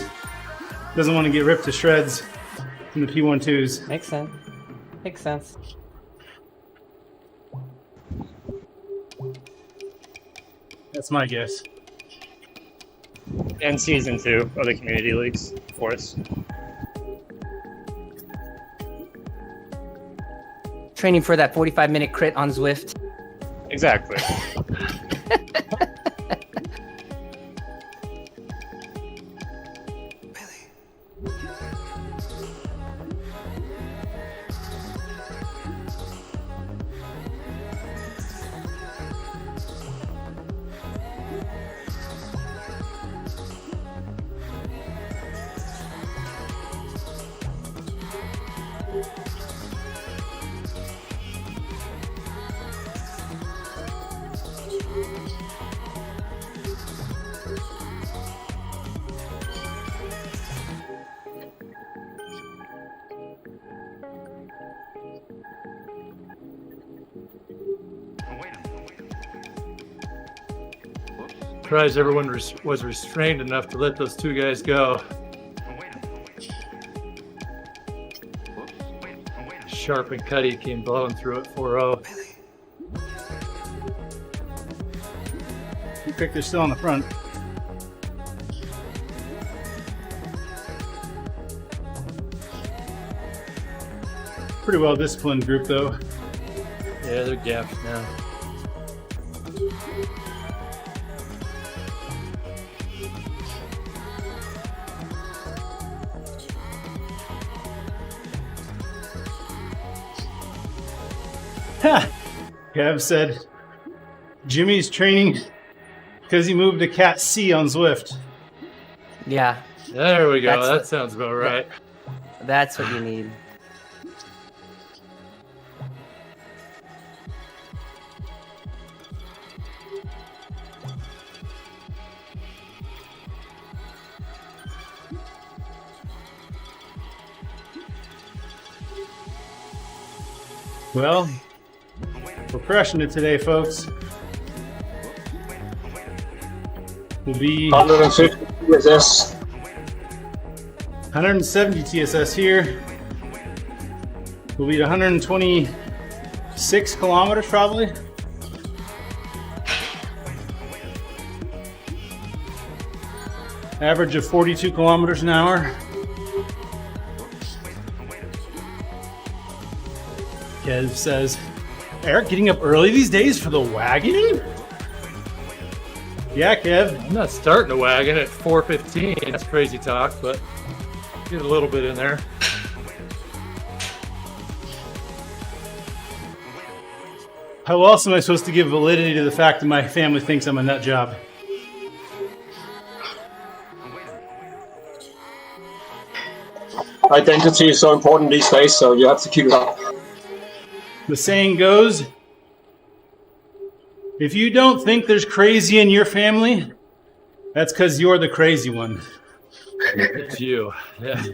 doesn't want to get ripped to shreds from the P12s. Makes sense. Makes sense. That's my guess. And season 2 of the community leagues, of course. Training for that 45-minute crit on Zwift. Exactly. Surprised everyone was restrained enough to let those two guys go. Sharp and Cuddy came blowing through it 4-0. You picked they're still on the front. Pretty well disciplined group though. Yeah, they're gapped now. Ha! Kev said Jimmy's training because he moved to Cat C on Zwift. Yeah. There we go. That's That sounds about right. That's what you need. Well, we're crushing it today, folks. We'll be 150 TSS. 170 TSS here. We'll be at 126 kilometers probably. Average of 42 kilometers an hour. Kev says, Eric getting up early these days for the wagon? Yeah, Kev. I'm not starting a wagon at 4:15. That's crazy talk, but get a little bit in there. How else am I supposed to give validity to the fact that my family thinks I'm a nut job? Identity is so important these days, so you have to keep it up. The saying goes, if you don't think there's crazy in your family, that's because you're the crazy one. It's you. Yeah.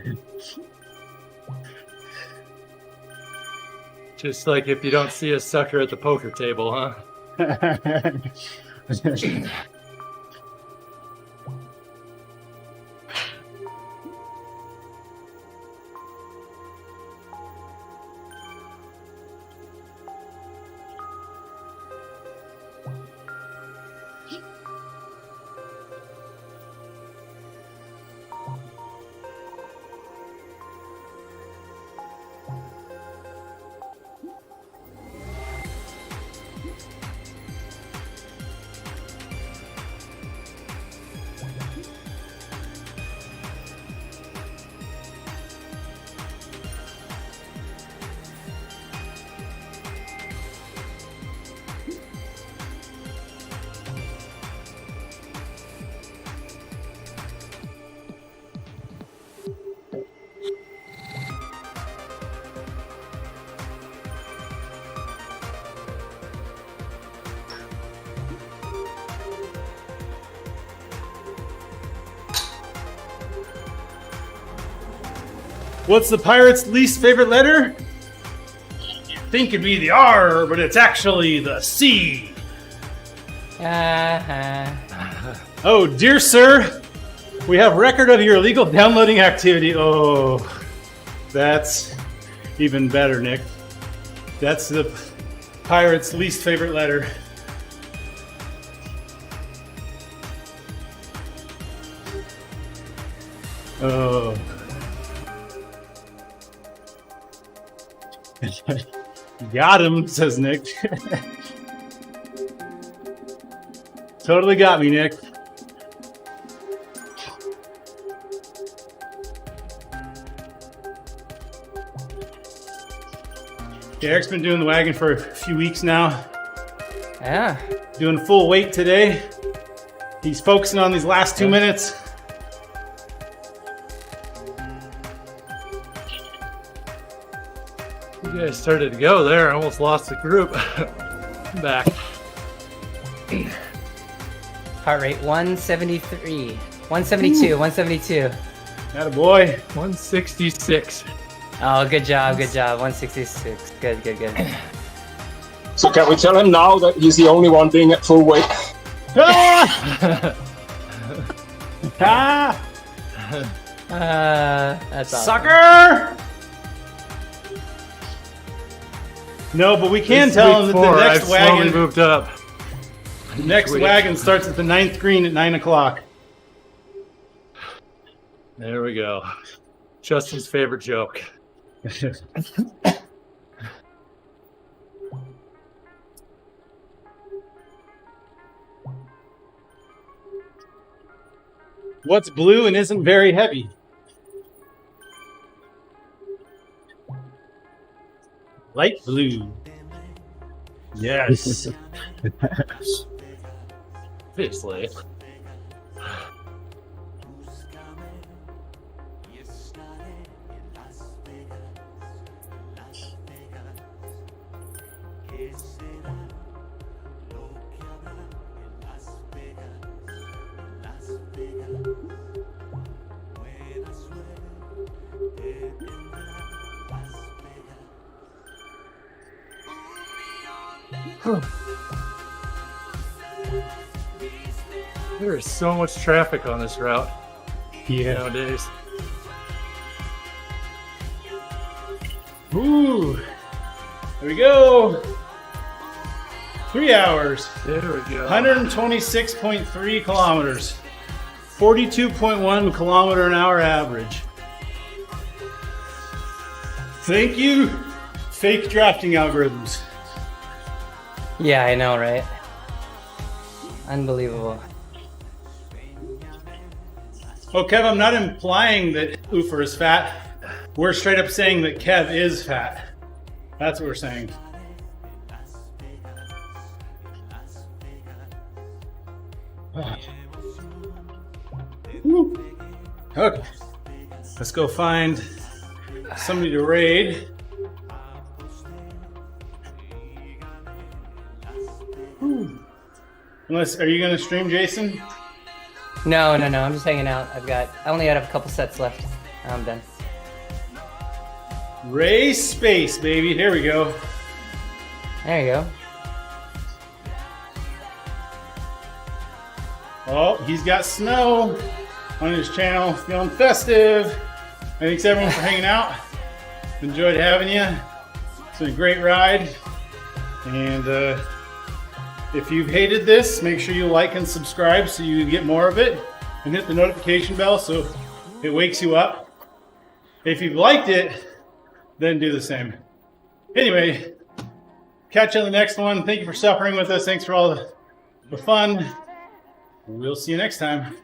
Just like if you don't see a sucker at the poker table, huh? What's the pirate's least favorite letter? You think it'd be the R, but it's actually the C. Oh, dear sir, we have record of your illegal downloading activity. Oh, that's even better, Nick. That's the pirate's least favorite letter. Oh. Got him, says Nick. Totally got me, Nick. Eric's been doing the wagon for a few weeks now. Yeah. Doing full weight today. He's focusing on these last 2 minutes. You guys started to go there. I almost lost the group. Back. Heart rate 173. 172. 172. Attaboy. 166. Oh, good job. Good job. 166. Good, good, good. So can we tell him now that he's the only one being at full weight? Ah! Ah! That's awesome. Sucker! No, but we can This tell week him that four, the next I've slowly wagon, moved up. the next Wait. wagon starts at the 9th green at 9 o'clock. There we go. Justin's favorite joke. What's blue and isn't very heavy? Light blue. Yes. Obviously. There is so much traffic on this route nowadays. Ooh. There we go. 3 hours. There we go. 126.3 kilometers. 42.1 kilometer an hour average. Thank you, fake drafting algorithms. Yeah, I know, right? Unbelievable. Oh, Kev, I'm not implying that Ufer is fat. We're straight up saying that Kev is fat. That's what we're saying. Okay, let's go find somebody to raid. Unless, are you gonna stream, Jason? No, I'm just hanging out. I only had a couple sets left. I'm done. Race space, baby. Here we go. There you go. Oh, he's got snow on his channel, feeling festive. Thanks everyone for hanging out. Enjoyed having you. It's been a great ride. And if you've hated this, make sure you like and subscribe so you get more of it. And hit the notification bell so it wakes you up. If you've liked it, then do the same. Anyway, catch you on the next one. Thank you for suffering with us. Thanks for all the fun. We'll see you next time.